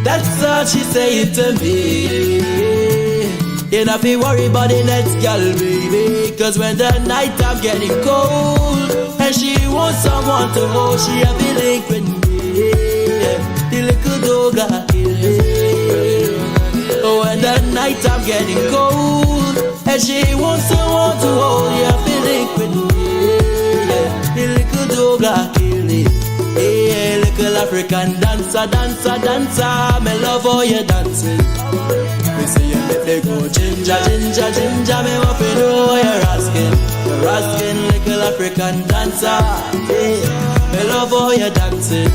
That's all she saying to me. You don't have to worry about the next girl, baby. Cause when the night I'm getting cold and she wants someone to hold, she have the link with me. The little dog I kill. Oh, when the night I'm getting cold and she wants someone to hold, you have the link with me. The little dog I kill it. Hey, little African dancer, dancer, dancer. Me love how you dancing. Me say you make me go ginger, ginger, ginger. Me want to know you're asking. You're asking, little African dancer. Hey, me love how you dancing.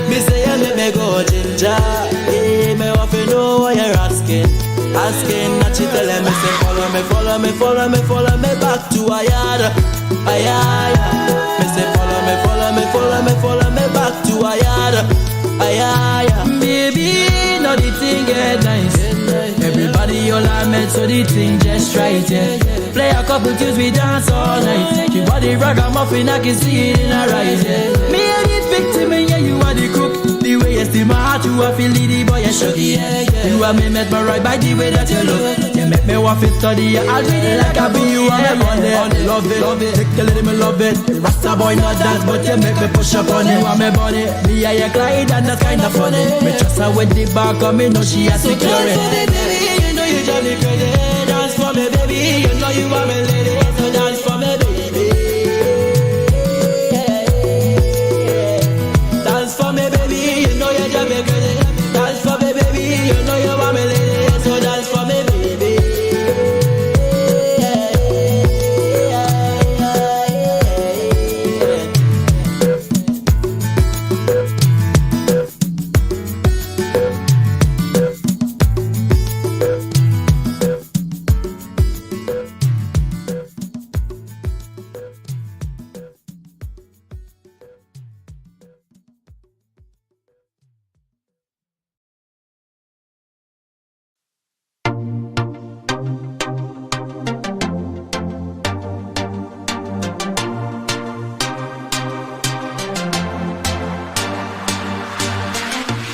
Me say you make me go ginger. Hey, me want to know what you're asking. Asking, and she telling me say follow me, follow me, follow me, follow me back to a yard. A yard. Me say follow me, follow me, follow me, follow me back to a yard. A yard. Baby, now the thing get nice. Everybody all I met, so the thing just right, yeah. Play a couple tunes, we dance all night. You are the ragamuffin, I can see it in her eyes, yeah. Me and the victim, and yeah, you are the crook. The way you steal my heart, you are feel the boy, you shook, yeah, yeah. You and me met me right by the way that you look. You make me want to study, I'll read it like a book. You are me money, love it, love it. Take a little, me love it. Rasta boy not dance, but you make me push up on it. You are me bunny, me and you Clyde, and that's kinda funny. Me trust her with the back, and me know she has security. You know you drive me crazy. Dance for me, baby. You know you are my lady. So dance for me, baby. Dance for me, baby. You know you drive me crazy. Dance for me, baby. You know you are my lady. So dance for me, baby.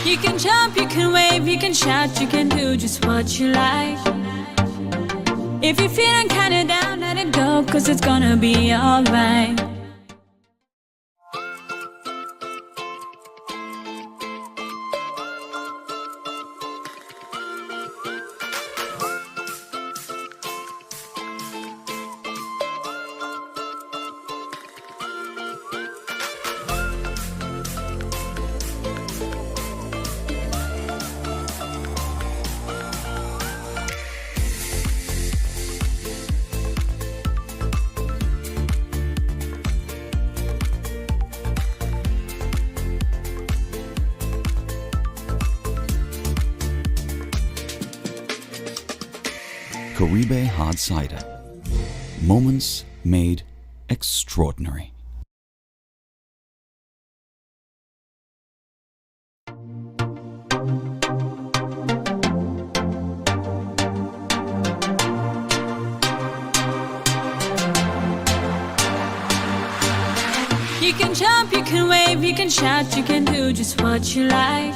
You can jump, you can wave, you can shout, you can do just what you like. If you're feeling kinda down, let it go, cause it's gonna be alright. Caribe Hard Cider. Moments made extraordinary. You can jump, you can wave, you can shout, you can do just what you like.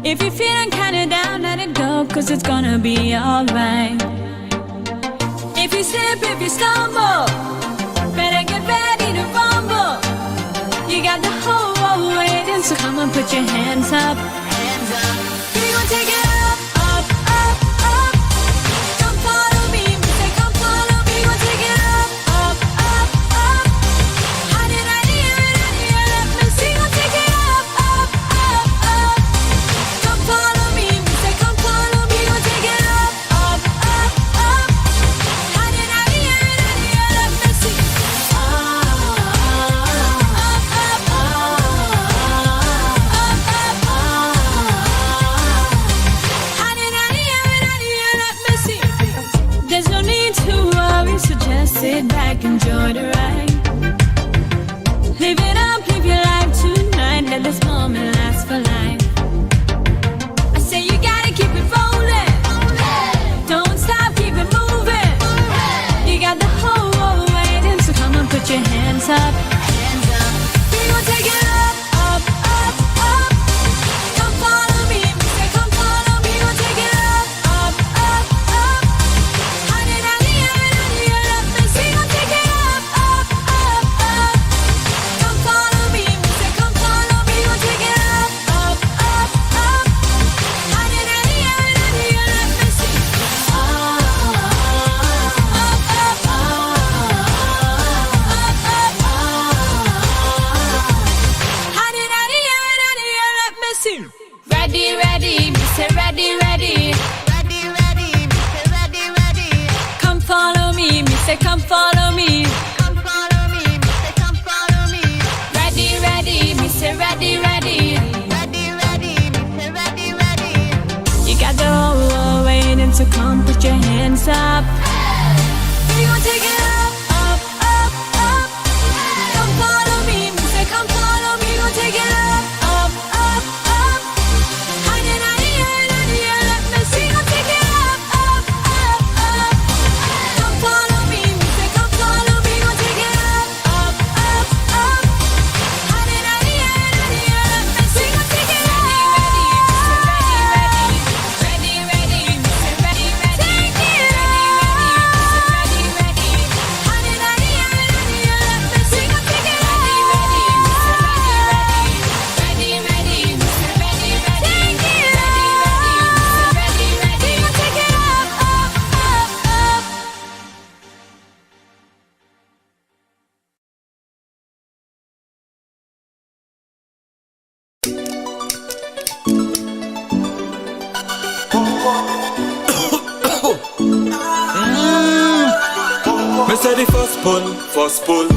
If you're feeling kinda down, let it go, cause it's gonna be alright. If you slip, if you stumble, better get ready to rumble. You got the whole world waiting, so come on, put your hands up. Hands up. We gon' take it up, up, up, up. Come follow me, we say come follow me. We gon' take it up, up, up, up. How did I hear it? Let me see. We gon' take it up, up, up, up. Come follow me, we say come follow me. We gon' take it up, up, up, up. How did I hear it? Let me see. Up, up, up, up, How did I hear it? Let me see. There's no need to worry, so just sit back, enjoy the ride. Live it up, live your life tonight. Let this moment last for life. I say you gotta keep it rolling. Don't stop, keep it moving. You got the whole world waiting, so come on, put your hands up. Hands up. We gon' take it up, up, up, up. Come follow Ready, ready, me say ready, ready. Ready, ready, me say ready, ready. Come follow me say come follow me. Come follow me say come follow me. Ready, ready, me say ready, ready. Ready, ready, me say ready, ready. You got the whole world waiting to come, put your hands up. We gon' take it up, up, up, up. Come follow me say come follow me. Gon' take it up, up, up, up. Honey, honey, honey, let me see. Gon' take it up, up, up, up. Come follow me say come follow me. Gon' take it up, up, up, up. Honey, honey, honey, let me see. Gon' take it up. Ready, ready, ready, ready, ready. Take it up. Ready, ready, honey, honey, honey, let me see. Gon' take it up. Ready, ready, ready, ready, ready. Take it up. Ready, ready, gon' take it up, up, up, up. Me say the first pull. The first pull.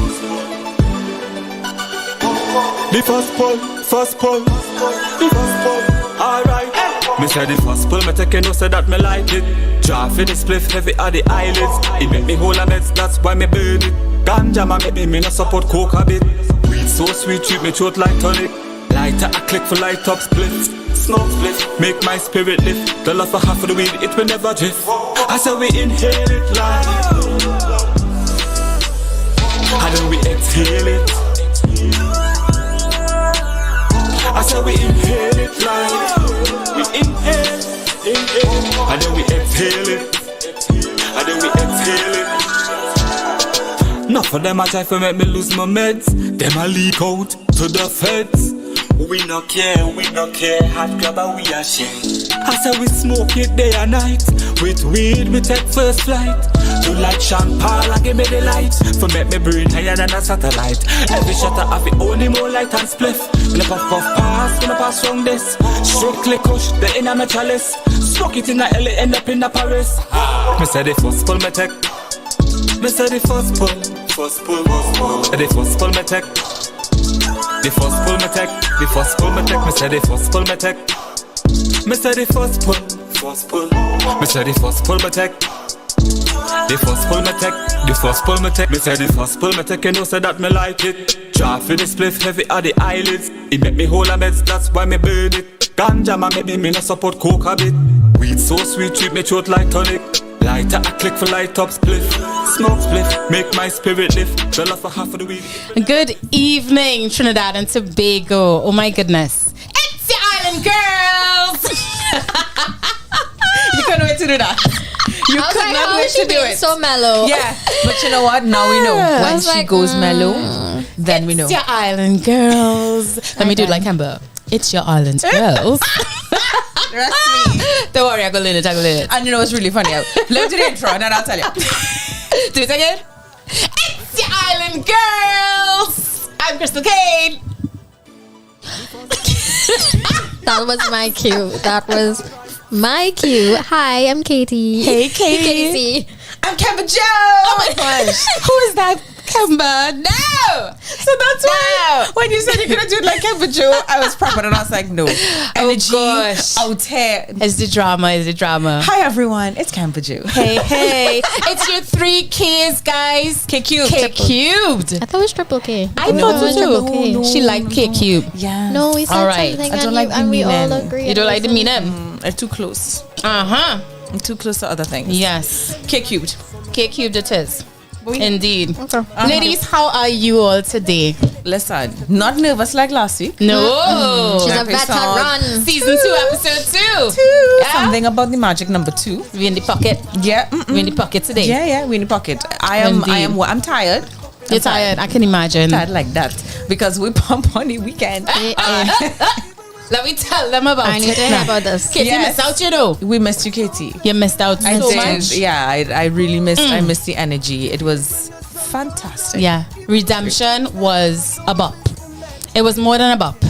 Alright. Me say the first pull, me take a no say that me like it. Draw for the spliff, heavy are the eyelids. It make me hold a meds, that's why me burn it. Ganja man make me no support coke a bit. Weed so sweet, treat me throat like tonic. Lighter a click for light up spliff. Smoke spliff, make my spirit lift. The love for half of the weed, it will never drift. I say we inhale it like, and then we exhale it. I say we inhale it like, we inhale, and then we exhale it, and then we exhale it. Enough of them a try to make me lose my meds. Them a leak out to the feds. We no care, hot grabber we a share. I say we smoke it day and night. With weed we take first flight. To like Sean Paul and give me the light. For make me brain higher than a satellite. Every shot I have it only more light and spliff. When I puff pass, when I pass from this. Strictly kush, the inner my chalice. Smoke it in the LA, end up in the Paris. Me say the first pull me take. Me say the first pull. The first pull me take. The first pull me take. The first pull me take. Me say the first pull me take. Me say the first pull. Me say the first pull me take. The first pull me take. The first pull me take. Me say the first pull me take. You know say that me like it. Draw for the spliff, heavy are the eyelids. It make me hold a meds, that's why me burn it. Ganja man make me no support coke a bit. Weed so sweet, treat me throat like tonic. Lighter a click for light up spliff. Smoke spliff, make my spirit lift. The love for half of the weed. Good evening, Trinidad and Tobago. Oh my goodness. It's the Island Girls! You couldn't wait to do that. You could not wait to do it. So mellow. Yeah, but you know what? Now we know. When she goes mellow, then we know. It's your Island Girls. Let me do it like Amber. It's your Island Girls. Trust me. Don't worry, I go learn it. And you know what's really funny? Let me do the intro and then I'll tell you. Do it again. It's your Island Girls. I'm Crystal Kane. That was my cue. Hi, I'm Katie. Hey, Katie. Casey. I'm Kevin Joe. Oh my gosh. Who is that? Kemba. No. So that's why when you said you're going to do it like Kevin Joe, I was prepping and I was like, no. Energy gosh. out here. It's the drama. Hi, everyone. It's Kevin Joe. Hey. It's your 3 Ks, guys. K cubed. K cubed. I thought it was triple K. I thought so too. No. She liked K cubed. Yeah. No, we said All right. something I don't like the and we all meaning. agree. You don't like the meaning? They're too close. Uh-huh. I'm too close to other things. Yes. K cubed. K cubed it is. Indeed. Okay. Ladies, how are you all today? Listen, not nervous like last week. No. She's a Episode veteran. Season 2, episode 2. Yeah. Something about the magic number 2. We in the pocket. Yeah. We in the pocket today. Yeah, we in the pocket. I'm tired. You're tired. I can imagine. Tired like that because we pump on the weekend. Let me tell them about I need to hear about this. Katie, you missed out, you know. We missed you, Katie. You missed out I so did. much. Yeah, I really missed. I missed the energy. It was fantastic. Yeah. Redemption was a bop. It was more than a bop.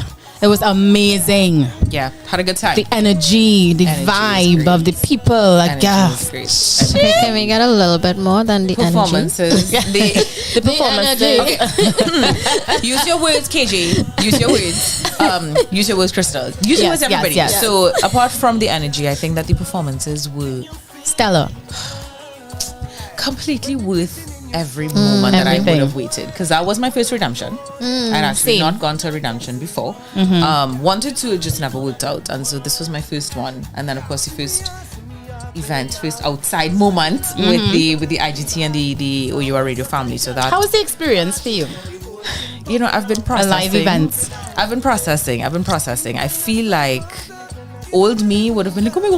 It was amazing. Yeah, had a good time. The energy, the Energy was vibe great. of the people. Like, Energy yeah. was great. Okay, can we get a little bit more than the Performances. The performances. Use your words, KJ. Use your words. Use your words, Crystal. Use your Yes, words, everybody. yes. So apart from the energy, I think that the performances were Stellar. completely worth every moment that I would Everything. have waited, because that was my first redemption. I'd actually Same. not gone to a redemption before. Wanted to, it just never worked out, and so this was my first one. And then of course the first event, first outside moment with the IGT and the O.U.R radio family. So that, How was the experience for you? you know, I've been A processing live event. I've been processing. I feel like old me would have been like, oh my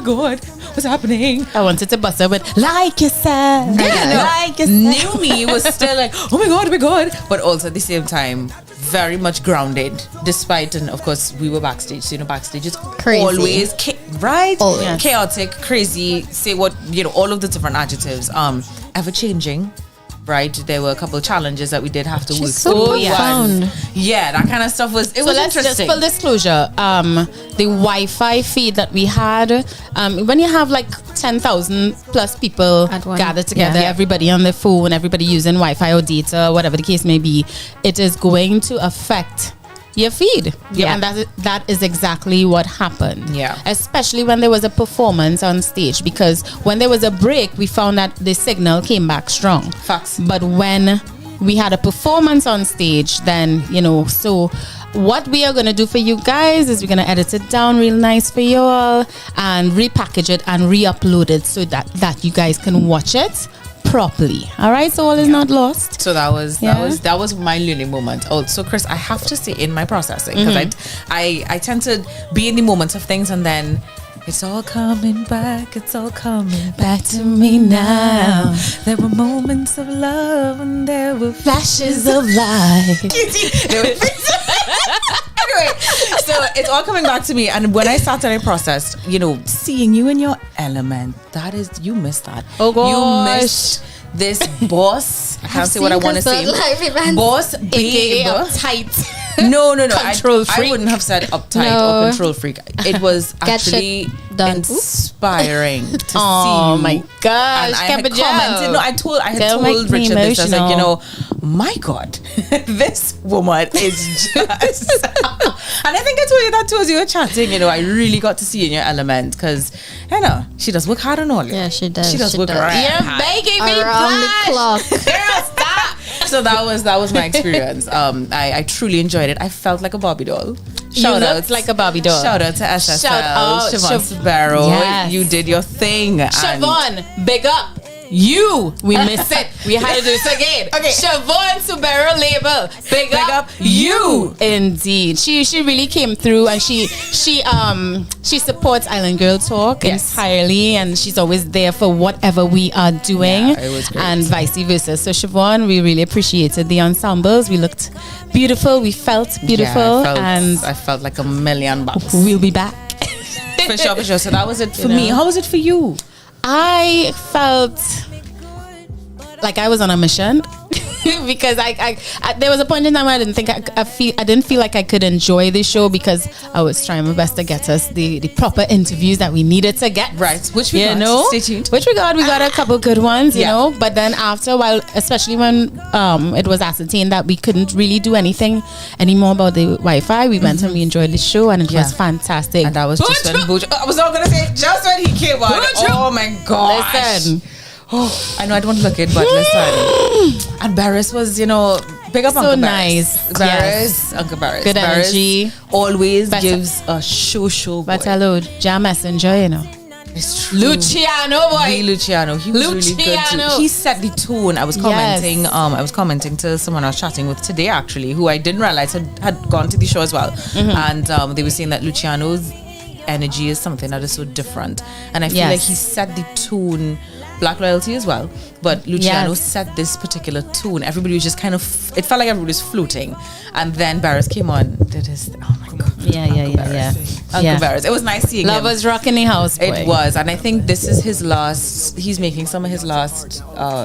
god, what's happening? I wanted to bust her with like yourself. Like yourself. New me was still like, oh my god, but also at the same time very much grounded, despite, and of course we were backstage, so you know, backstage is Crazy. always right, Always. Yes. chaotic, crazy, say what, you know, all of the different adjectives, ever changing. Right, there were a couple of challenges that we did have to work so through. profound. Yeah, that kind of stuff was So was let's just interesting. full disclosure. The Wi-Fi feed that we had, when you have like 10,000 plus people At one- gathered together, yeah. everybody on their phone, everybody using Wi-Fi or data, whatever the case may be, it is going to affect your feed. Yeah. And that is exactly what happened. Yeah. Especially when there was a performance on stage, because when there was a break, we found that the signal came back strong. Facts. But when we had a performance on stage, then, you know, so what we are going to do for you guys is we're going to edit it down real nice for you all and repackage it and re-upload it so that you guys can watch it properly. All right, so all is not lost. So that was Yeah. that was my learning moment. Oh, so Chris, I have to say in my processing, because I tend to be in the moments of things, and then it's all coming back. It's all coming back to me now. There were moments of love, and there were Flashes of light. anyway, so it's all coming back to me. And when I started, I processed, you know, seeing you in your element. That is, you missed that. Oh, gosh. You missed this boss. I can't say what I want to say. Live events. Boss AKA babe. uptight. No. Control I freak. wouldn't have said uptight No. or control freak. It was Get shit actually done. inspiring to see Oh you. my gosh, And I had Capital. commented. No, I had Don't make told me Richard this. I was like, you emotional. know, my God, this woman is just. And I think I told you that too as you were chatting. You know, I really got to see you in your element, because, you know, she does work hard on all. Yeah, she does. She does work does. hard. You're begging me, Around the Flash. clock. Girl, stop. So that was my experience. I truly enjoyed it. I felt like a Barbie doll. You looked like a Barbie doll. Shout out to SSL. Shout out, Siobhan Sparrow. Yes. You did your thing. and- Siobhan, big up. You, we missed it. We had to do this again. Okay. Siobhan Subaru label. Big up you. Indeed. She really came through, and she supports Island Girl Talk Yes. entirely, and she's always there for whatever we are doing. Yeah, it was great. And vice versa. So Siobhan, we really appreciated the ensembles. We looked beautiful. We felt beautiful, Yeah, I felt like $1,000,000. we'll be back. For sure. So that was it for You me. know. How was it for you? I felt like I was on a mission because I there was a point in time where I didn't feel like I could enjoy the show, because I was trying my best to get us the proper interviews that we needed to get. Right. Which we You got. know, Stay tuned. which we got a couple good ones, you Yeah. know. But then after a while, especially when it was ascertained that we couldn't really do anything anymore about the Wi-Fi, we went and we enjoyed the show, and it was Yeah. fantastic. And that was just when Buju, I was not going to say just when he came on. Buju. Oh my gosh. Listen. Oh, I know I don't look it, but listen. And Barris was, you know, big up So Uncle nice. Barris. Barris, Uncle Barris. Good Barris energy. always But- gives a show boy. But hello, Jam Messenger, you know. It's true. Luciano boy. The Luciano. He was really good Luciano. too. He set the tone. I was commenting. Yes. I was commenting to someone I was chatting with today, actually, who I didn't realize had gone to the show as well. And they were saying that Luciano's energy is something that is so different. And I feel Yes. like he set the tone. Black loyalty as well, but Luciano Yes. set this particular tune. Everybody was just kind of, it felt like everybody was floating, and then Barris came on, did his, oh my god, Uncle Barris. It was nice seeing him. Love was rocking the house, boy. It was, and I think this is his last. He's making some of his last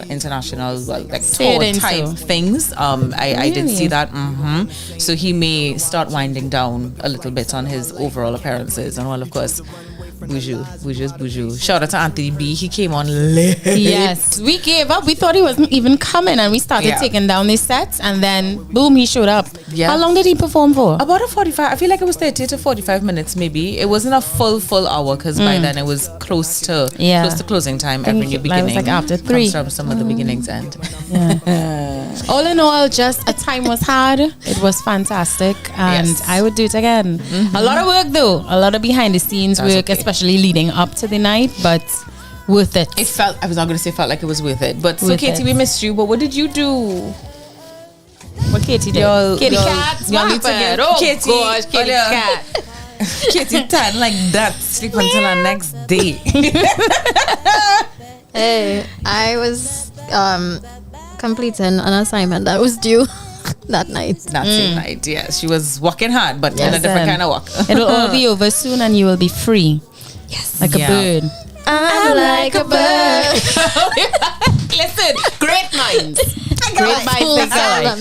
international, tour type things. I did see that. So he may start winding down a little bit on his overall appearances, and well, of course, Buju. Shout out to Anthony B. He came on late. Yes, we gave up. We thought he wasn't even coming, and we started taking down the sets, and then boom, he showed up. Yeah. How long did he perform for? About a 45. I feel like it was 30 to 45 minutes, maybe. It wasn't a full hour because by then it was close to closing time. Every new beginning. It was like after 3. From some of the beginnings end. Yeah. All in all, just a time was had. It was fantastic, and I would do it again. A lot of work though. A lot of behind the scenes work, especially leading up to the night, but worth it. It felt, I was not going to say felt like it was worth it, but so Katie, we missed you, but what did you do? What Katie did? Katie cat. Katie, gosh, Katie cat. Katie tan like that, sleep until our next day. Hey, I was completing an assignment that was due that night. That same night, yes. She was working hard, but in a different kind of work. It'll all be over soon and you will be free. Yes. Like a bird. I'm like a bird. Listen, great minds.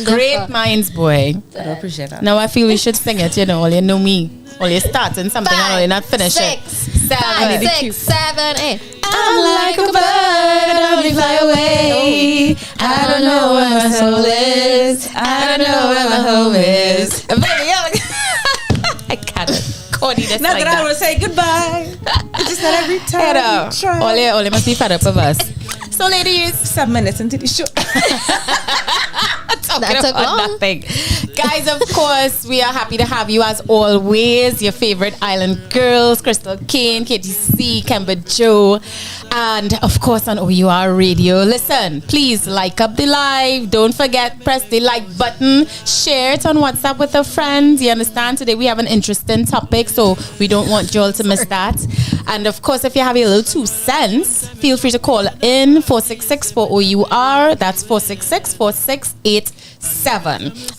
Great minds, boy. I appreciate that. Now I feel we should sing it, all you know me. All you starting something and all you not finish it. 5, 6, 7, 8. I'm like a bird, I only fly away. I don't know where my soul is. I don't know where my home is. I can't. Corny, that's not like that I want to say goodbye. Just not every time. All you must be fed up of us. So, ladies, 7 minutes into the show. That took long. Nothing. Guys, of course, we are happy to have you as always. Your favorite island girls, Crystal Kane, Katie C, Kemba Joe, and of course on O.U.R Radio. Listen, please like up the live. Don't forget, press the like button. Share it on WhatsApp with a friend. You understand? Today we have an interesting topic, so we don't want you all to miss that. And of course, if you have a little 2 cents, feel free to call in 466-4OUR. That's 466-4687.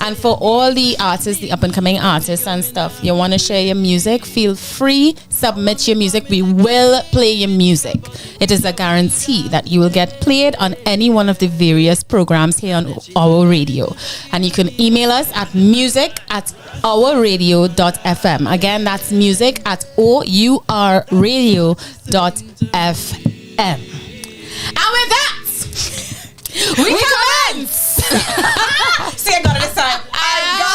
And for all the artists, the up-and-coming artists and stuff, you want to share your music, feel free, submit your music. We will play your music. It is a guarantee that you will get played on any one of the various programs here on our radio. And you can email us at music@ourradio.fm. Again, that's music@ourradio.fm. And with that, we commence! See, I got it this time.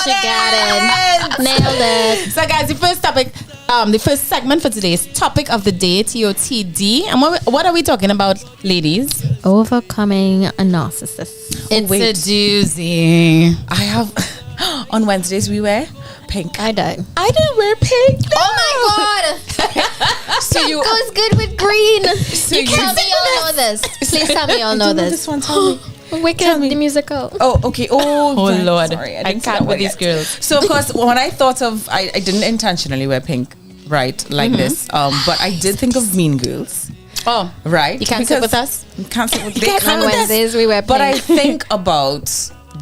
She got it. Nailed it. So, guys, the first topic, the first segment for today's topic of the day, TOTD. And what are we talking about, ladies? Overcoming a narcissist. It's a doozy. I have... On Wednesdays, we wear pink. I don't. I don't wear pink. No. Oh, my God. So pink you goes good with green. So you tell me y'all know this. Please tell me y'all know this. This one, tell me. Wicked, the musical. Oh, okay. Oh, Lord. Sorry, I can't with these girls. So, of course, when I thought of... I didn't intentionally wear pink, right, like this. But I did think of Mean Girls. Oh, right. You can't sit with us? You can't sit with On Wednesdays, we wear pink. But I think about...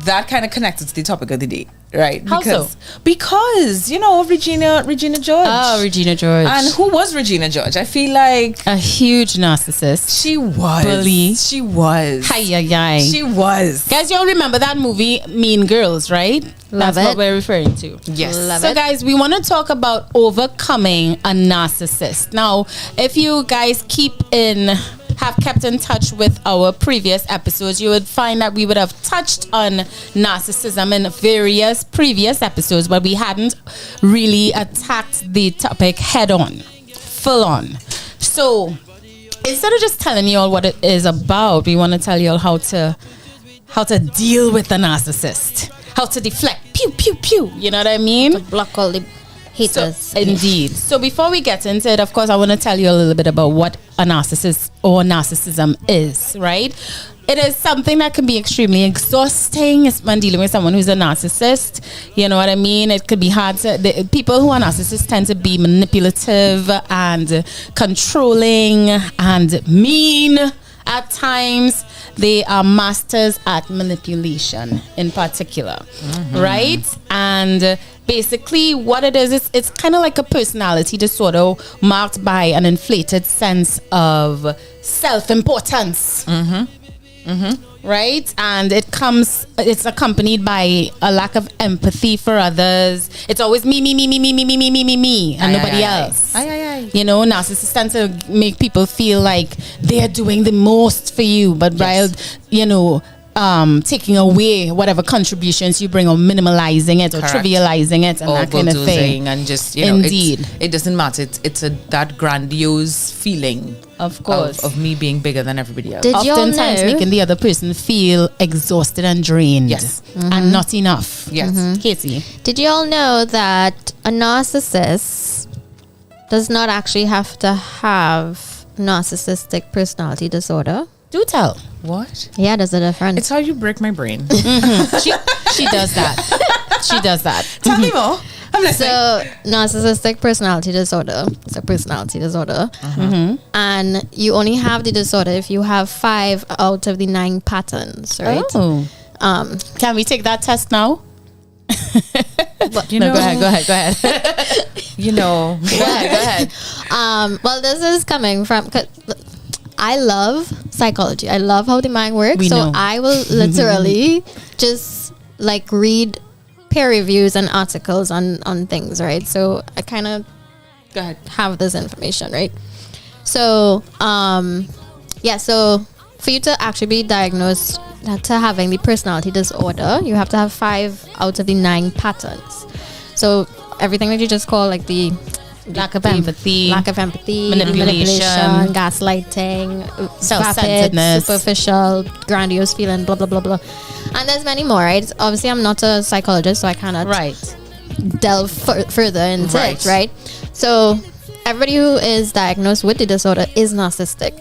that kind of connected to the topic of the day, right? How so? Because Regina George. Oh, Regina George. And who was Regina George? I feel like a huge narcissist. She was. Bully. She was. Hi. She was. Guys, y'all remember that movie Mean Girls, right? That's what we're referring to. Yes. So guys, we want to talk about overcoming a narcissist. Now, if you guys have kept in touch with our previous episodes, you would find that we would have touched on narcissism in various previous episodes, but we hadn't really attacked the topic head on, full on. So instead of just telling you all what it is about, we want to tell you all how to deal with the narcissist, how to deflect, pew, pew, pew. You know what I mean? To block all the haters. So, indeed. So before we get into it, of course, I want to tell you a little bit about what a narcissist or narcissism is, right? It is something that can be extremely exhausting when dealing with someone who's a narcissist. You know what I mean? It could be hard people who are narcissists tend to be manipulative and controlling and mean at times. They are masters at manipulation in particular, right? And basically what it is, it's kind of like a personality disorder marked by an inflated sense of self-importance. Right? And it's accompanied by a lack of empathy for others. It's always me, and nobody else. You know, narcissists tend to make people feel like they're doing the most for you, but while, you know, taking away whatever contributions you bring, or minimalizing it, or trivializing it, and that kind of thing. And just, you know, Indeed. it doesn't matter. It's that grandiose feeling, of course, of me being bigger than everybody else. Did y'all oftentimes know? making the other person feel exhausted and drained. Yes. And not enough. Yes. Casey. Did you all know that a narcissist does not actually have to have narcissistic personality disorder? Do tell. What? Yeah, there's a difference. It's how you break my brain. She does that. She does that. Tell me more. I'm listening. So, narcissistic personality disorder. It's a personality disorder. And you only have the disorder if you have 5 out of the 9 patterns, right? Oh. Can we take that test now? You No, know, go ahead. you know, Go ahead. Well, this is coming from... 'cause I love psychology. I love how the mind works. We so know. I will literally just like read peer reviews and articles on things, right? So I kind of go ahead. have this information, right? So, so for you to actually be diagnosed to having the personality disorder, you have to have 5 out of the 9 patterns. So everything that you just call like the Lack of empathy. manipulation, gaslighting, Self-centeredness. vapid, superficial, grandiose feeling, blah blah blah blah. And there's many more, right? Obviously, I'm not a psychologist, so I cannot delve further into it, right? So everybody who is diagnosed with the disorder is narcissistic,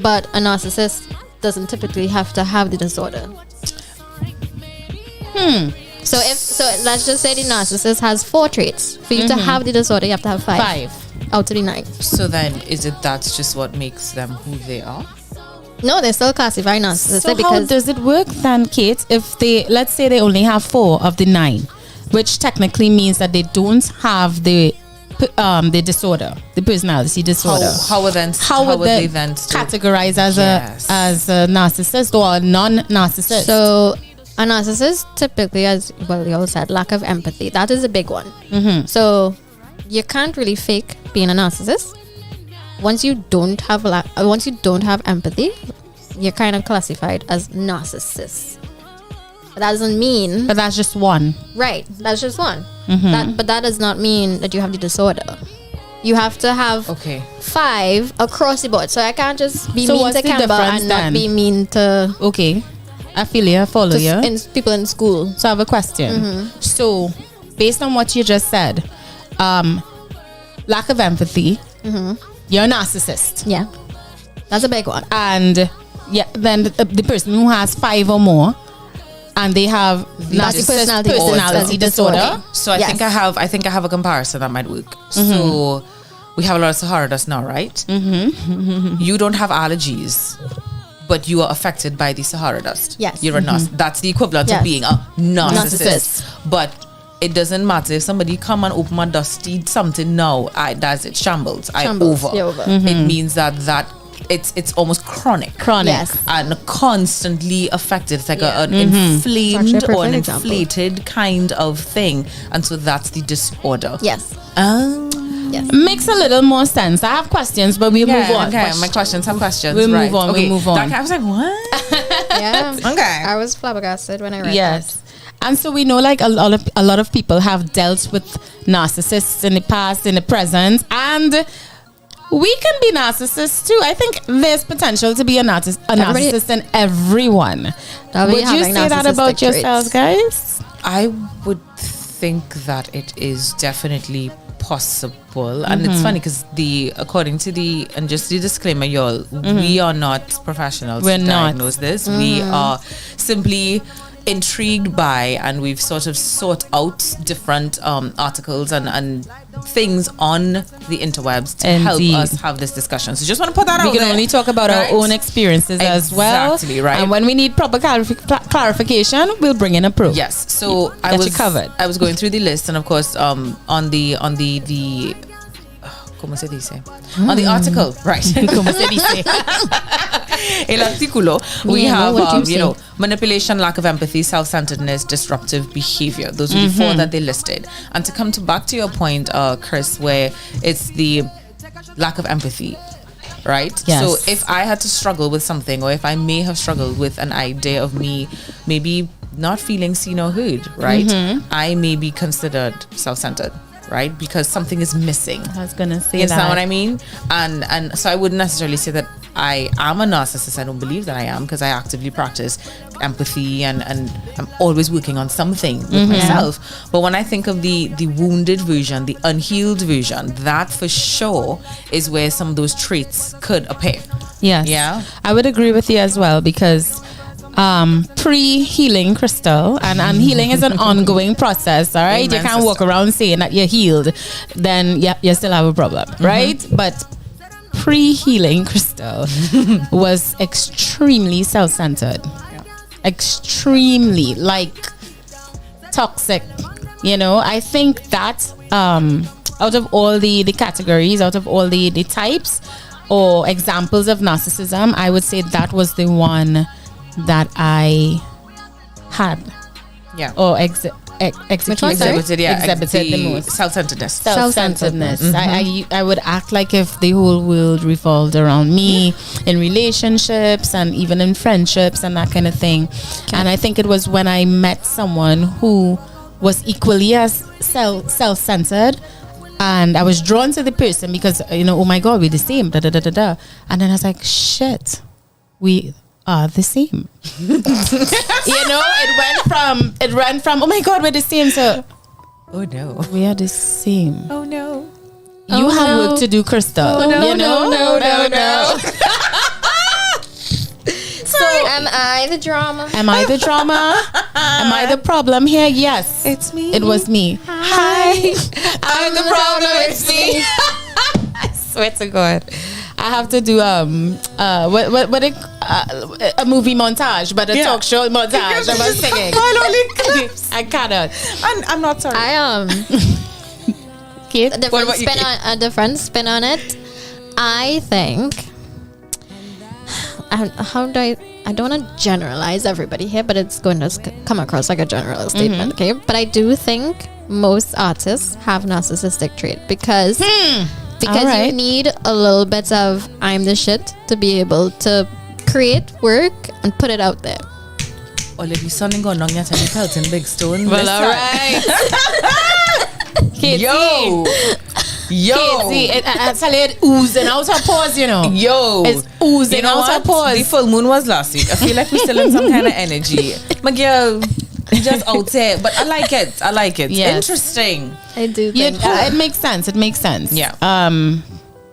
but a narcissist doesn't typically have to have the disorder. So let's just say the narcissist has 4 traits. For you to have the disorder, you have to have 5 out of the 9. So then, is it that's just what makes them who they are? No, they're still classified narcissistic So how because does it work then, Kate? If they, let's say they only have 4 of the 9, which technically means that they don't have the disorder, the personality disorder. How would they then still categorize as a narcissist or a non-narcissist? So a narcissist typically, as well, you all said, lack of empathy. That is a big one. So you can't really fake being a narcissist. Once you don't have empathy, you're kind of classified as narcissist. But that doesn't mean. But that's just one. Right, that's just one. But that does not mean that you have the disorder. You have to have 5 across the board. So I can't just be mean to Kemba and not be mean to. Okay. I feel you, I follow you. People in school. So I have a question. So, based on what you just said, lack of empathy, you're a narcissist. Yeah. That's a big one. And then the person who has 5 or more, and they have narcissist personality disorder. Okay. So I think I have a comparison that might work. So we have a lot of Sahara dust now, right? You don't have allergies, but you are affected by the Sahara dust. Yes. You're a narcissist. That's the equivalent of being a narcissist. But it doesn't matter if somebody come and open my dusty something now. That's it. Shambles. I'm over. It means that it's almost chronic. Yes. And constantly affected. It's like an inflamed or an inflated kind of thing. And so that's the disorder. Yes. Yes. Makes a little more sense. I have questions, but we'll move on. Okay, my questions have questions. We'll move on. We'll move on. I was like, what? Yeah. Okay. I was flabbergasted when I read Yes. And so we know like a lot of people have dealt with narcissists in the past, in the present, and we can be narcissists too. I think there's potential to be a narcissist in everyone. Would you say that about yourselves, guys? I would think that it is definitely possible. And it's funny because according to and just the disclaimer, y'all, we are not professionals We're to not. diagnose this. We are simply intrigued by, and we've sort of sought out different articles and things on the interwebs to help Indeed. us have this discussion. So just want to put that out We can there. only talk about Right? our own experiences as well. Exactly, right. And when we need proper clarification, we'll bring in a pro. Yes. So Got you covered. I was going through the list, and of course, on the ¿cómo se dice? On the article, right? Como se dice. El artículo, we Yeah, have, what do you say? manipulation, lack of empathy, self-centeredness, disruptive behavior. Those are the four that they listed. And to come back to your point, Chris, where it's the lack of empathy, right? Yes. So if I had to struggle with something, or if I may have struggled with an idea of me maybe not feeling seen or heard, right? I may be considered self-centered, right? Because something is missing. I was gonna say You that. know what I mean? And so I wouldn't necessarily say that I am a narcissist. I don't believe that I am, because I actively practice empathy and I'm always working on something with myself. But when I think of the wounded version, the unhealed version, that for sure is where some of those traits could appear. Yes. Yeah. I would agree with you as well, because pre-healing, Crystal, and healing is an ongoing process, all right? Amen, you can't walk sister. around saying that you're healed, then you still have a problem, right? But pre-healing, Crystal was extremely self-centered. Extremely, like, toxic. You know, I think that out of all the categories, out of all the types or examples of narcissism, I would say that was the one that I had Yeah. or Which one, sorry? exhibited the most. Self-centeredness. Self-centeredness. I would act like if the whole world revolved around me in relationships and even in friendships and that kind of thing. And I think it was when I met someone who was equally as self-centered, and I was drawn to the person because, oh my God, we're the same, da da da da da. And then I was like, shit, we are the same. It went from oh my God, we're the same, so Oh no. we are the same. Oh no. You have work to do, Crystal. No. So am I the drama? Am I the drama? Am I the problem here? Yes. It's me. It was me. Hi. I'm the problem. It's me. I swear to God. I have to do a movie montage, but a talk show montage of us singing. I cannot. I'm not sorry. Kate, A different spin on it. I think. I don't want to generalize everybody here, but it's going to come across like a general statement, okay? But I do think most artists have narcissistic trait because Alright. you need a little bit of I'm the shit to be able to create work and put it out there. Well, if you're sounding going on, you're telling Pelton Big Stone. well, all right. Katie. Yo. Katie, I tell you, it oozing out her pores, Yo. It's oozing out her pores. The full moon was last week. I feel like we're still in some kind of energy. My girl, just out there. But I like it. Yes. Interesting. I do Yeah, think it makes sense. Yeah.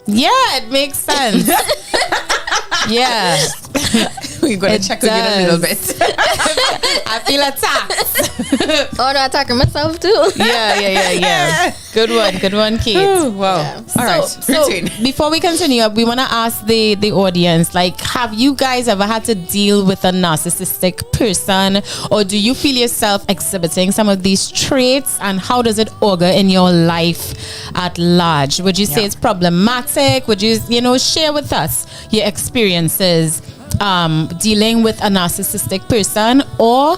Yeah, it makes sense. Yeah. We're going It to check on you in a little bit. I feel attacked. I'm attacking myself too. Yeah. Good one, Kate. Wow. Yeah. All right. So before we continue, we want to ask the audience, like, have you guys ever had to deal with a narcissistic person, or do you feel yourself exhibiting some of these traits, and how does it augur in your life at large? Would you say it's problematic? Would you share with us your experiences dealing with a narcissistic person, or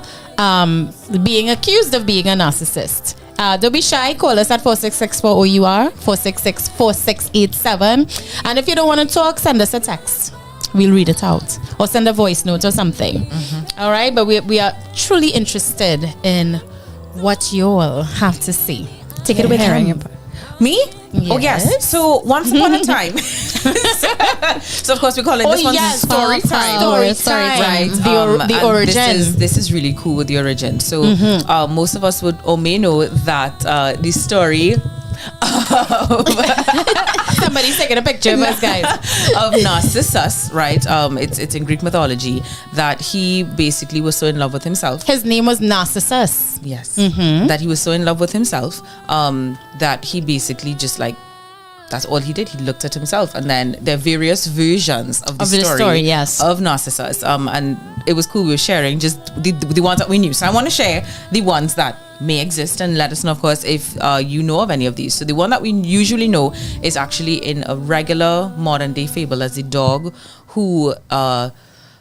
being accused of being a narcissist? Don't be shy. Call us at 466-4-O-U-R 466-4687. And if you don't want to talk, send us a text. We'll read it out, or send a voice note or something. All right, but we are truly interested in what you all have to say. Take it away, Karen. Me? Oh, Yes. yes. So, once upon a time. So, of course, we call it this one's story time. Story Story time. Right. The and origin. This is really cool with the origin. So, most of us would or may know that the story. Some Somebody's taking a picture of us, guys. of Narcissus, right? It's in Greek mythology that he basically was so in love with himself. His name was Narcissus. Yes. That he was so in love with himself that he basically just like, that's all he did. He looked at himself. And then there are various versions of the story yes. of Narcissus. And it was cool. We were sharing just the ones that we knew. So I want to share the ones that may exist and let us know, of course, if you know of any of these. So the one that we usually know is actually in a regular modern day fable as the dog who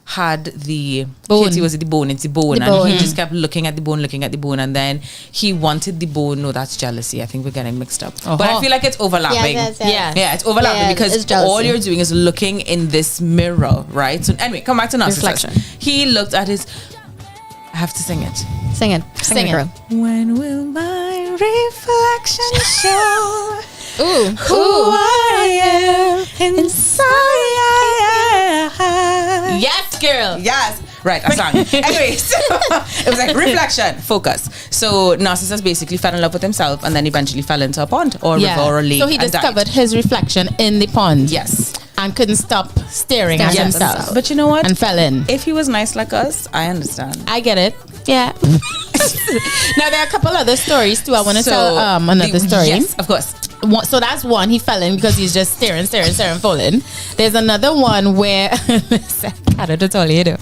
had the bone. Kitty was the bone. It's the bone, The and bone. he just kept looking at the bone, and then he wanted the bone. No, that's jealousy. I think we're getting mixed up. But I feel like it's overlapping. Yes. Yeah, it's overlapping Yeah, because it's jealousy. all you're doing is looking in this mirror, right? So anyway, come back to Narcissus. Reflection. He looked at his. I have to sing it. Sing it, Sing it. girl. When will my reflection show Ooh, who I am inside? Yes, girl. Yes. Right, I sang. Anyway, so it was like reflection, focus. So Narcissus basically fell in love with himself and then eventually fell into a pond or a river or a lake. So he and discovered died. his reflection in the pond. Yes. And couldn't stop staring at Yes. himself. But you know what? And fell in. If he was nice like us, I understand. I get it. Yeah. Now there are a couple other stories too. I want to tell another story. Yes, of course. So that's one. He fell in because he's just staring, falling. There's another one where I don't know at all, you know,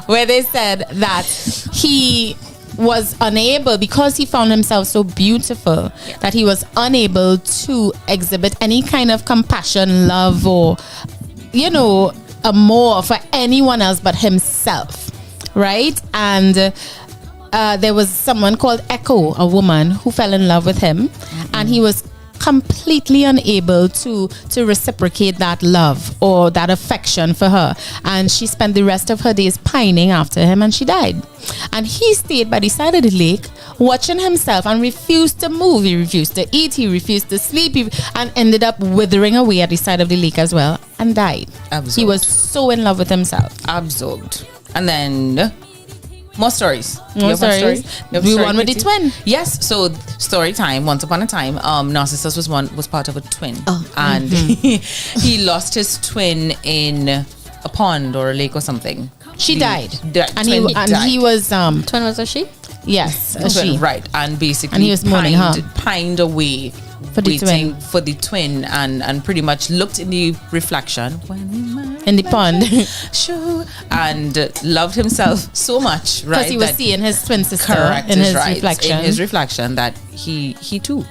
where they said that he was unable, because he found himself so beautiful, that he was unable to exhibit any kind of compassion, love, or more for anyone else but himself, right? And there was someone called Echo, a woman who fell in love with him, and he was completely unable to reciprocate that love or that affection for her, and she spent the rest of her days pining after him, and she died. And he stayed by the side of the lake watching himself and refused to move. He refused to eat, he refused to sleep, and ended up withering away at the side of the lake as well and died. Absorbed. He was so in love with himself. Absorbed. And then more stories. More You have one stories. story? You have a We story, won with the Kitty? twin. Yes. So story time. Once upon a time, Narcissus was part of a twin, and he lost his twin in a pond or a lake or something. She died. And twin he died. was twin was a she? yes, a Twin, she. right, and basically And he was mourning her. pined away For the waiting twin. for the twin, and pretty much looked in the reflection In the pond. show and loved himself so much, right? Because he was that- seeing his twin sister correct in is his right, reflection. in his reflection that he too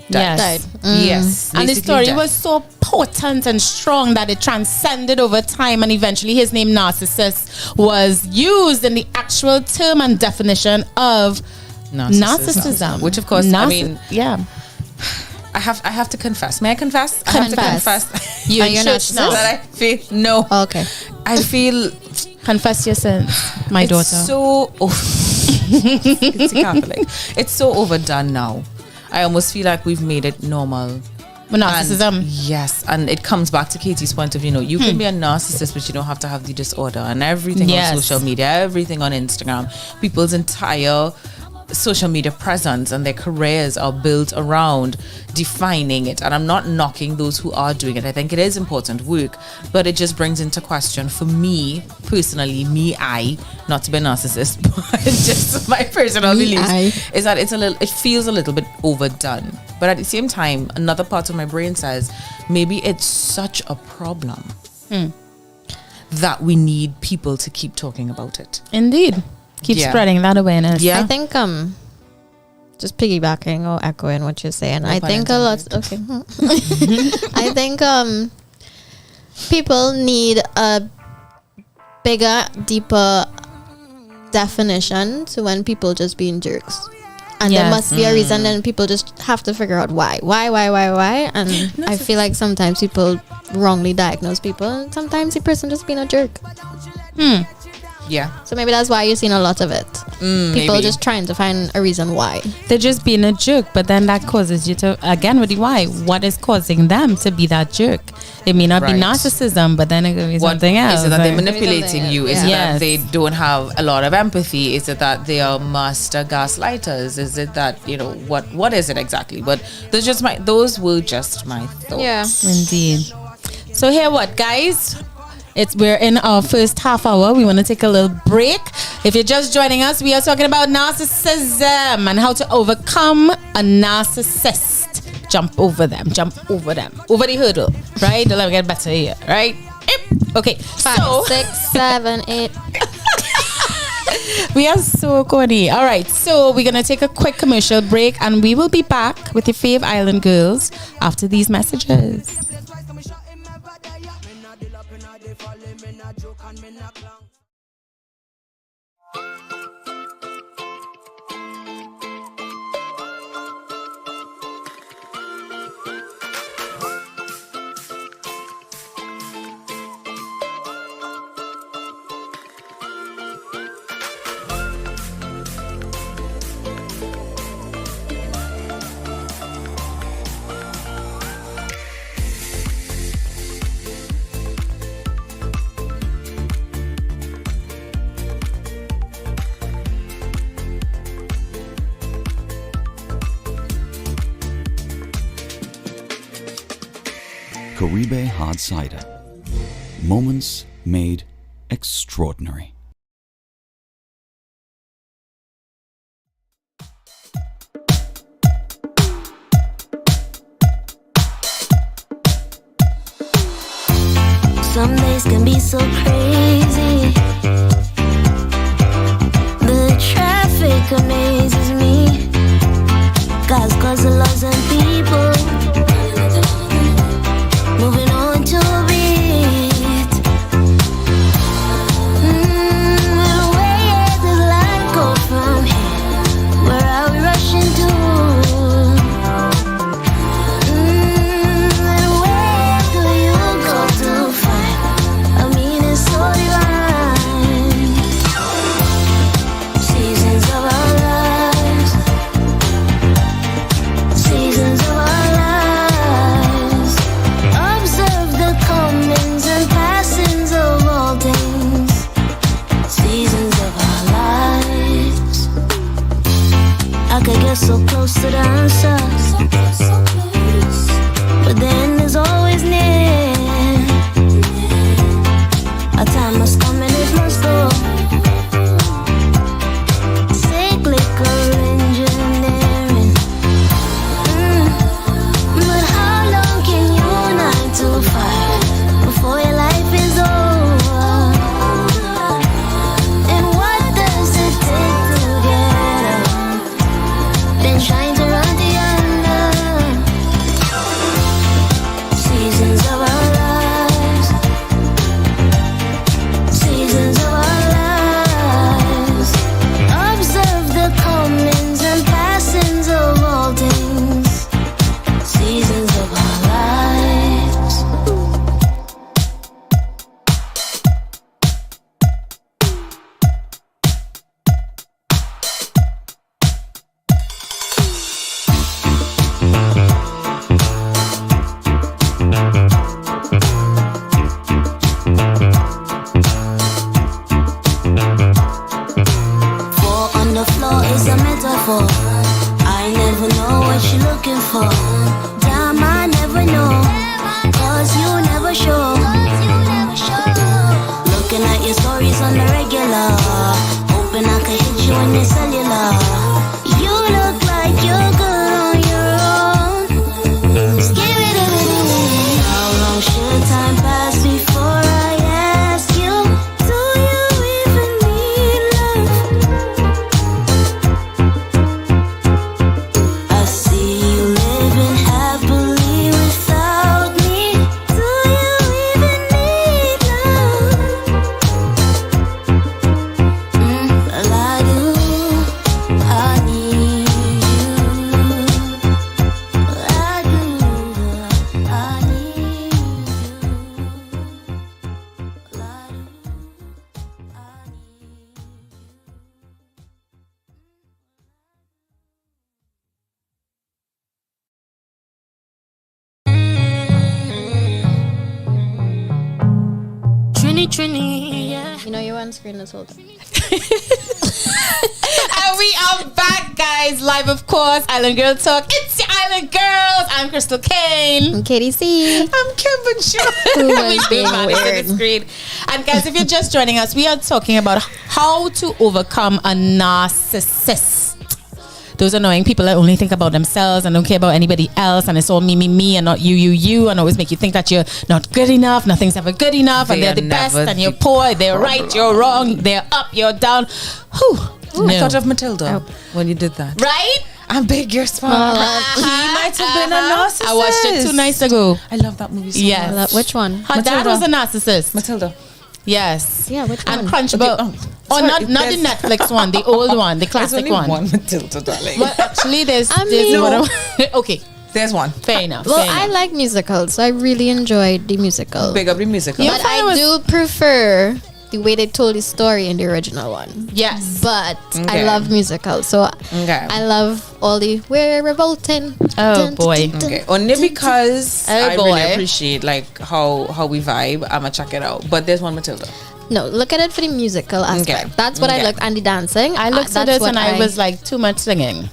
Yes. Died. Yes, And the basically story died. was so potent and strong that it transcended over time, and eventually his name Narcissus was used in the actual term and definition of narcissism. which of course I mean yeah. I have to confess. May I confess? I have to Confess. confess You Are in you church narcissist? now. that I feel no. Oh, okay. I feel Confess your sins, my it's daughter. so it's a Catholic. It's so overdone now. I almost feel like we've made it normal. Narcissism. And yes, and it comes back to Katie's point of, you can be a narcissist, but you don't have to have the disorder. And everything Yes. on social media, everything on Instagram, people's entire social media presence and their careers are built around defining it. And I'm not knocking those who are doing it. I think it is important work, but it just brings into question, for me personally, not to be a narcissist, but just my personal beliefs, is that it feels a little bit overdone. But at the same time, another part of my brain says maybe it's such a problem that we need people to keep talking about it. Indeed. Keep Yeah. spreading that awareness. Yeah. I think just piggybacking or echoing what you're saying. No I pun think a lot. Okay. I think people need a bigger, deeper definition to when people just being jerks. And there Yes. must be a reason, and people just have to figure out why. And I feel like sometimes people wrongly diagnose people, and sometimes the person just being a jerk. Yeah. So maybe that's why you're seeing a lot of it. People maybe. just trying to find a reason why. They're just being a jerk, but then that causes you to, again, with the why, what is causing them to be that jerk? It may not be Right. narcissism, but then it could be What something else. is it that they're right? manipulating you? Is it Yes. that they don't have a lot of empathy? Is it that they are master gaslighters? Is it that, what is it exactly? But those were just my thoughts. Yeah. Indeed. So here what, guys? We're in our first half hour. We want to take a little break. If you're just joining us, we are talking about narcissism and how to overcome a narcissist. Jump over them, over the hurdle, right? Don't let me get better here, right? Okay, 5, 6, 7, 8. we are so corny. All right, so we're gonna take a quick commercial break, and we will be back with your fave island girls after these messages. Caribe Hard Cider. Moments made extraordinary. Some days can be so crazy. The traffic amazes me. Cause of laws and people moving on to a beat. Where does life go from here? Where are we rushing to? And where do you go to find a meaning so divine? Seasons of our lives, seasons of our lives. Observe the comings and passings of all things. Seasons of our lives. I could get so close to the answer, but the end is always near. A time must come and it must go. Cyclical engineering. But how long can you 9 to 5 before your life is over? And what does it take to get up? Been trying to run the under. Seasons of our lives, seasons of our lives. Observe the comings and passings of all things. Seasons of our lives. Four on the floor is a metaphor. I never know what you're looking for. Damn, I never know. Cause you never show. Looking at your stories on the regular. Hoping I could hit you in the cellular. You look like you're good on your own. Skibidi-bidi-bidi. How long should time pass before I ask you? Do you even need love? I see you living happily without me. Do you even need love? Well, I do. I need you. I do. I need you. Trini, yeah. You know you're on screen this whole time. And we are back, guys, live, of course. Island Girl Talk. It's your Island Girls. I'm Crystal Kane. I'm Katie C. I'm Kimber Shaw. Who We was being do manage weird. the screen. And guys, if you're just joining us, we are talking about how to overcome a narcissist. Those annoying people that only think about themselves and don't care about anybody else, and it's all me, and not you, and always make you think that you're not good enough, nothing's ever good enough, and they're the best, and you're poor, they're right, you're wrong, they're up, you're down. Whew. Ooh, I No. thought of Matilda when you did that. Right? I beg your pardon. He might have been a narcissist. I watched it 2 nights ago. I love that movie so Yes. much. Which one? Her dad Matilda. was a narcissist. Matilda. Yes. Yeah, which And one? Crunchable. Okay, Oh, sorry, not the Netflix one, the old one, the There's classic only one. one Matilda, darling. Well, actually, there's I mean- one. Okay, There's one. fair enough. Well, fair I enough. like musicals, so I really enjoyed the musical. Big up the musical. Yeah. But thought it I was- do prefer the way they told the story in the original one. Yes. But Okay. I love musicals, so Okay. I love all the "We're revolting." Oh, boy. Okay, only because Oh, I boy. really appreciate like how we vibe. I'ma check it out. But there's one Matilda. No, look at it for the musical aspect. Okay. That's what I Okay. looked, and the dancing. I looked at that's this what and I was like, too much singing.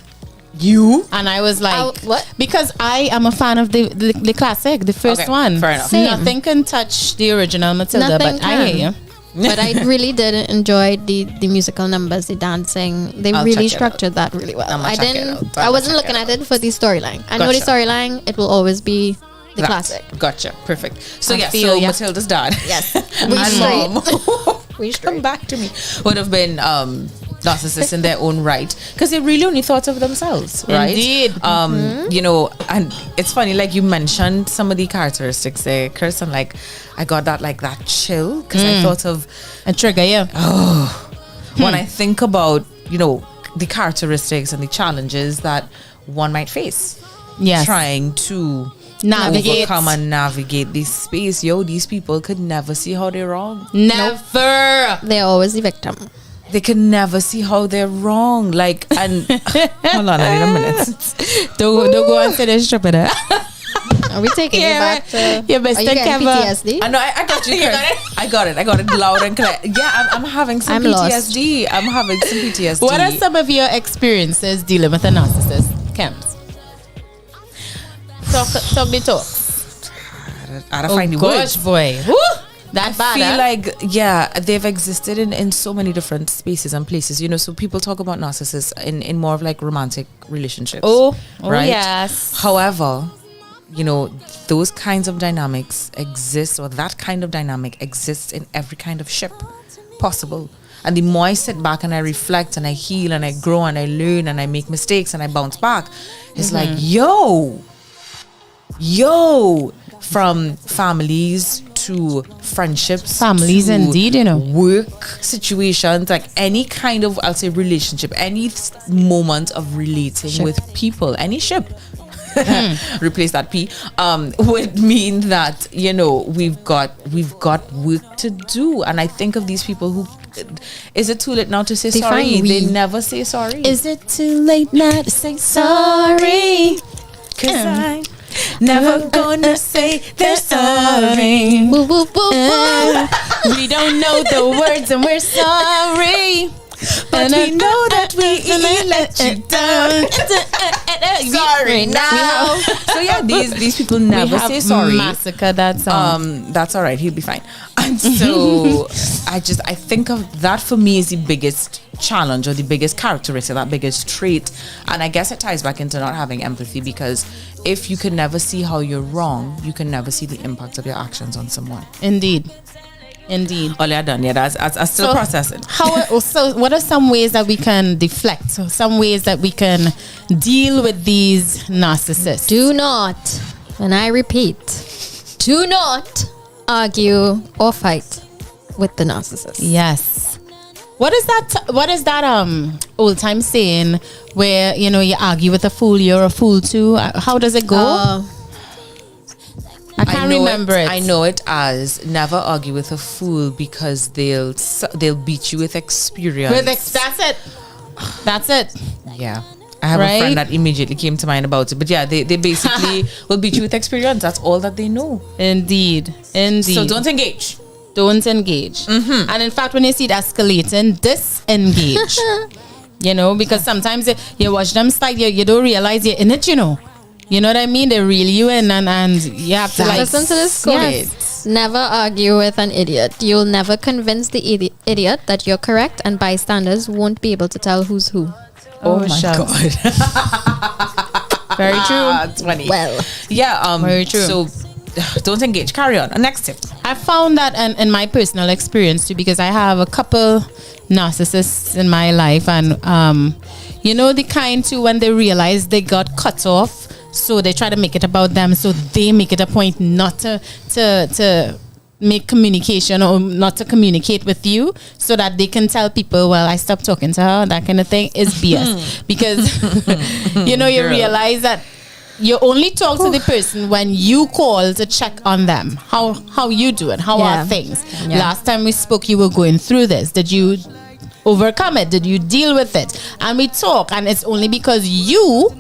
You? And I was like, what? Because I am a fan of the classic, the first Okay, one. fair enough. Same. Nothing can touch the original Matilda, Nothing but I hear can. you. But I really did enjoy the musical numbers, the dancing. They I'll really check it structured that really well. I'ma I check it didn't. out. I I'ma wasn't check looking it at it for the storyline. I know the Gotcha. storyline. It will always be the classic. Gotcha. Perfect. So I yeah, feel so ya. Matilda's dad. Yes, and straight. mom. We Come straight. back to me. Would have been narcissists in their own right because they really only thought of themselves, right? Indeed. You know, and it's funny, like you mentioned some of the characteristics there, Chris, and like I got that chill because I thought of A trigger, yeah. when I think about, you know, the characteristics and the challenges that one might face Yes. trying to Navigate. overcome and navigate this space. Yo, these people could never see how they're wrong. Never. They're always the victim. They can never see how they're wrong. Like, and hold on, I need a minute. Don't go and say this stupid. Are we taking you back to? Yeah, Are Mr. you getting Kevin. PTSD? I know, I got you. Chris. I got it loud and clear. Yeah, I'm having some I'm lost. PTSD. I'm having some PTSD. What are some of your experiences dealing with a narcissist, Kems? Talk the talk. I gotta find the gosh, words. boy. Woo! That I bad, feel huh? like, yeah, they've existed in so many different spaces and places, you know. So people talk about narcissists in more of like romantic relationships. Oh, right? yes. However, you know, those kinds of dynamics exist, or that kind of dynamic exists in every kind of ship possible. And the more I sit back and I reflect and I heal and I grow and I learn and I make mistakes and I bounce back, it's like, yo, from families to friendships, Families to indeed, you know. work situations, like any kind of, I'll say, relationship, any moment of relating with people, any ship. Replace that P would mean that, you know, we've got work to do. And I think of these people who, is it too late now to say sorry? Define They we. never say sorry. Is it too late now to say sorry? 'Cause I'm never gonna say they're sorry. Woo, woo, woo, woo. We don't know the words and we're sorry. But we know that we let you down. Sorry now. So yeah, these people never say sorry. Massacre that song. That's all right. He'll be fine. And so I think of that for me is the biggest challenge or the biggest characteristic, that biggest trait. And I guess it ties back into not having empathy, because if you can never see how you're wrong, you can never see the impact of your actions on someone. Indeed. Oh, yeah, done. Yeah, that's still processing. So what are some ways that we can deflect? So some ways that we can deal with these narcissists? Do not, and I repeat, do not argue or fight with the narcissist. Yes. What is that old time saying where, you know, you argue with a fool, you're a fool too? How does it go? I can't remember it. I know it as never argue with a fool, because they'll beat you with experience. That's it. Yeah. I have a friend that immediately came to mind about it. But yeah, they basically will beat you with experience. That's all that they know. Indeed. So don't engage. don't engage. And in fact, when you see it escalating, disengage. You know, because sometimes you watch them start, you don't realize you're in it, you know. You know what I mean? They reel you in and you have to like... Listen to this quote. Yes. Never argue with an idiot. You'll never convince the idiot that you're correct, and bystanders won't be able to tell who's who. Oh my shucks. God. Very true. It's funny. Well. Yeah. Very true. So don't engage. Carry on. Next tip. I found that in my personal experience too, because I have a couple narcissists in my life, and you know, the kind too, when they realize they got cut off, so they try to make it about them, so they make it a point not to make communication or not to communicate with you, so that they can tell people, well, I stopped talking to her, that kind of thing is BS. Because you know, you realize that you only talk to the person when you call to check on them. How you doing? How are things? Yeah. Last time we spoke, you were going through this. Did you overcome it? Did you deal with it? And we talk, and it's only because you,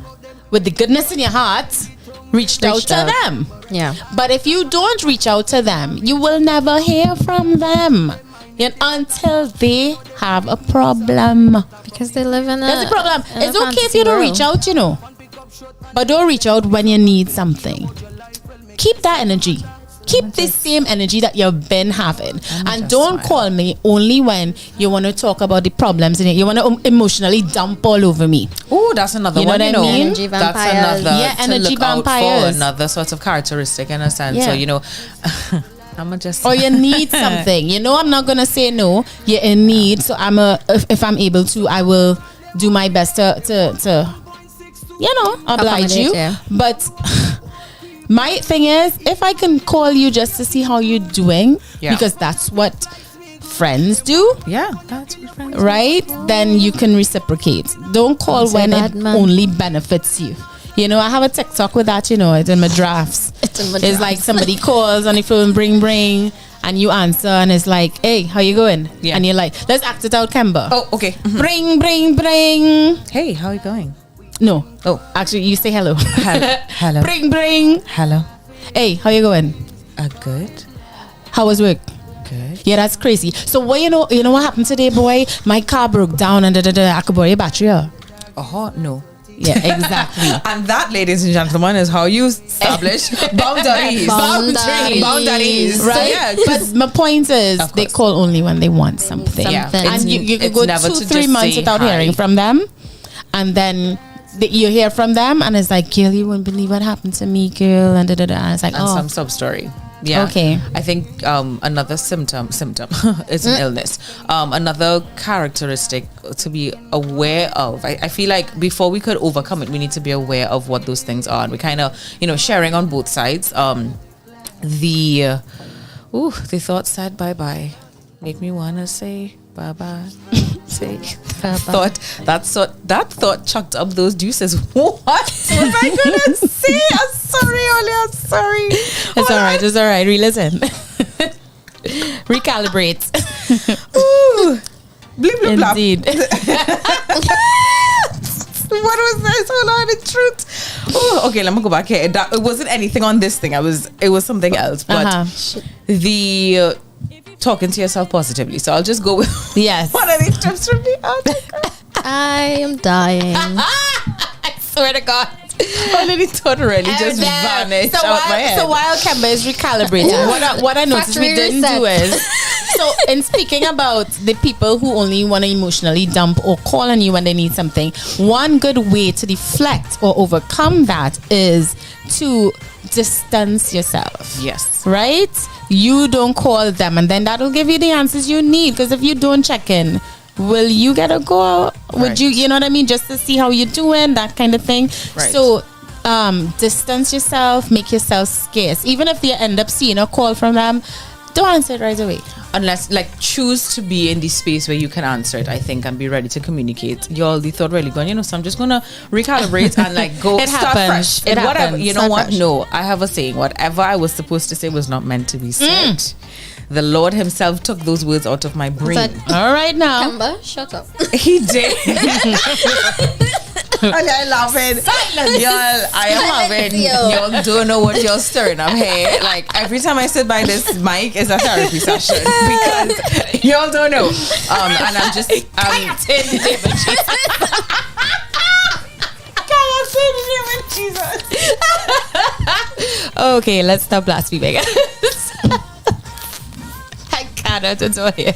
with the goodness in your heart, reached out to them. Yeah. But if you don't reach out to them, you will never hear from them until they have a problem. Because they live in a... That's the problem. in a It's okay if fantasy you don't world. reach out, you know. But don't reach out when you need something. Keep that energy. Keep the same energy that you've been having. And don't call me only when you want to talk about the problems in it. You want to emotionally dump all over me. Oh, that's another You know one. what You I know, mean? Energy that's vampires. another Yeah, to energy look out for, vampires. another sort of characteristic in a sense. Yeah. So, you know, I'm just... Or you need something. You know, I'm not going to say no. You're in need. So if I'm able to, I will do my best to you know, oblige you. Yeah. But my thing is, if I can call you just to see how you're doing, because that's what friends do, Yeah, that's what friends do. right? Then you can reciprocate. Don't call Don't say when that, it man. only benefits you. You know, I have a TikTok with that, you know, it's in my drafts. It's like somebody calls on the phone, bring, and you answer, and it's like, hey, how you going? Yeah. And you're like, let's act it out, Kemba. Oh, okay. Bring. Hey, how are you going? No. Oh. Actually, you say hello. Hello. Bring. Hello. Hey, how you going? Good. How was work? Good. Yeah, that's crazy. So what you know what happened today, boy? My car broke down and I could borrow your battery. Oh, no. Yeah, exactly. And that, ladies and gentlemen, is how you establish boundaries. Boundaries. Right? So, yeah, But my point is, Of they course. call only when they want something. Yeah. And you could It's go never 2-3 to just months say without hi. hearing from them. And then you hear from them, and it's like, girl, you wouldn't believe what happened to me, girl. And da-da-da. And it's like, And oh. some sub story. Yeah. Okay. I think another symptom it's an illness. Another characteristic to be aware of. I feel like before we could overcome it, we need to be aware of what those things are. And we kind of, sharing on both sides. The thought said bye-bye. Make me want to say bye-bye. Say bye-bye. That thought chucked up those juices. What was I gonna say? I'm sorry, Oli. I'm sorry. It's all right. Re-listen. Recalibrate. Ooh. Bleep, bleep, blap. Indeed. What was this? Hold on, the truth. Oh, okay, let me go back here. It wasn't anything on this thing. It was something else. But the talking to yourself positively. So I'll just go with Yes. one of these tips from me. Oh my God. I am dying. I swear to God. Already thought really just vanished out my head. So while Kemba is recalibrating, what I noticed we Factory didn't reset. do is, so in speaking about the people who only want to emotionally dump or call on you when they need something, one good way to deflect or overcome that is to distance yourself. Yes. Right? You don't call them, and then that'll give you the answers you need. Because if you don't check in, will you get a go? Would Right. you know what I mean? Just to see how you're doing, that kind of thing. Right. So distance yourself, make yourself scarce. Even if you end up seeing a call from them, don't answer it right away. Unless, choose to be in the space where you can answer it, I think, and be ready to communicate. You already thought really going, so I'm just going to recalibrate and, go It start happens. fresh. It Whatever. happens. You know Start what? fresh. No, I have a saying. Whatever I was supposed to say was not meant to be said. The Lord himself took those words out of my brain. That- All right now. Kemba, shut up. He did. I love it. Y'all, I am having, y'all don't know what you're stirring up here. Like, every time I sit by this mic is a therapy session because y'all don't know. And I'm just, Okay, let's stop blaspheming. I cannot adore you.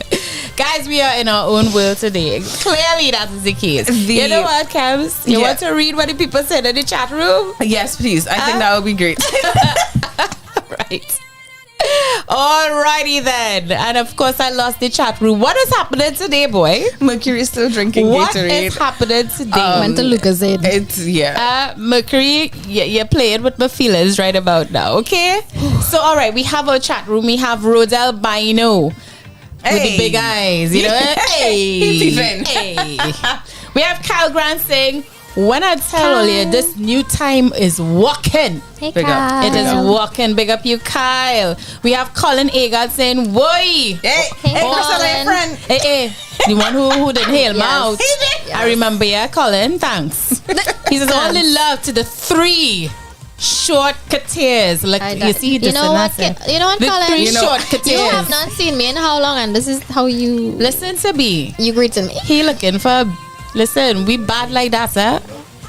Guys, we are in our own world today. Clearly, that is the case. You know what, Cams? You want to read what the people said in the chat room? Yes, please. I think that would be great. Right. Alrighty then. And of course, I lost the chat room. What is happening today, boy? Mercury's still drinking What Gatorade. is happening today? Went to Lucasade. It's, Mercury, you're playing with my feelings right about now, okay? So, all right, we have our chat room. We have Rodel Bino with the big eyes, you know? Hey. We have Kyle Grant saying, when I tell earlier, this new time is walking. Hey, Big up. Kyle. It is walking. Big up you, Kyle. We have Colin Agard saying, "Boy, Hey, Colin. friend. hey, the one who didn't hail me out." I remember, yeah, Colin. Thanks. He says, "All the love to the 3 short cutters." Like you see, you know what, the Colin? 3 You short You cutters. have not seen me in how long, and this is how you Listen to me. greeted me. He looking for. Listen, we bad like that, sir.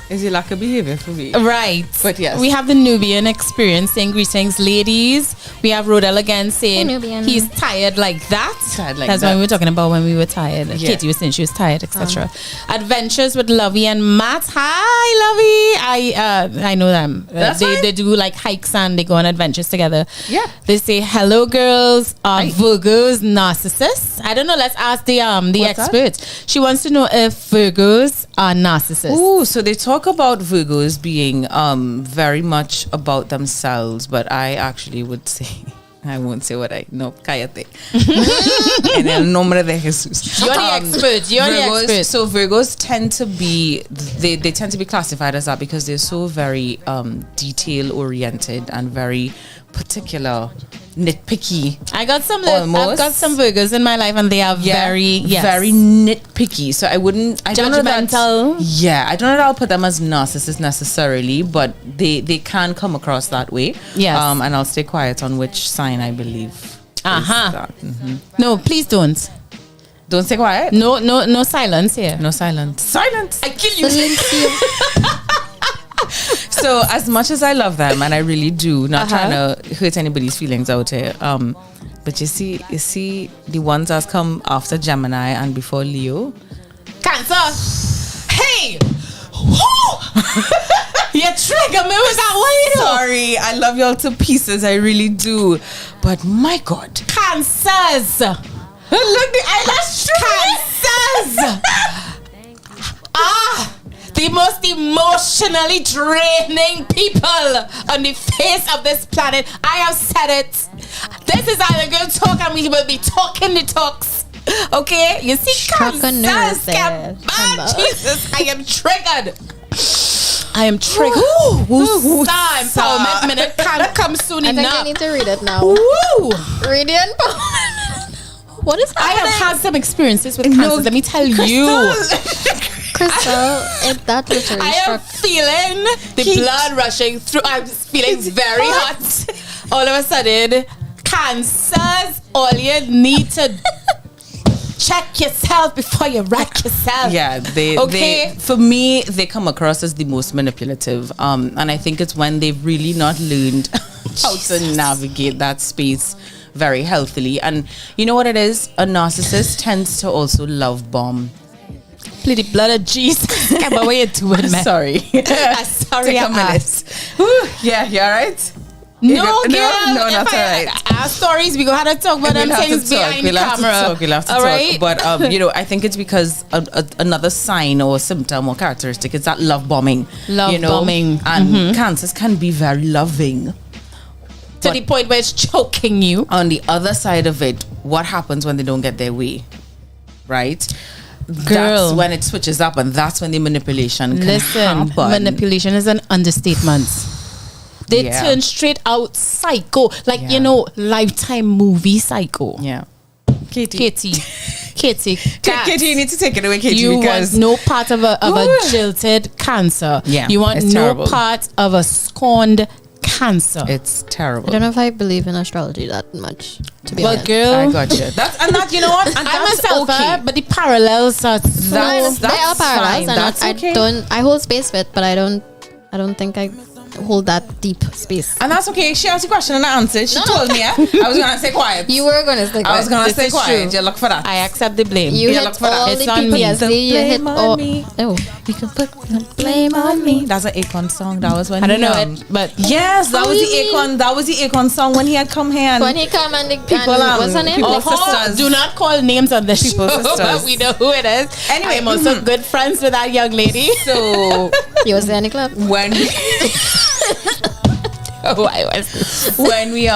Is it lack of behavior for me? Right. But yes. We have the Nubian experience saying greetings, ladies. We have Rodel again saying Nubian. he's tired like that. Tired like That's that. what we were talking about when we were tired. Yeah. Katie was saying she was tired, etc. Adventures with Lovey and Matt. Hi, Lovey. I know them. That's They fine. do like hikes and they go on adventures together. Yeah. They say hello, girls. Are Virgos narcissists? I don't know. Let's ask the What's that? expert. She wants to know if Virgos are narcissists. Ooh, so they talk about Virgos being very much about themselves, but I actually would say, I won't say what I know. Cállate. En el nombre de Jesús. You're the expert. You're the Virgos, expert. So Virgos tend to be they tend to be classified as that because they're so very detail oriented and very particular, nitpicky. I've got some Almost. Virgos in my life and they are very very nitpicky. So I don't know Judgmental. that, I don't know that I'll put them as narcissists necessarily, but they can come across that way. Yes. And I'll stay quiet on which sign I believe. is that. No, please don't. Don't stay quiet. No silence here. No silence. Silence. I kill you. So as much as I love them, and I really do, not trying to hurt anybody's feelings out here, but you see the ones that come after Gemini and before Leo. Cancer. Hey. You trigger me with that one, you know. Sorry, I love y'all to pieces, I really do, but my God, Cancers. look the eyelash. Cancers. The most emotionally draining people on the face of this planet. I have said it. This is Island Girl Talk, and we will be talking the talks. Okay? You see, cancers. Jesus, I am triggered. I am triggered. Star Empowerment Minute can't come soon I think I enough. need to read it now. Woo! Read the empowerment. What is I happening? have had some experiences with cancers. Let me tell you. Crystal, that literally I am struck. feeling the blood rushing through. I'm feeling very hot. All of a sudden, cancers. All you need to check yourself before you wreck yourself. Yeah, they for me they come across as the most manipulative, and I think it's when they've really not learned how to navigate that space very healthily. And you know what it is? A narcissist tends to also love bomb. Plead the blood of Jesus. Come on, what you doing, man? Sorry. Sorry, Take a I minute. asked. Whew, yeah, you alright? No, No, girl. not If alright. Our stories, we go have to talk about them things behind the camera. We'll have to All talk. right? But I think it's because another sign or symptom or characteristic is that love bombing. Love bombing. And cancers can be very loving. To the point where it's choking you. On the other side of it, what happens when they don't get their way? Right? Girl. That's when it switches up, and that's when the manipulation can Listen, happen. manipulation is an understatement. They Yeah. turn straight out psycho. Like, Yeah. you know, Lifetime movie psycho. Yeah. Katie. Katie, Katie, you need to take it away, Katie, you because want no part of a jilted cancer. Yeah, you want it's no terrible. part of a scorned cancer. it's terrible. I don't know if I believe in astrology that much, to be Well, honest. girl, I got you. You know what? And I'm a that's selfer, okay. but the parallels are so. That's There are parallels, fine. and That's okay. I hold space for it, but I don't think I hold that deep space. And that's okay. She asked a question and I answered. She told me I was gonna stay quiet. You were gonna stick. I was gonna This stay is quiet. true. You look for that. I accept the blame. You Yeah, hit look for that. all It's the on me. PTSD. You hit Blame on all. me. Oh, You can put the blame on me. That's an Akon song. That was when I don't he, know it, but Yes, that was the Akon. That was the Akon song when he had come here. And when he come and the People, what's her name? people- Oh, sisters. do not call names on the People, show, sisters. but we know who it is. Anyway, I'm also good friends with that young lady. so You was there in the club. when we, Oh, I was. when we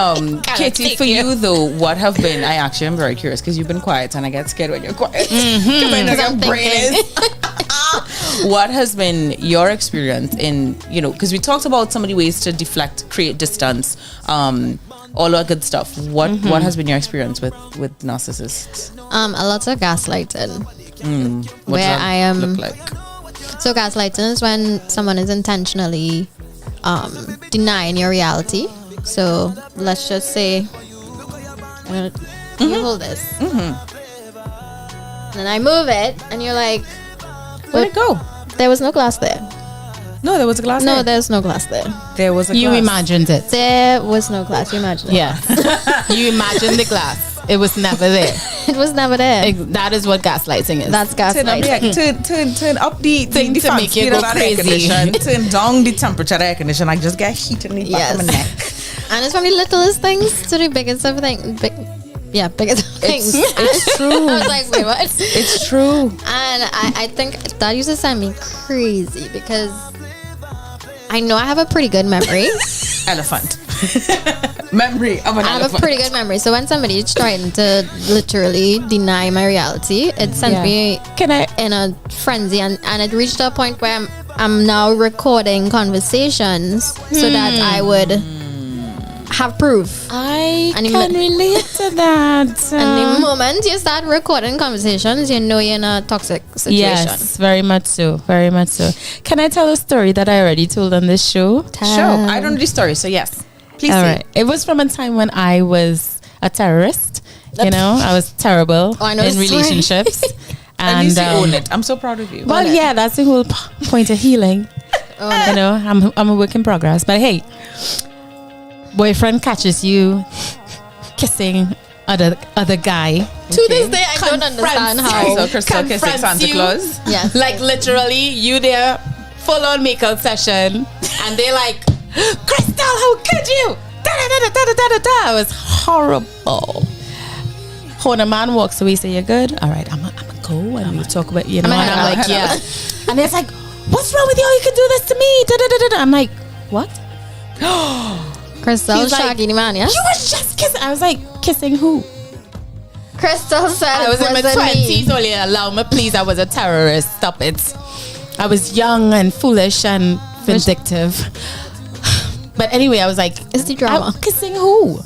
Katie, take for you. you though, what have been? I actually am very curious because you've been quiet and I get scared when you're quiet because I know your I'm brain is. What has been your experience in, because we talked about so many ways to deflect, create distance, all that good stuff. What has been your experience with narcissists? A lot of gaslighting. What Where does that I am- look like? So gaslighting is when someone is intentionally denying your reality. So let's just say, you hold this, and I move it, and you're like, Where'd it go? there was no glass there. No, there was a glass. No, there. there's no glass there. There was a You glass. imagined it. There was no glass. You imagine it. Yes. You imagined the glass. It was never there. It was never there. That is what gaslighting is. That's Turn up, gaslighting. turn up the Thing to fan make you speed go of that air crazy. condition. Turn down the temperature of the air condition. I just get heat in the back of my neck. And it's from the littlest things to the biggest of things. Biggest of things. It's true. I was like, wait, what? It's true. And I think that used to send me crazy because I know I have a pretty good memory. Elephant. Memory of an I have elephant. a pretty good memory. So when somebody is trying to literally deny my reality, it sent me in a frenzy, and it reached a point where I'm now recording conversations so that I would have proof. I And can relate to that. And the moment you start recording conversations, you know you're in a toxic situation. Yes, very much so. Very much so. Can I tell a story that I already told on this show? Sure. I don't know the story, so yes. Please All say. right. It was from a time when I was a terrorist. I was terrible I know in the story. relationships. At least you own it. I'm so proud of you. Well, yeah, that's the whole point of healing. I'm a work in progress. But hey, boyfriend catches you kissing other guy. To this day, I don't understand how. So Crystal kissing confronts Santa you. Claus. Yes. Like literally, you there, full on makeup session, and they like, Crystal, how could you? Da da da da da da da da. It was horrible. When a man walks away, say you're good. All right, I'm gonna go and we talk about and I'm like, yeah. And it's like, what's wrong with you? You can do this to me. Da da da da da. I'm like, what? Crystal He's like, Shaggy the man, yeah? You was just kissing. I was like, kissing who? Crystal said I was in my wasn't me. 20s. Only allow me, please. I was a terrorist. Stop it. I was young and foolish and vindictive. But anyway, I was like, It's the drama. I'm kissing who?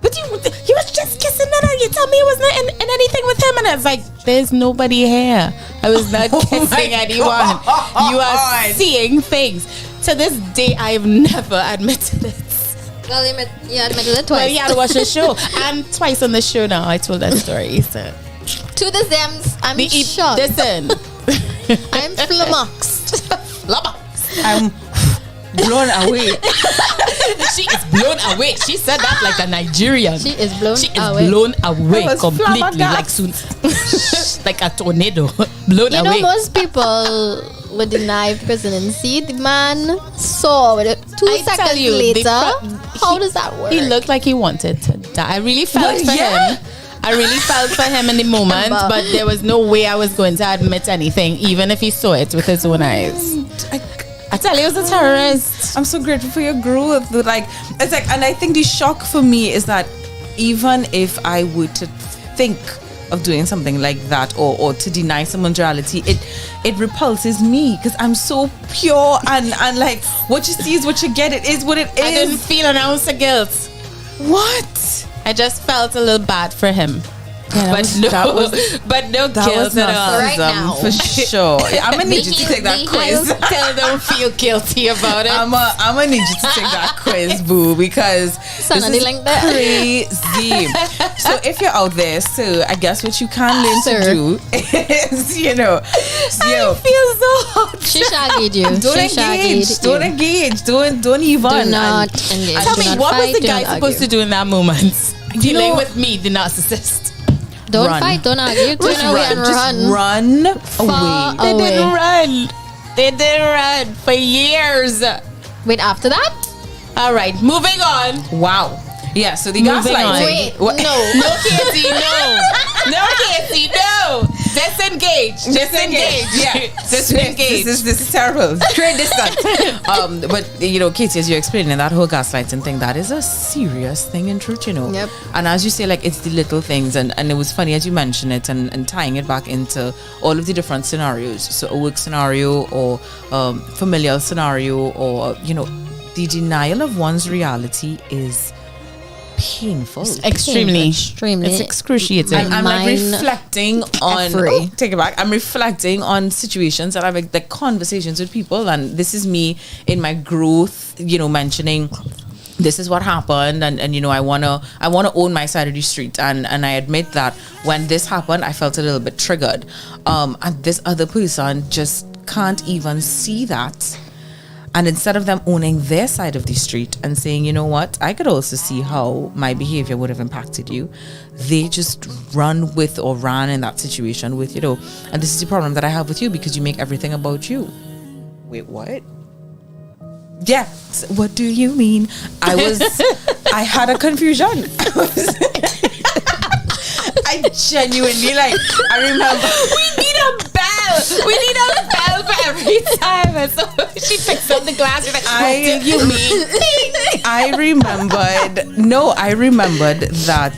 But you was just kissing that, and you tell me it was not in anything with him, and I was like, there's nobody here. I was not kissing anyone. You are seeing things. To this day, I've never admitted it. Well, you admitted it twice. Well, you had to watch the show, and twice on the show now. I told that story. So To this day, I'm shocked. listen, I'm flummoxed. I'm blown away. she is blown away. She said that like a Nigerian. She is blown She is away. blown away I was completely, flabbergasted. like soon, like a tornado, blown You away. know, most people would deny because they didn't see the man saw it. 2 I seconds tell you, later. the How does that work? He looked like he wanted to die. I really felt Well, for yeah. him. I really felt for him in the moment, but there was no way I was going to admit anything, even if he saw it with his own eyes. I tell you, he was a terrorist. I'm so grateful for your growth. Like, it's like, and I think the shock for me is that even if I were to think of doing something like that or to deny someone's reality, it repulses me because I'm so pure and like what you see is what you get. It is what it is. I didn't feel an ounce of guilt. What? I just felt a little bad for him. but no that guilt was at all. Right now. For sure. I'm gonna need you to take that quiz. Tell don't feel guilty about it. I'm gonna need you to take that quiz, boo, because Son, this is like that. crazy. So if you're out there, so I guess what you can learn Sir. to do is, I feel so hot. She shaggied you. don't She engage, shaggied don't you. engage, don't even. Do not engage. Tell Do me, not what fight, was the do guy not supposed to argue. do in that moment? Dealing know- with me, the narcissist. Don't Run. fight, don't argue. Turn Just away run, and just run. run Far away. They didn't away. run. They didn't run for years. Wait, after that? All right, moving on. Wow. Yeah, so the Moving on. gaslighting. Wait, What- No, Casey, no. No, Casey, no. Disengage. Disengage. Yeah, Disengage. this is terrible. Great distance. But Katie, as you're explaining that whole gaslighting thing, that is a serious thing in truth, Yep. And as you say, like, it's the little things, and it was funny as you mentioned it, and tying it back into all of the different scenarios. So a work scenario, or familial scenario, or the denial of one's reality is painful. Extremely. Extremely. It's excruciating. I'm like Mine reflecting on effery. take it back. I'm reflecting on situations that I've like conversations with people, and this is me in my growth, mentioning this is what happened, and I wanna own my side of the street, and I admit that when this happened I felt a little bit triggered, and this other person just can't even see that. And instead of them owning their side of the street and saying, you know what, I could also see how my behavior would have impacted you, they just ran in that situation with, and this is the problem that I have with you because you make everything about you. Wait, what? Yeah. So what do you mean? I had a confusion. I genuinely, I remember. We need a bell for every time. And so she picks up the glass. She's like, what do you mean? I remembered that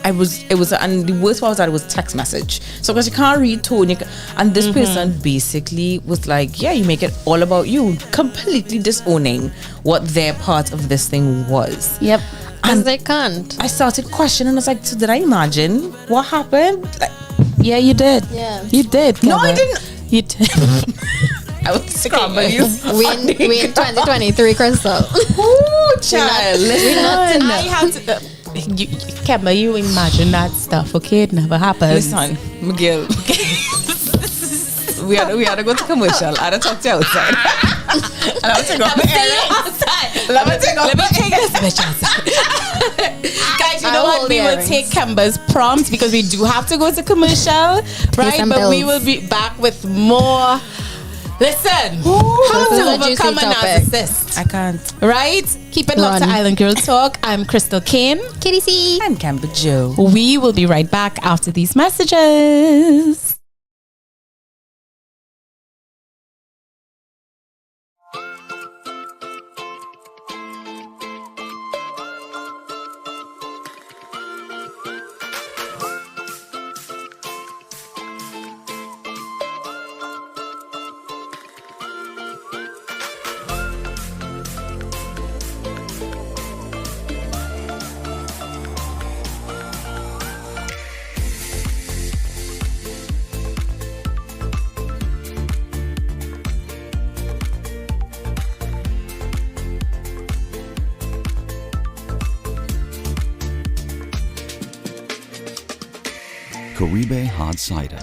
and the worst part was that it was text message. So because you can't read tone, and this person basically was like, yeah, you make it all about you, completely disowning what their part of this thing was. Yep. Because they can't. I started questioning. I was like, so did I imagine what happened? Like, Yeah, you did. Yeah. You did. no, I Kevin. didn't. You did. I was scrambling you. We in 2023, Crystal. Ooh, child. Listen. I had to. Kemba, you imagine that stuff, okay? It never happened. Listen, Miguel. we had to go to commercial. I had to talk to you outside. And I was Let me take this bitch outside. Guys, you know what? We will take Kemba's prompts because we do have to go to commercial, right? some But we bills. will be back with more. Listen, how This is to a juicy overcome a topic. narcissist, I can't. right? Keep it locked to Run. Island Girl Talk. I'm Crystal Kane. Kitty C. I'm Camber Joe. We will be right back after these messages. Caribe Hard Cider.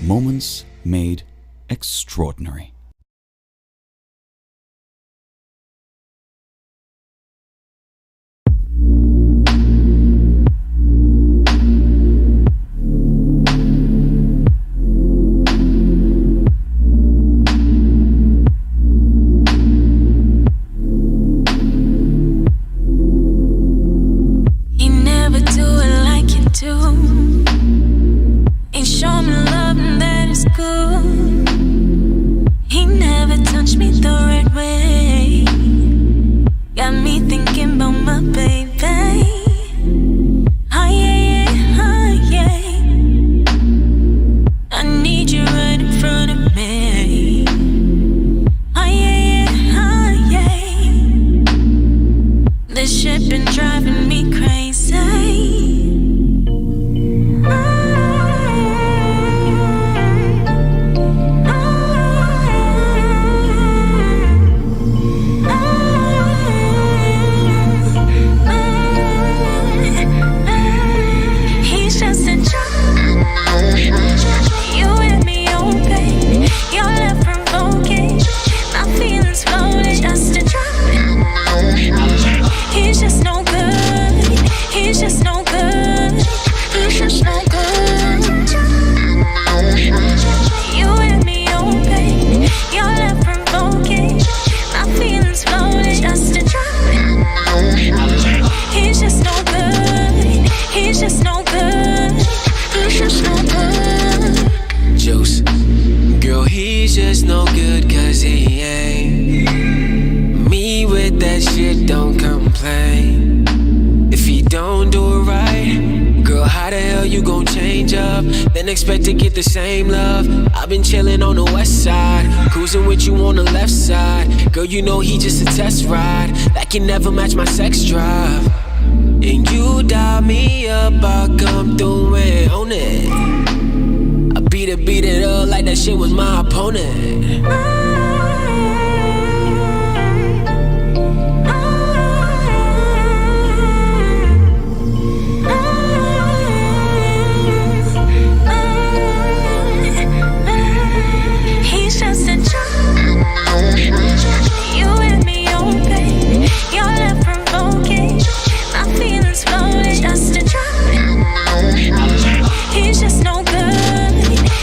Moments made extraordinary. He never do it like you do. Ain't show me love and that is good. He never touched me the right way. Got me thinking about my baby. Oh yeah, yeah, oh yeah. I need you right in front of me. Oh yeah, yeah, oh yeah. This shit been driving me crazy. How the hell you gon' change up? Then expect to get the same love. I've been chillin' on the west side, cruising with you on the left side. Girl, you know he just a test ride that can never match my sex drive. And you dial me up, I'll come through and own it. I beat it up like that shit was my opponent. He's just a child. You and me open. You're not provoking. My feelings floating. Just a child. He's just no good.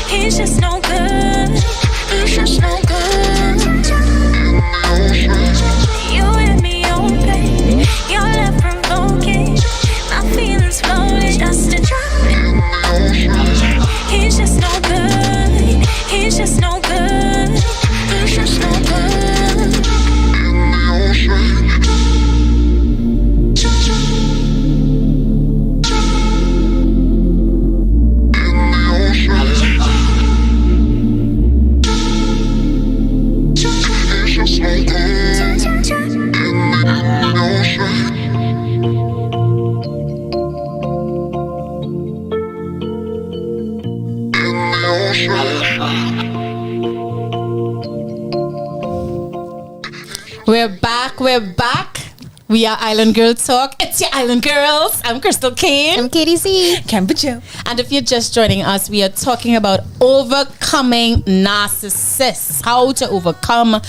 He's just no good. He's just no good. You and me open. You're not provoking. My feelings floating. Just a child. He's just no good. He's just no good. He's just no good. We're back. We are Island Girl Talk. It's your Island Girls. I'm Crystal Kane. I'm KDC. Cambodia. And if you're just joining us, we are talking about overcoming narcissists. How to overcome a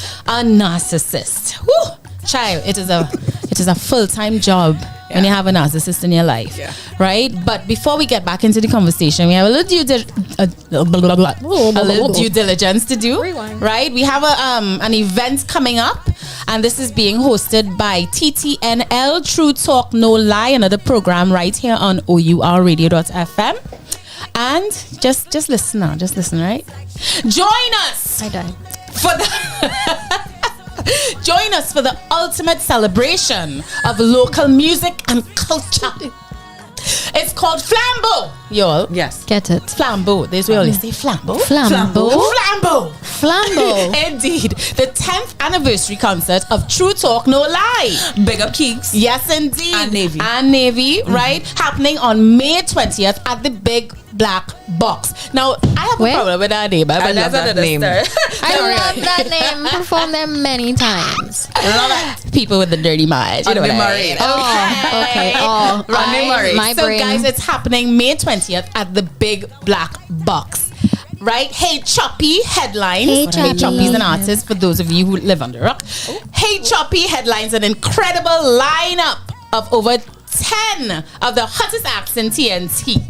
narcissist. Woo! Child, it is a full-time job when you have a narcissist in your life, right? But before we get back into the conversation, we have a little due diligence to do, right? We have an event coming up, and this is being hosted by TTNL, True Talk No Lie, another program right here on O.U.R radio.fm. And just listen now, right? Join us. I died. Join us for the ultimate celebration of local music and culture. It's called Flambeau, y'all. Yes. Get it. Flambeau. There's we always say Flambeau. Flambeau. Indeed. The 10th anniversary concert of True Talk No Lie. Big up Keeks. Yes, indeed. And Navy. Right? Happening on May 20th at the Big Black Box. Now, I have a problem with that name. I love that name. I love that name. Performed them many times. Love it. People with the dirty mind. You know what I mean? Okay. Oh, right. My So, brain. guys, it's happening May 20th at the Big Black Box. Right? Hey Choppy headlines. Hey Choppy is an artist for those of you who live under a rock. Hey Choppy headlines an incredible lineup of over 10 of the hottest acts in TNT.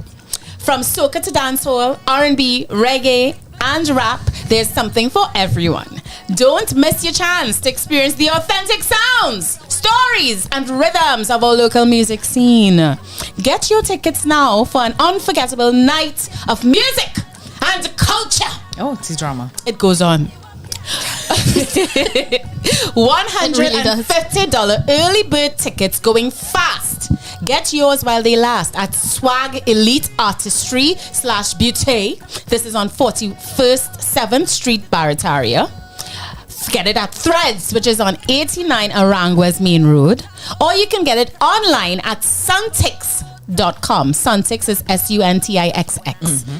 From soca to dancehall, R&B, reggae, and rap, there's something for everyone. Don't miss your chance to experience the authentic sounds, stories, and rhythms of our local music scene. Get your tickets now for an unforgettable night of music and culture. Oh, it's drama. It goes on. $150 early bird tickets going fast. Get yours while they last at Swag Elite Artistry /Beauté. This is on 41st 7th Street, Barataria. Get it at Threads, which is on 89 Aranguez Main Road. Or you can get it online at Suntix.com. Suntix is Suntixx.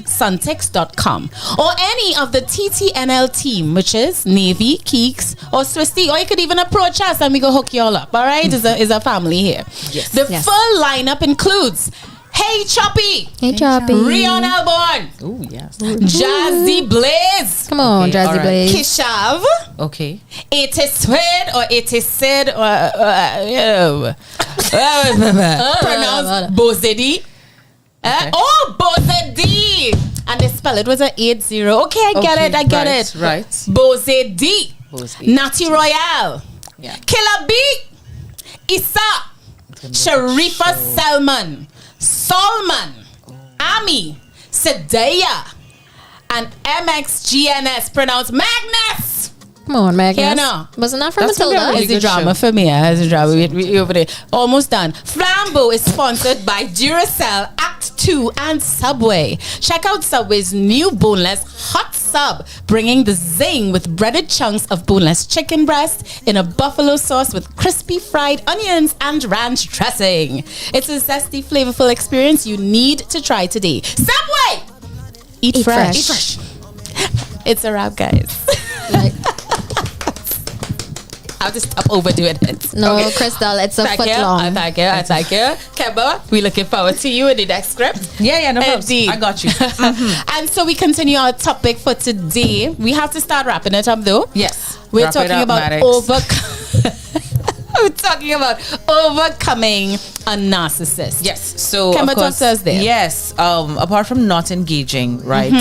Suntix.com. Or any of the TTNL team, which is Navy, Keeks, or Swisty. Or you could even approach us and we go hook you all up. All right? Is a family here. Yes. The full lineup includes Hey Choppy, Rion Alborn, Oh, yes. Jazzy Blaze, Come on, Okay, Jazzy all right. Blaze. Kishav, Okay. It is Swed or It is Sid or pronounced Bozedi. Bozedi. And they spell it with an 80. Okay, I get it. Right. Bozedi. Natty Royale. Yeah. Killer B. Issa. Sharifa Selman. Solman. Ami. Sedaya. And MXGNS pronounced Magnus. Come on, Magnus. Yeah, no. Wasn't that from That's gonna be Matilda? a really It's a good drama show. for me. It's a drama. We over there. Almost done. Flambeau is sponsored by Duracell Act Too, and Subway. Check out Subway's new boneless hot sub, bringing the zing with breaded chunks of boneless chicken breast in a buffalo sauce with crispy fried onions and ranch dressing. It's a zesty, flavorful experience you need to try today. Subway! Eat fresh. Eat fresh. It's a wrap, guys. Like, I'll just stop overdoing it. no, Okay. Crystal, it's a Thank foot you. long. Thank you. Thank you. Kemba, we're looking forward to you in the next script. Yeah, no problem. Indeed. I got you. And so we continue our topic for today. We have to start wrapping it up though. Yes. We're Wrap it talking up, about Maddox. We're talking about overcoming a narcissist. Yes. So Kemba, of course, talk to us there. yes. Apart from not engaging, right?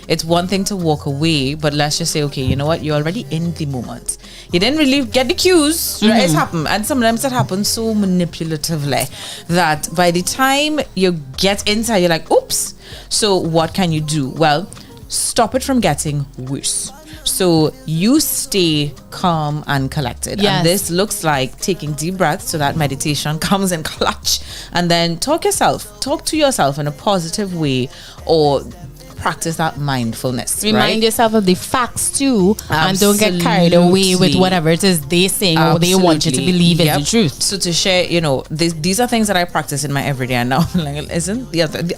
It's one thing to walk away, but let's just say, okay, you know what? You're already in the moment. You didn't really get the cues, right? It's happened, and sometimes it happens so manipulatively that by the time you get inside, you're like, oops. So what can you do? Well, stop it from getting worse. So you stay calm and collected. Yes. And this looks like taking deep breaths, so that meditation comes in clutch. And then talk to yourself in a positive way, or practice that mindfulness. Remind right? yourself of the facts too, and don't get carried away with Absolutely. whatever it is they saying or they want you to Absolutely. believe is Yep. the truth. So to share, these are things that I practice in my everyday. And now, like,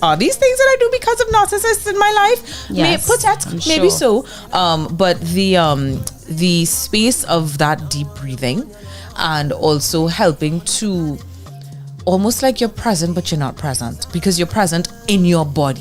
are these things that I do because of narcissists in my life? Yes, Maybe I'm so. But the space of that deep breathing, and also helping to almost like you're present, but you're not present because you're present in your body.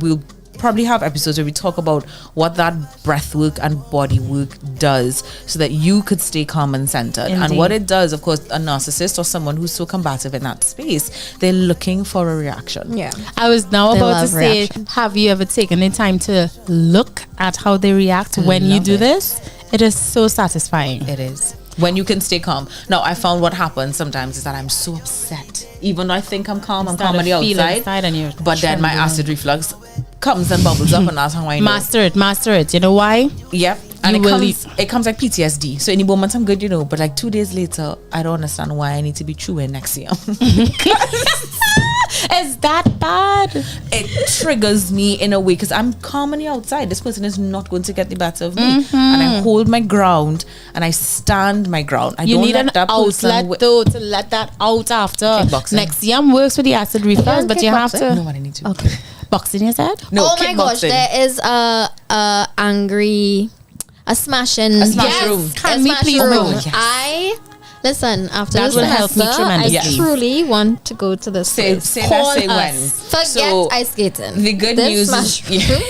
We'll probably have episodes where we talk about what that breath work and body work does, so that you could stay calm and centered. And Indeed. what it does, of course, a narcissist or someone who's so combative in that space, they're looking for a reaction. Yeah. I was now They about to love say, reaction. have you ever taken the time to look at how they react when you love do it. this? It is so satisfying. It is. When you can stay calm. Now, I found what happens sometimes is that I'm so upset. Even though I think I'm calm, I'm Start calm on to the feel outside. inside and you're But then my trembling. acid reflux comes and bubbles up, and that's how I know. Master it. You know why? Yep. And You will leave. it comes like PTSD. So in the moment I'm good, but like 2 days later, I don't understand why I need to be chewing next year. Is that bad? It triggers me in a way because I'm calm on the outside. This person is not going to get the better of me. And I hold my ground and I stand my ground. You don't need let an that person outlet though to let that out after. Kickboxing. Nexium works for the acid reflux, but you have to. No, I need to. Okay. Boxing, you said? No, oh my gosh, kickboxing. there is a smashing. A smash room. Can A we smash please room. know? Yes. Listen, after That this will help me semester, I tremendously. truly want to go to this Say place. say Call when. us. Forget So, ice skating. the good This news smash is room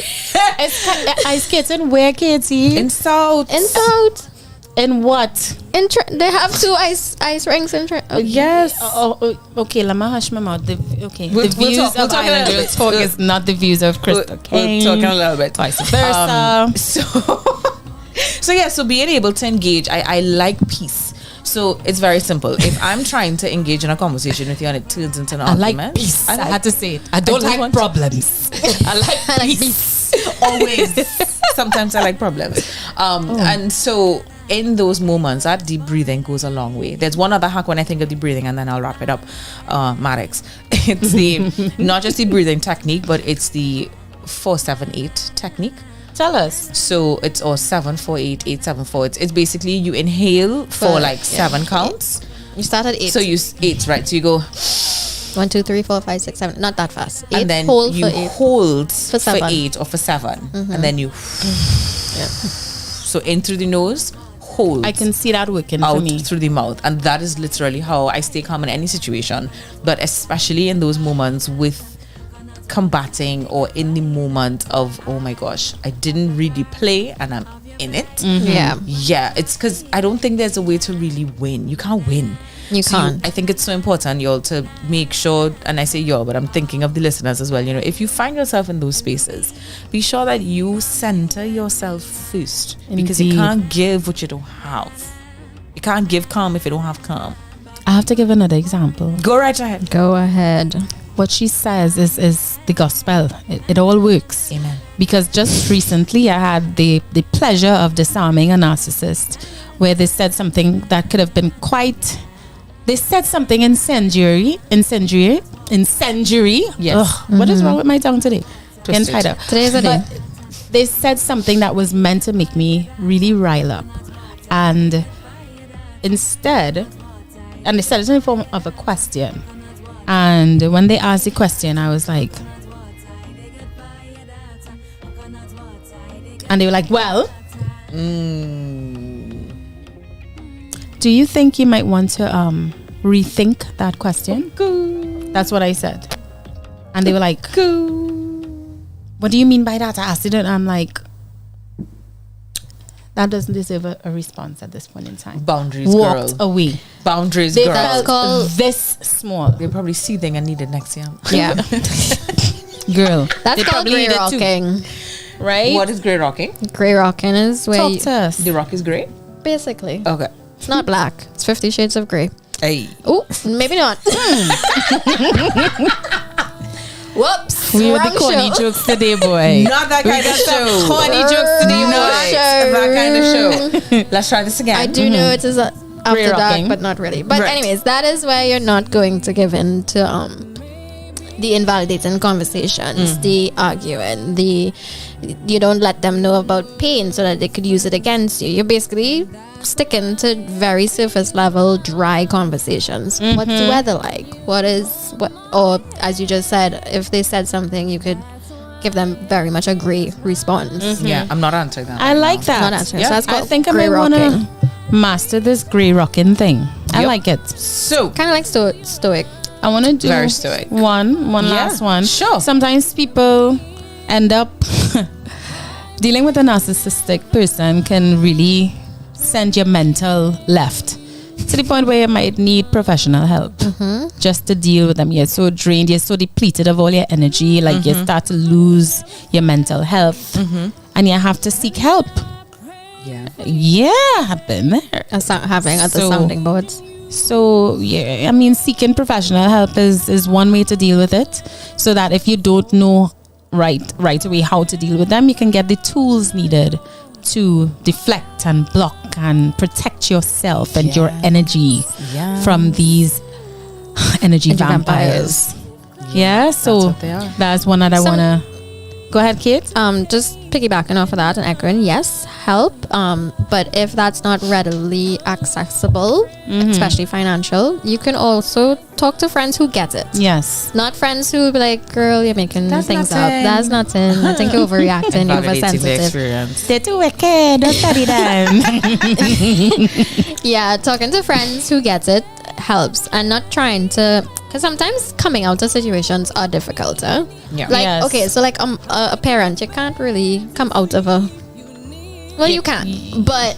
Ice skating where, Katie? in South. in South. In what? They have 2 ice rinks in Yes. Okay, let me hush my mouth. Okay, We'll the views talk- we'll of talk a little Island Girl bit. Talk is not the views of Crystal We're Kane. talking a little bit. Vice versa. So being able to engage, I like peace. So it's very simple. If I'm trying to engage in a conversation with you and it turns into an I like argument, peace. I had to say it. I don't like want- problems. I like peace. always. Sometimes I like problems. And so in those moments, that deep breathing goes a long way. There's one other hack when I think of deep breathing, and then I'll wrap it up. Maddox. It's the not just the breathing technique, but it's the 4-7-8 technique. Tell us. So it's 7-4-8-8-7-4. It's basically you inhale for like 7 counts. You start at 8. So you 8, right? So you go 1, 2, 3, 4, 5, 6, 7. Not that fast. 8. and then Hold you for 8. hold for 7. 8 or for 7, and then you. So in through the nose, hold. I can see that working for out me. through the mouth, and that is literally how I stay calm in any situation, but especially in those moments with combating or in the moment of, oh my gosh, I didn't really play and I'm in it. Yeah. It's because I don't think there's a way to really win. You can't win. You can't. I think it's so important, y'all, to make sure, and I say y'all, but I'm thinking of the listeners as well, if you find yourself in those spaces, be sure that you center yourself first. Because you Indeed. can't give what you don't have. You can't give calm if you don't have calm. I have to give another example. Go right ahead. Go ahead. What she says is the gospel. It all works. Amen. Because just recently I had the pleasure of disarming a narcissist where they said something that could have been they said something incendiary incendiary. Yes. Ugh, what is wrong with my tongue today? Getting tied up. Today's a day. But they said something that was meant to make me really rile up, and they said it in the form of a question. And when they asked the question, I was like, and they were like, well, do you think you might want to rethink that question? That's what I said. And they were like, what do you mean by that? I asked it, and I'm like, that doesn't deserve a response at this point in time. Boundaries, Walked girl. away. Boundaries, They girl. felt called- this small. They're probably seething and needed next year. Yeah. Girl. That's They called probably grey needed to, rocking. right? What is grey rocking? Grey rocking is where Talk you, to us. The rock is grey? basically Okay. it's not black. It's 50 Shades of Grey. Hey. Oh, maybe not. Whoops. We were wrong the corny show. jokes today, boy. Not that kind of show. Corny jokes today, Wrong boy. show. That kind of show. Let's try this again. I do know it is after Grey dark, rocking. but not really. But Right. anyways, that is where you're not going to give in to the invalidating conversations, the arguing, you don't let them know about pain so that they could use it against you. You're basically sticking to very surface level, dry conversations. What's the weather like? Or as you just said, if they said something, you could give them very much a grey response. Yeah, I'm not answering that. I like that. Not answering. Yeah. So that's I called think I grey might want rocking. to master this grey rocking thing. I Yep. like it. So, Kind of like stoic. I want to do Very stoic. one Yeah, last one. sure. Sometimes people end up dealing with a narcissistic person can really send your mental left to the point where you might need professional help just to deal with them. You're so drained, you're so depleted of all your energy, like you start to lose your mental health, and you have to seek help. yeah. Yeah, I've been there. Having at the So- sounding boards. So yeah, I mean, seeking professional help is one way to deal with it, so that if you don't know right away how to deal with them, you can get the tools needed to deflect and block and protect yourself and your energy from these energy vampires. Yeah, so That's what they are. that's one that I want to go ahead, Kate. Just piggybacking off of that and echoing, yes, help. But if that's not readily accessible, especially financial, you can also talk to friends who get it. Yes. Not friends who be like, girl, you're making That's things up. nothing. That's nothing. I think you're overreacting, you're Validating the oversensitive. experience. They're too wicked. Don't study them. Yeah, talking to friends who get it helps, and not trying to, because sometimes coming out of situations are difficult. Huh? Yeah. Like, Yes. okay, so like a parent, you can't really come out of a. Well, you can, but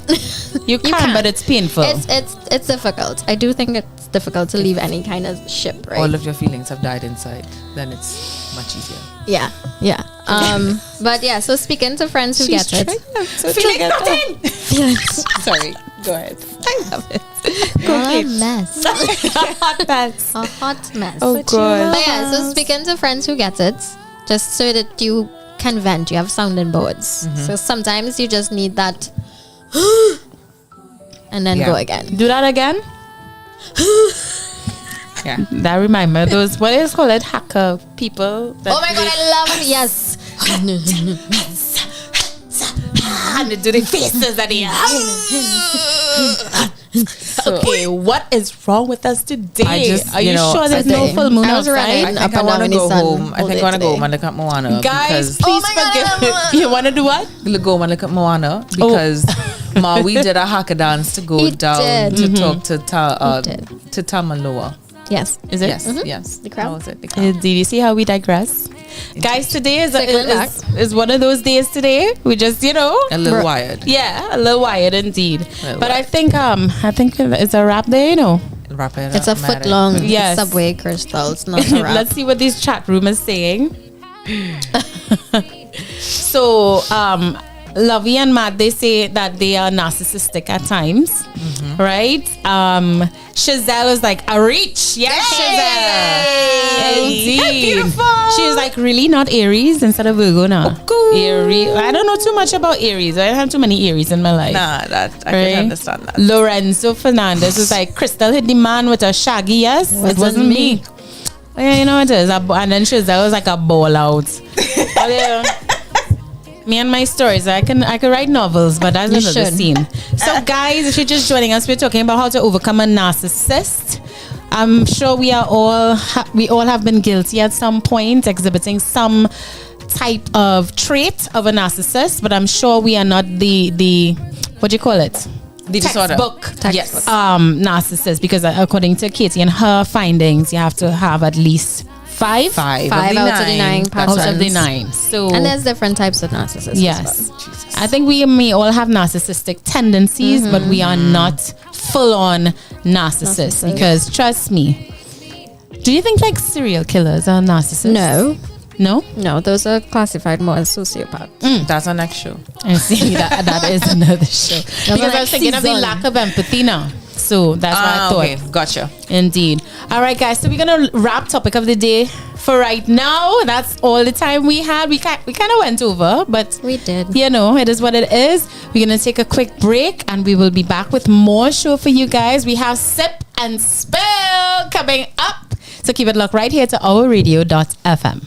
You can, but it's painful. it's difficult. I do think it's difficult to leave any kind of ship, right? All of your feelings have died inside. Then it's much easier. Yeah. But yeah, so speaking to friends who get it. Feeling nothing. Sorry. Go ahead. I love it. A mess. Hot mess. A hot mess. Oh, God. But yeah, so speaking to friends who get it, just so that you can vent, you have sounding boards. So sometimes you just need that and then Yeah. go again. Do that again. Yeah. That remind me of those, what is called it, hacker people. That Oh my god, I love yes. and they do the faces at the Okay, what is wrong with us today? I just, Are you you know, sure there's no today. full moon I was outside? running I up think I and want down to in go the sun home. I all think day I want to go today. home and look at Moana. Guys, because please my God, I love forgive Moana. me. You want to do what? go home and look at Moana because Maui did a haka dance to go He down did. to talk to He did. to Tamaloa. Yes. Is it? Yes, yes. The crowd. How was it? The crowd. Did you see how we digress? Guys, today Circling back. is one of those days today. We just, A little Bro- wired. yeah, a little wired indeed. Little But I think it's a wrap there, you know. Wrap it It's up, a foot matter. long Yes. subway crystal. It's not a wrap. Let's see what this chat room is saying. So, Lovey and Matt, they say that they are narcissistic at times, right? Chazelle is like, a reach. Yes, Chazelle. Indeed. Beautiful. She was like, really not Aries instead of Virgo now. Aries. I don't know too much about Aries. I don't have too many Aries in my life. Nah, that I Right? can understand that. Lorenzo Fernandez was like, Crystal hit the man with a shaggy yes. It wasn't me. Yeah, you know it is. And then that was like a ball out. But, me and my stories. I can write novels, but that's another scene. So, guys, if you're just joining us, we're talking about how to overcome a narcissist. I'm sure we all have been guilty at some point, exhibiting some type of trait of a narcissist. But I'm sure we are not the what do you call it? The disorder. Yes. Narcissist, because according to Katie and her findings, you have to have at least five out of the 9 patterns. Out of the 9. So, and there's different types of narcissists. Yes. I think we may all have narcissistic tendencies, but we are not full-on narcissists. Because trust me, do you think like serial killers are narcissists? No, those are classified more as sociopaths. That's our next show. I see that is another show. Because I was thinking of the lack of empathy now. So that's what I thought. Okay, gotcha. Indeed. All right, guys. So we're gonna wrap topic of the day for right now. That's all the time we had. We kind of went over, but we did. You know, it is what it is. We're gonna take a quick break, and we will be back with more show for you guys. We have Sip and Spill coming up. So keep it locked right here to ourradio.fm.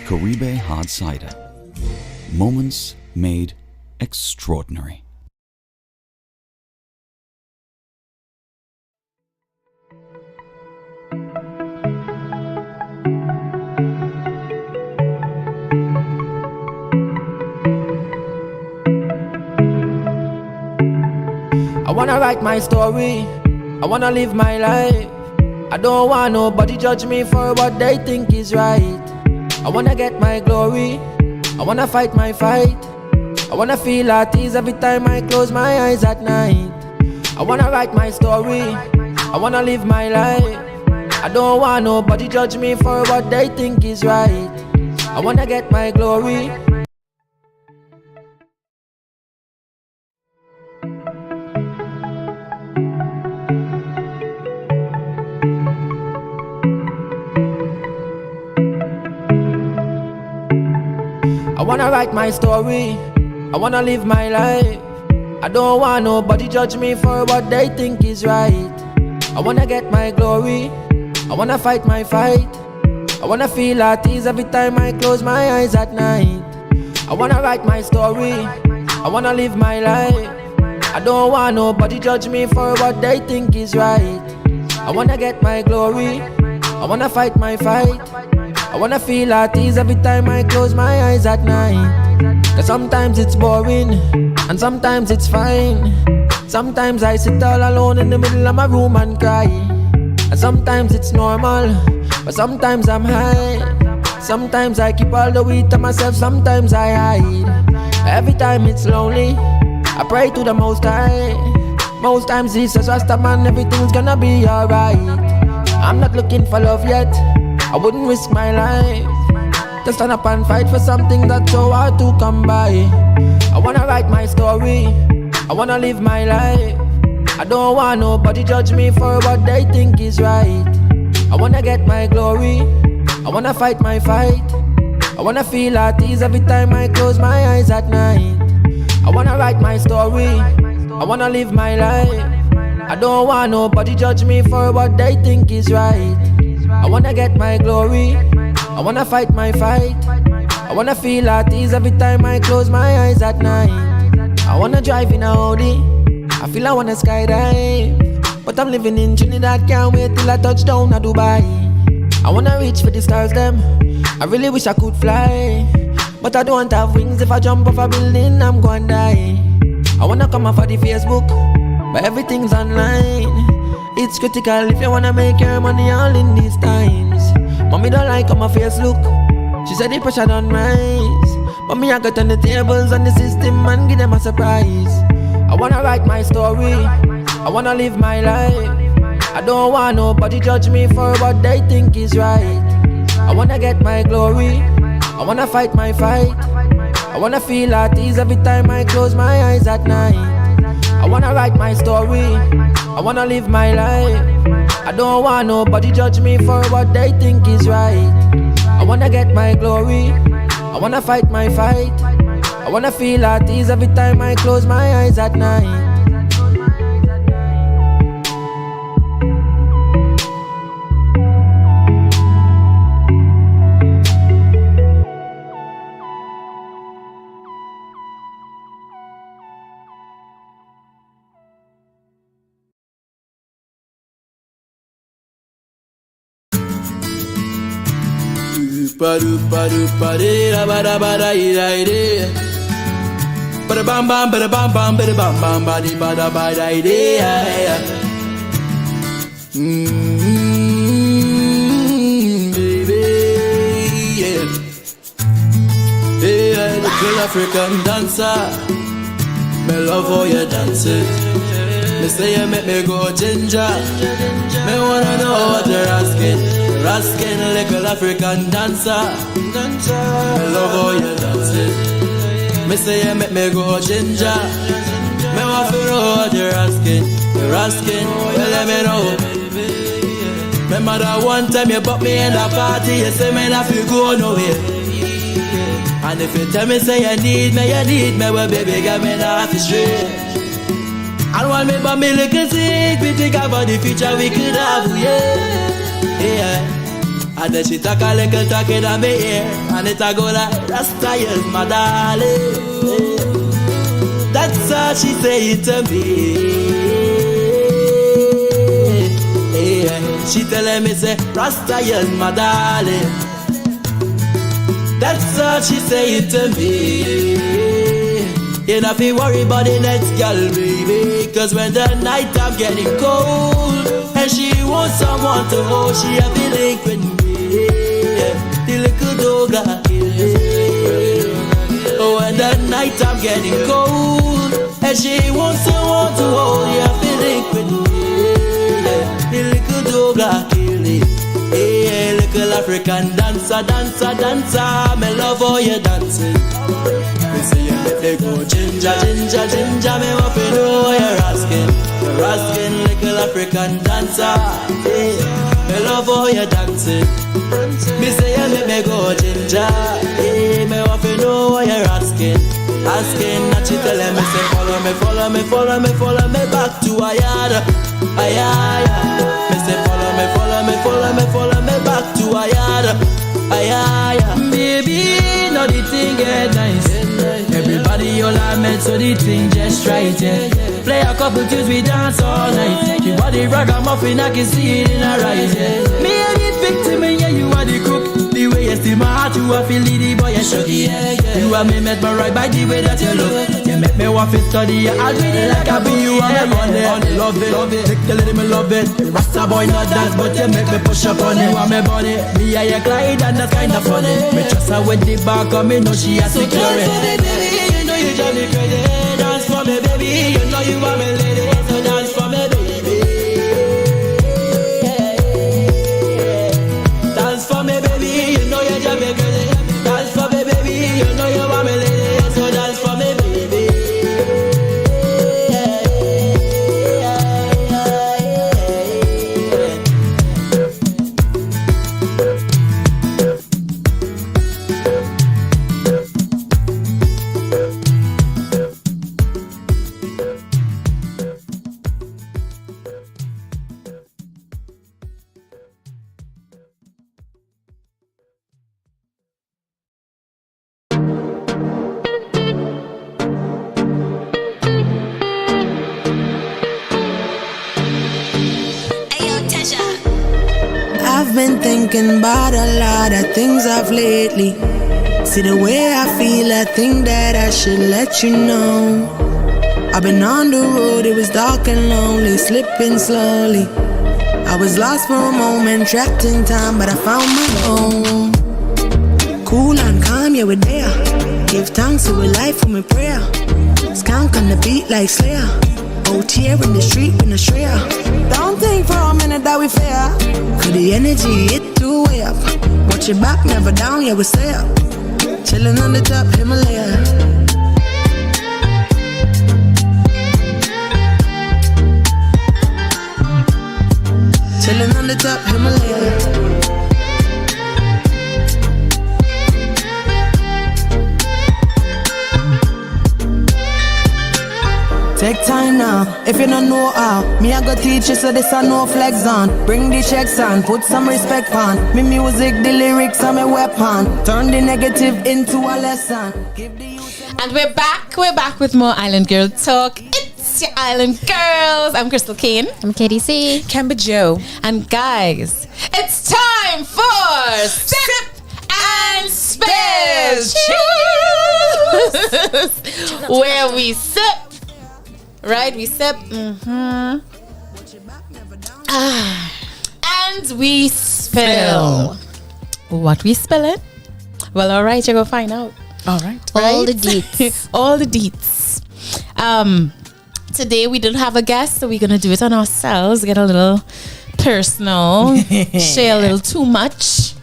Caribe Hard Cider. Moments made extraordinary. I wanna write my story, I wanna live my life. I don't want nobody judge me for what they think is right. I wanna get my glory, I wanna fight my fight. I wanna feel at ease every time I close my eyes at night. I wanna write my story, I wanna live my life. I don't want nobody judge me for what they think is right. I wanna get my glory. I wanna write my story, I wanna live my life. I don't want nobody judge me for what they think is right. I wanna get my glory, I wanna fight my fight. I wanna feel at ease every time I close my eyes at night. I wanna write my story, I wanna live my life. I don't want nobody judge me for what they think is right. I wanna get my glory, I wanna fight my fight. I wanna feel at ease every time I close my eyes at night. Cause sometimes it's boring, and sometimes it's fine. Sometimes I sit all alone in the middle of my room and cry. And sometimes it's normal, but sometimes I'm high. Sometimes I keep all the weight to myself, sometimes I hide. Every time it's lonely, I pray to the Most High. Most times he says, Rasta man, everything's gonna be alright. I'm not looking for love yet, I wouldn't risk my life to stand up and fight for something that's so hard to come by. I wanna write my story, I wanna live my life. I don't want nobody judge me for what they think is right. I wanna get my glory, I wanna fight my fight. I wanna feel at ease every time I close my eyes at night. I wanna write my story, I wanna live my life. I don't want nobody judge me for what they think is right. I wanna get my glory, I wanna fight my fight. I wanna feel at ease every time I close my eyes at night. I wanna drive in a Audi, I feel I wanna skydive. But I'm living in Trinidad, can't wait till I touch down at Dubai. I wanna reach for the stars them, I really wish I could fly. But I don't have wings, if I jump off a building I'm gonna die. I wanna come off of the Facebook, but everything's online. It's critical if you wanna make your money all in these times. Mommy don't like how my face look, She said the pressure don't rise, but me I got on the tables and the system and give them a surprise. I wanna write my story, I wanna live my life. I don't want nobody judge me for what they think is right. I wanna get my glory, I wanna fight my fight. I wanna feel at ease every time I close my eyes at night. I wanna write my story, I wanna live my life. I don't want nobody judge me for what they think is right. I wanna get my glory, I wanna fight my fight. I wanna feel at ease every time I close my eyes at night. Bada bada bada ida. Bada bam bam bada bam bam bada bam bam bada bada bada ida. Baby, yeah. Yeah, the girl African dancer. Me love how you dance it. Me say you make me go ginger. Me wanna know what you're asking. Raskin, little African dancer. Me love how you dance it. Me say you make me go ginger. Me want to know what you're asking. You're asking, well let me know. Remember that one time you brought me in a party. You say me not feel go nowhere. And if you tell me say you need me, well baby get me not straight. I want me but me little sick. We think about the future we could have, yeah. Yeah, and then she talk a little talk in my ear, and it a go like, Rasta is my darling. That's all she say to me. Yeah, she telling me say, Rasta is my darling. That's all she say to me. You don't feel worry about the next girl, baby, cause when the night I'm getting cold, and she wants someone to hold, she a feeling with me. The little dog I kill. Oh, when the night I'm getting cold, and she wants someone to hold, she a feeling with me. The little dog I kill. Hey, little African dancer, dancer, dancer. Me love how you dancing. Me say you make me go ginger, ginger, ginger. Me want to know what you're asking. You're asking, little African dancer. Hey, me love how you dancing. Me say you make me go ginger. Hey, me want to know what you're asking. Asking, and she telling me say follow me, follow me, follow me, follow me back to a yard. A yard. Me say follow me, follow me, follow me, follow me back to a yard. A yard. Baby, now the thing get nice. Everybody all I met, so the thing just right, yeah. Play a couple tunes, we dance all night. You body ragamuffin, I can see it in her eyes, yeah. Me and the victim, and yeah, you are the cook. The way you steal my heart, you are feel the boy, you shook, yeah, yeah. You and me met my right by the way that you look. You make me want to study, I'll read it like I be you, I'm a running. Love it, love it, take the little me love it. Rasta boy not dance, but you make me push up on it. You and me body, me and you Clyde, and that's kinda funny. Me trust her with the back, and me know she has security. Dance for me, baby, you know you drive me crazy. Dance for me, baby, you know you are my lady. So dance for me, baby. Dance for me, baby, you know you drive me crazy. Dance for me, baby, you know you are my lady. So dance for me, baby. I've been thinking about a lot of things of lately. See the way I feel, I think that I should let you know. I've been on the road, it was dark and lonely, slipping slowly. I was lost for a moment, trapped in time, but I found my home. Cool and calm, yeah, we're there. Give thanks to a life for my prayer. Skank on the beat like Slayer. Out here in the street with no strayer. Don't think for a minute that we fair. Cause the energy hit too way up. Watch your back, never down, yeah, we stay up. Chillin' on the top Himalaya. Chillin' on the top Himalaya. Take time now, if you don't know how. Me I go teach you so this I no flex on. Bring the checks on, put some respect on. Me music, the lyrics are my weapon. Turn the negative into a lesson. And we're back with more Island Girl talk. It's your Island Girls. I'm Crystal Kane. I'm Katie C. Kemba Joe. And guys, it's time for Sip and Spill. Cheers! Where we sip. Right, we sip, and we spill. What we spilling? Well, all right, you're gonna find out. All right, all the deets, all the deets. Today we didn't have a guest, so we're gonna do it on ourselves. Get a little personal, share a little too much.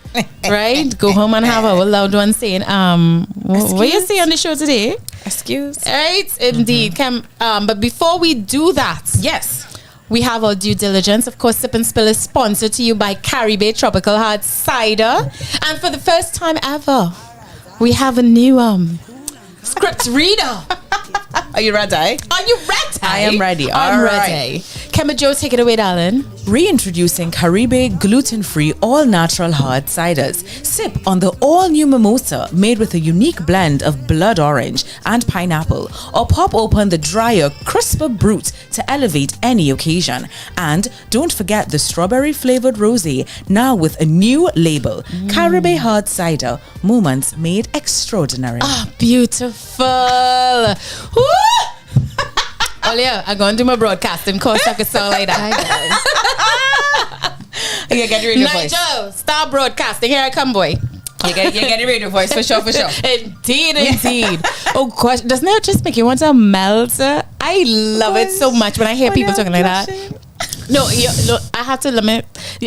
Right, go home and have our loved one saying, what you say on the show today? Excuse. Right, indeed. But before we do that, yes, we have our due diligence. Of course, Sip and Spill is sponsored to you by Caribbean Tropical Hard Cider. And for the first time ever, we have a new script reader. Are you ready? Are you ready? I am ready. I'm ready. Kemba Joe, take it away, darling. Reintroducing Caribe gluten-free all-natural hard ciders. Sip on the all-new mimosa made with a unique blend of blood orange and pineapple, or pop open the drier, crisper brute to elevate any occasion. And don't forget the strawberry-flavored rosé, now with a new label. Caribe hard cider, moments made extraordinary. Ah, beautiful. Woo! Oh yeah, I'm going to do my broadcasting course. I can sound like that. You get your radio voice. Nigel, start broadcasting. Here I come, boy. You get your radio voice for sure. Indeed. Oh gosh, doesn't that just make you want to melt? I love it so much when I hear people talking like that. No, I have to limit.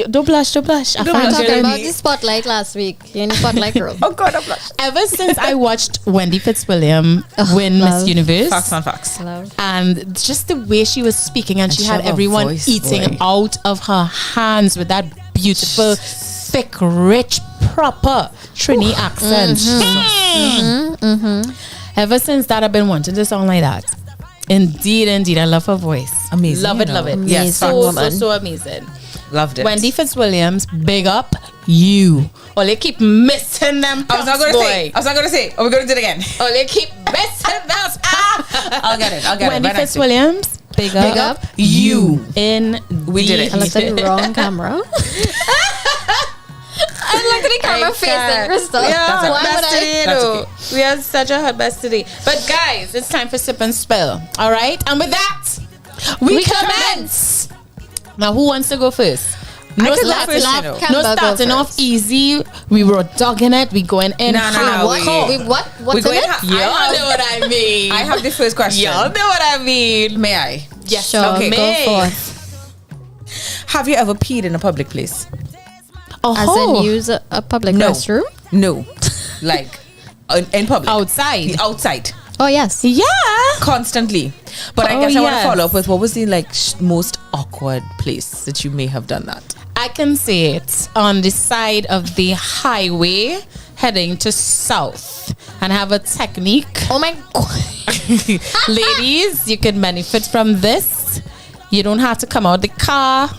Don't blush. I'm talking about the spotlight last week. You're in the spotlight room. Oh God, I blush. Ever since I watched Wendy Fitzwilliam win Miss Universe, facts on facts, and just the way she was speaking, and she had everyone eating out of her hands with that beautiful, thick, rich, proper Trini accent. Ever since that, I've been wanting to sound like that. Indeed, I love her voice. Amazing, love it. Yes, so amazing. Loved it. Wendy Fitzwilliams, big up you. Oh, they keep missing them. I was not going to say. Are we going to do it again? Oh, they keep missing them. I'll get it. Wendy Fitzwilliams, big up you. We did it. I looked at the wrong camera. I looked at the camera facing Crystal. Yeah, hot best today, though. We had such a hot best today. But guys, it's time for Sip and Spill. All right, and with that, we commence. Now, who wants to go first? No starting off easy. We were dogging it. We going in. No. What's in it? Y'all know what I mean. I have the first question. Y'all know what I mean. May I? Yes. Sure. Okay. Go forth. Have you ever peed in a public place? As in use a public restroom? No. Like in public. Outside. Oh, yes. Yeah. Constantly. But I guess I want to follow up with what was the most awkward place that you may have done that? I can say it on the side of the highway heading to south, and have a technique. Oh my God. Ladies, you can benefit from this. You don't have to come out the car.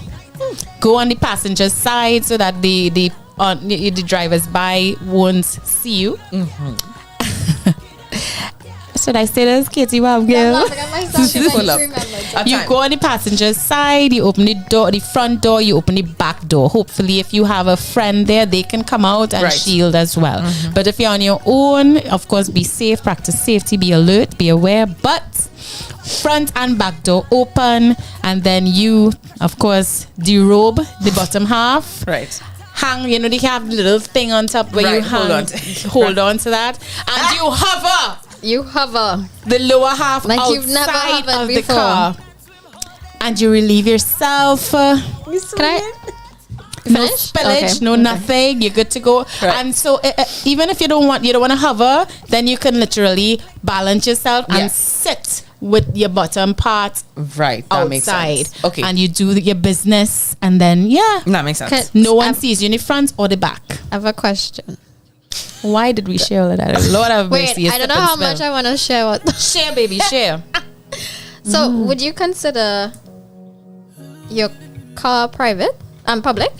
Go on the passenger side so that the drivers by won't see you. Should I say this, Katie? Wow, girl. You go on the passenger side, you open the front door, you open the back door. Hopefully, if you have a friend there, they can come out and shield as well. But if you're on your own, of course, be safe, practice safety, be alert, be aware. But front and back door open, and then you, of course, derobe the bottom half. Right. hang. You know, they have the little thing on top where you Right, hang, hold on to that, and you hover You hover. the lower half Like outside you've never hovered of the before. car, and you relieve yourself. Can I No finish? spillage, Okay. no nothing. You're good to go. And so, even if you don't want to hover, then you can literally balance yourself and Yes. sit with your bottom part Right. That makes outside. sense. Okay. And you do your business, and then That makes sense. Okay. no one sees you in the front or the back. I have a question. Why did we share all of that? Lord have Wait, mercy. I don't know how much I want to share what. Share, baby, share. So, would you consider your car private and public?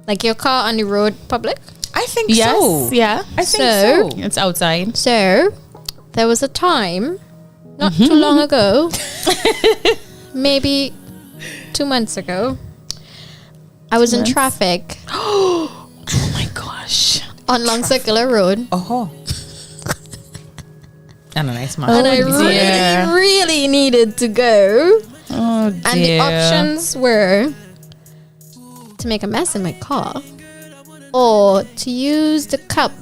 Like your car on the road public? I think Yes, so. yeah. I think So- so. It's outside. So, there was a time, not too long ago, maybe 2 months ago, I was in traffic Oh my gosh. on Long Circular Road. Oh. And a nice man. And I dear. really needed to go. Oh dear. And the options were to make a mess in my car or to use the cup.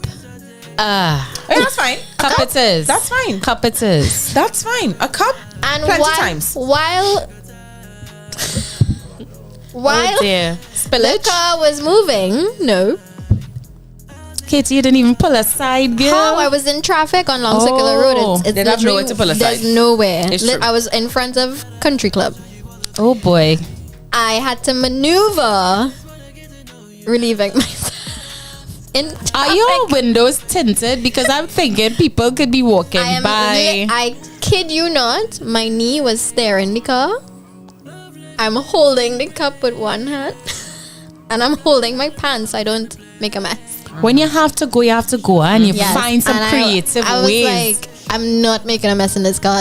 Hey, that's fine. Cup it is. That's fine. Cup it is. That's fine. A cup. And Plenty while, times. while Oh dear. the Spillage. car was moving, no. Katie, you didn't even pull aside, girl. How I was in traffic on Long Circular Road. It's They'd have literally- nowhere to pull aside. There's nowhere. It's true. I was in front of Country Club. Oh boy. I had to maneuver, relieving myself. Are your windows tinted? Because I'm thinking people could be walking by. I kid you not, my knee was staring the car. I'm holding the cup with one hand, and I'm holding my pants so I don't make a mess. When you have to go, and you Yes, find some and creative I was ways. like, I'm not making a mess in this car.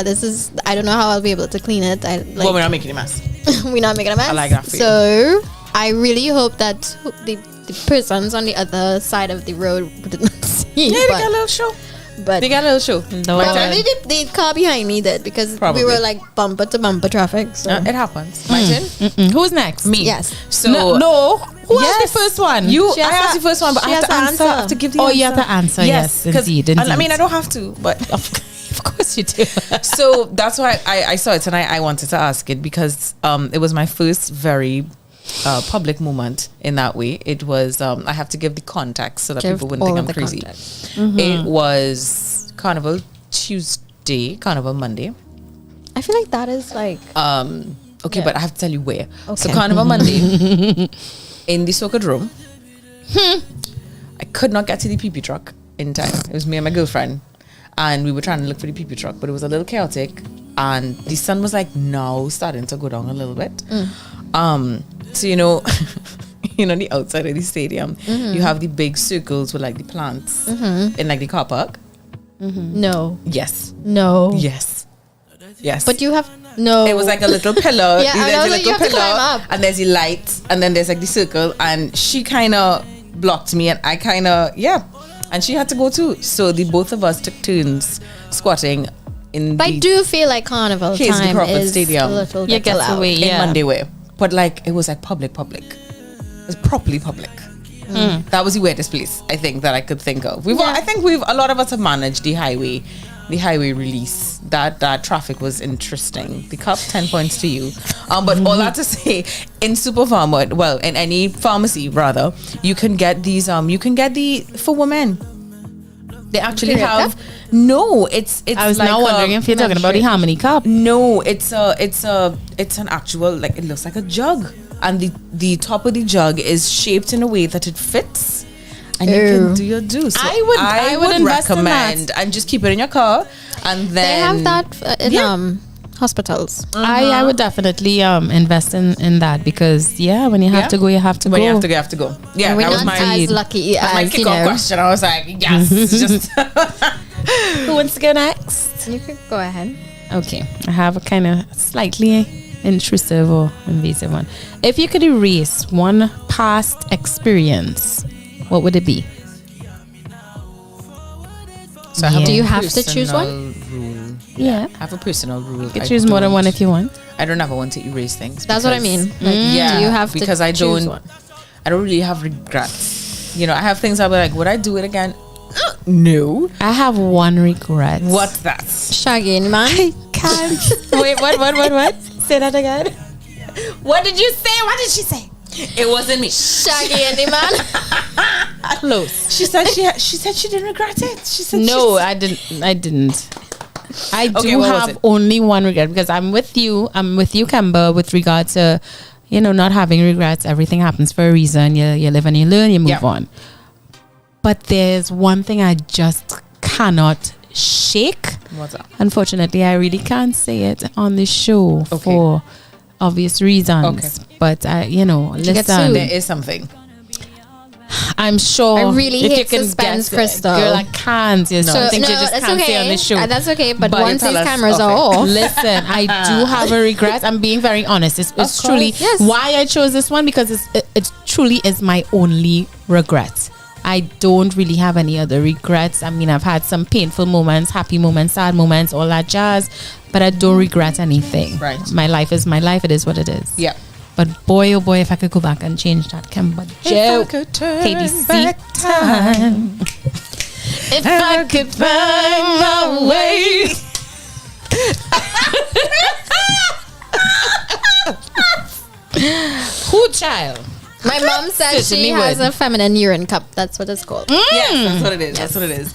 I don't know how I'll be able to clean it. Well, we're not making a mess. we're not making a mess. I like that for you. So I really hope that the persons on the other side of the road did not see. Yeah, they got a little show. But They got a little show. No. Right, maybe the car behind me did because Probably. we were like bumper to bumper traffic. So It happens. My turn? Who's next? Me. yes. So No. Who was Yes. the first one? You, She I has asked to- the first one, but I she have to has to answer. I have to give the Oh, answer. you have to answer. Yes, because indeed. I mean, I don't have to, but Of course you do. so that's why I saw it and I wanted to ask it because it was my first very public moment in that way. It was I have to give the context so that Give people wouldn't all think of I'm the crazy. context. It was Carnival Tuesday, Carnival Monday. I feel like that is like Okay, Yeah. but I have to tell you where. So Okay. Carnival Monday in the socket room. I could not get to the pee truck in time. It was me and my girlfriend, and we were trying to look for the pee truck, but it was a little chaotic, and the sun was like now starting to go down a little bit. So you know, the outside of the stadium, you have the big circles with like the plants in like the car park. no, Yes, no. yes, yes. But you have no. It was like a little pillar. Yeah, I There's was a like, you little have to pillar, climb up. and there's the light, and then there's like the circle, and she kind of blocked me, and I kind of and she had to go too. So the both of us took turns squatting in But I the do feel like carnival Here's the time Crawford is Stadium. a little You bit get allowed. away, in yeah. Monday way, but like it was like public. It was properly public. That was the weirdest place I think that I could think of. I think a lot of us have managed the highway release. That traffic was interesting. The cup 10 points to you. But all that to say, in Super Pharma, well, in any pharmacy rather, you can get these. You can get the for women. They actually Period have cup? no. It's. I was like now wondering if you're talking about the Harmony Cup. No, it's an actual, like, it looks like a jug, and the top of the jug is shaped in a way that it fits, and you can do your do. So I would invest in that. recommend and just keep it in your car, and then They have that in hospitals. I would definitely invest in that because when you have to go, you have to When go. you have to go. Yeah, We're that was not my as lucky that's my as you kickoff know. question. I was like, yes, just Who wants to go next? You could go ahead. Okay, I have a kind of slightly intrusive or invasive one. If you could erase one past experience, what would it be? So I have Do a you have to choose one? personal Rule. Yeah. I have a personal rule. You can choose more than one if you want. I don't ever want to erase things. That's what I because- mean. Like, Yeah, do you have because to I choose don't. one? I don't really have regrets. You know, I have things I'll be like, would I do it again? No. I have one regret. What's that? Shaggy, man. I can't. Wait, what? Say that again. What did you say? What did she say? It wasn't me. Shaggy, any man. Close. She said she didn't regret it. She said No, I didn't. I do what was have it? only one regret because I'm with you, Kemba, with regard to, you know, not having regrets. Everything happens for a reason. You live and you learn, you move on. But there's one thing I just cannot shake. What's up? Unfortunately, I really can't say it on the show for obvious reasons. Okay. But you know, listen, There is something. I'm sure. I really if hate you can suspense, guess it, Crystal. girl, I can't. There's something you just that's can't say okay. on the show. That's okay. But But once tell these us- cameras are okay. off, Listen, I do have a regret. I'm being very honest. It's truly Yes. why I chose this one because it truly is my only regret. I don't really have any other regrets. I mean, I've had some painful moments, happy moments, sad moments, all that jazz, but I don't regret anything. Right. My life is my life. It is what it is. Yeah. But boy, oh boy, if I could go back and change that, Kemba Joe, KBC time. If I could find my way. Who child? my mom said she Certainly has would. a feminine urine cup. That's what it's called. Yes, that's what it is. That's what it is.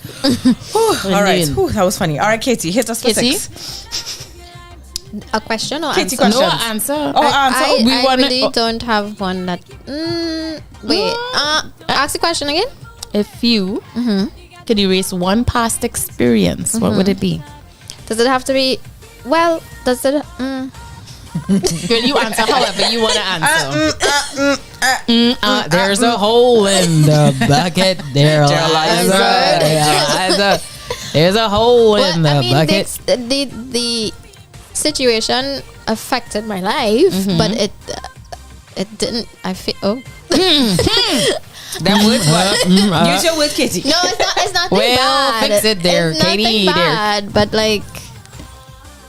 Whew, all right. Indeed. Whew, that was funny. All right, Katie, hit us for Katie? 6. A question or Katie, answer? question. No Questions. answer. Oh, answer. I, We I wanna- really don't have one that. Wait. Ask the question again. If you could erase one past experience, what would it be? Does it have to be? Well, does it? Girl, you answer however you want to answer. There's a hole in the bucket. There's a hole in the I mean, bucket. the situation affected my life, but it didn't. I feel. Oh. That words, but use your words, Katie. No, it's not Well, bad. fix it there, it's nothing Katie, there. bad, but like,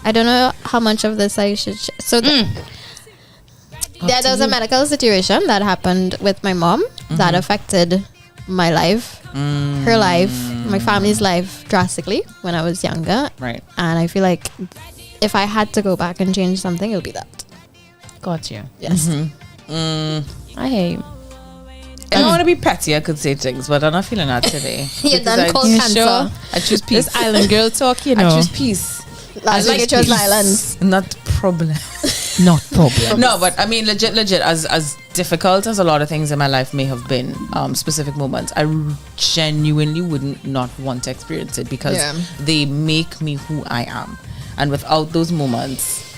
I don't know how much of this I should. So there was a medical situation that happened with my mom that affected my life, her life, my family's life drastically when I was younger. Right. And I feel like if I had to go back and change something, it would be that. Got you. Yes. I hate. I don't want to be petty. I could say things, but I'm not feeling that today. You're Because done I- cold You cancer. sure? I choose peace. This island girl talk, you know. I choose peace. Last week it chose violence. Not problem. Not problem. No, but I mean, legit. As difficult as a lot of things in my life may have been, specific moments, I genuinely wouldn't not want to experience it because they make me who I am, and without those moments,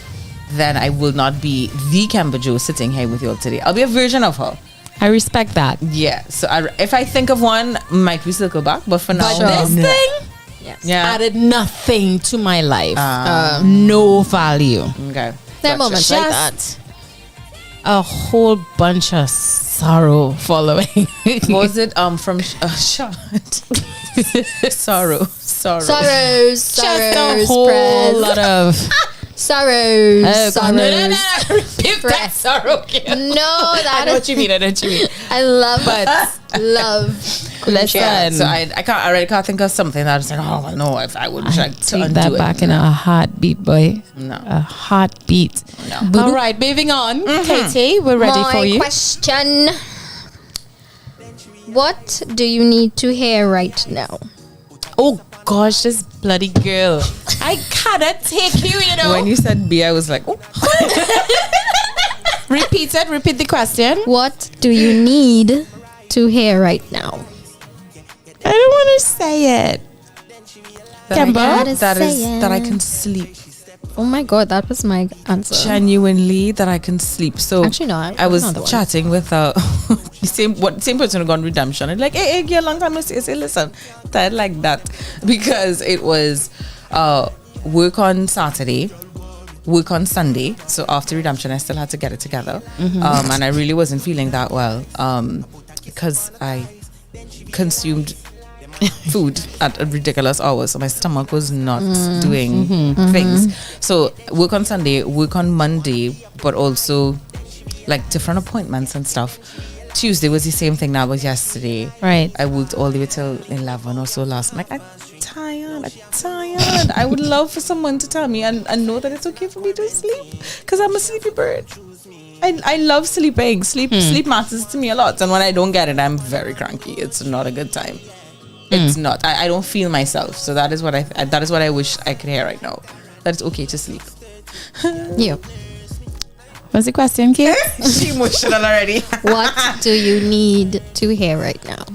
then I will not be the Kemba Joe sitting here with you all today. I'll be a version of her. I respect that. Yeah. So if I think of one, might we circle back? But for now, But this thing yeah. added nothing to my life. No value. Okay. There are moments like that. Just a whole bunch of sorrow following. Was it from shot? Sorrow. Sorrows, Just a sorrows, whole press. lot of Sorrows, sorrows. No. Rebuke that Press. sorrow. Girl. No, I that know is. what you mean. I know what you mean. I love, But love. listen, So I already can't think of something that I was like, oh well, no, if I would try to take undo that it. back in a heartbeat, boy. No. A heartbeat. No. All right, moving on. Katie, we're ready My for you. question: what do you need to hear right now? Oh gosh, this bloody girl. I cannot take you, you know. When you said B, I was like, oh. Repeat the question. What do you need to hear right now? I don't want to say it. Kemba? That I can sleep. Oh my god, that was my answer. Genuinely, that I can sleep. So Actually, no, I was another one. chatting with the same person who got redemption and like, hey, girl, long time no see. I say, listen, tired like that because it was work on Saturday, work on Sunday. So after redemption, I still had to get it together, and I really wasn't feeling that well because I consumed food at a ridiculous hour, so my stomach was not doing things. So work on Sunday, work on Monday, but also like different appointments and stuff. Tuesday was the same thing that was yesterday. Right. I worked all the way till 11 or so last night. I'm tired. I would love for someone to tell me and know that it's okay for me to sleep because I'm a sleepy bird. I love sleeping. Sleep matters to me a lot. And when I don't get it, I'm very cranky. It's not a good time. It's not. I don't feel myself. So that is what I wish I could hear right now. That it's okay to sleep. You. What's the question, Kate? She emotional already. What do you need to hear right now?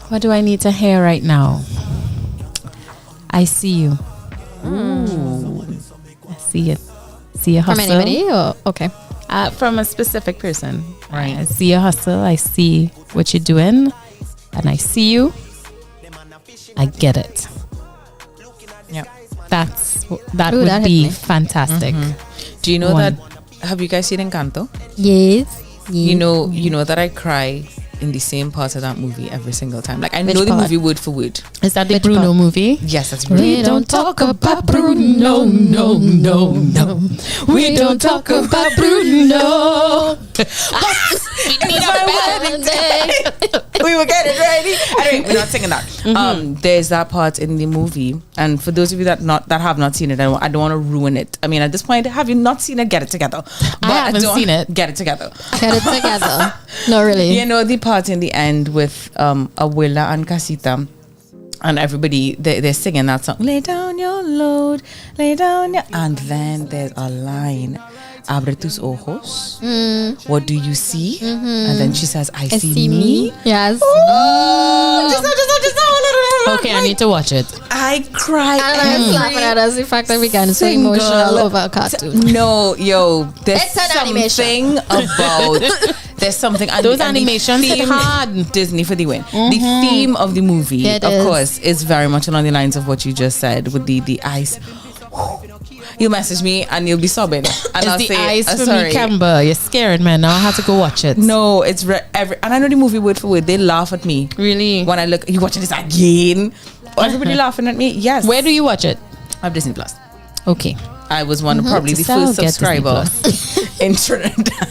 What do I need to hear right now? I see you. Ooh. I see it. See your hustle. From anybody? Or, okay. From a specific person. Right. I see your hustle. I see what you're doing. And I see you. I get it. Yeah. That Ooh, would that hit be me. fantastic. Do you know One. that? Have you guys seen Encanto? Yes. You know that I cry in the same part of that movie every single time. Like I Which know the part? movie word for word. Is that the Which Bruno part? movie? Yes, that's We brilliant. don't talk about Bruno, no. We don't talk about Bruno. We were getting ready. Anyway, we're not singing that. There's that part in the movie, and for those of you that have not seen it, I don't want to ruin it. I mean, at this point, have you not seen it? Get it together. But haven't don't- seen it. Get it together. Get it together. No, really. You know the part in the end with Abuela and Casita, and everybody they're singing that song. Lay down your load, lay down your. And then there's a line. Abre tus ojos. What do you see? And then she says, I see me. Yes. Okay, I need to watch it. I cried. And I'm laughing at us the fact that we got so emotional over a cartoon. No, yo, there's It's an something about there's something. And Those the animations hit theme- hard. Disney for the win. The theme of the movie, Yeah, it of is. course, is very much along the lines of what you just said with the ice. You message me and you'll be sobbing, and I'll It's the say, eyes for sorry. me, Kemba. You're scared, man. Now I have to go watch it. No, it's and I know the movie word for word. They laugh at me Really? when I look. You watching this again? Everybody laughing at me. Yes. Where do you watch it? I have Disney Plus. Okay. I was probably the So first get Disney subscriber in Trinidad.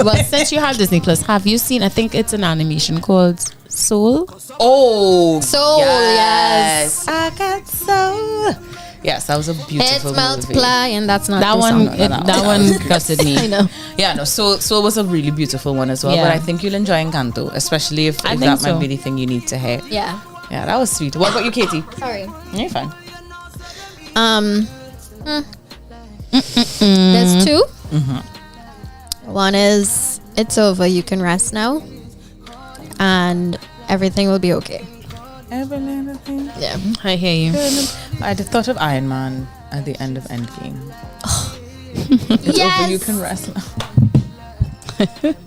Well, since you have Disney Plus, have you seen? I think it's an animation called Soul. Oh, Soul, yes. I got soul. Yes, that was a beautiful It's movie. multiply, and that's not That the one, song. that one gutted me. I know. Yeah, no. So it was a really beautiful one as well. Yeah. But I think you'll enjoy Encanto, especially if I that think might so. be the thing you need to hear. Yeah. Yeah, that was sweet. What about you, Katie? Sorry. You're fine. There's two. One is it's over. You can rest now, and everything will be okay. Every little thing. Yeah. I hear you. I just thought of Iron Man at the end of Endgame. It's over. You can rest now.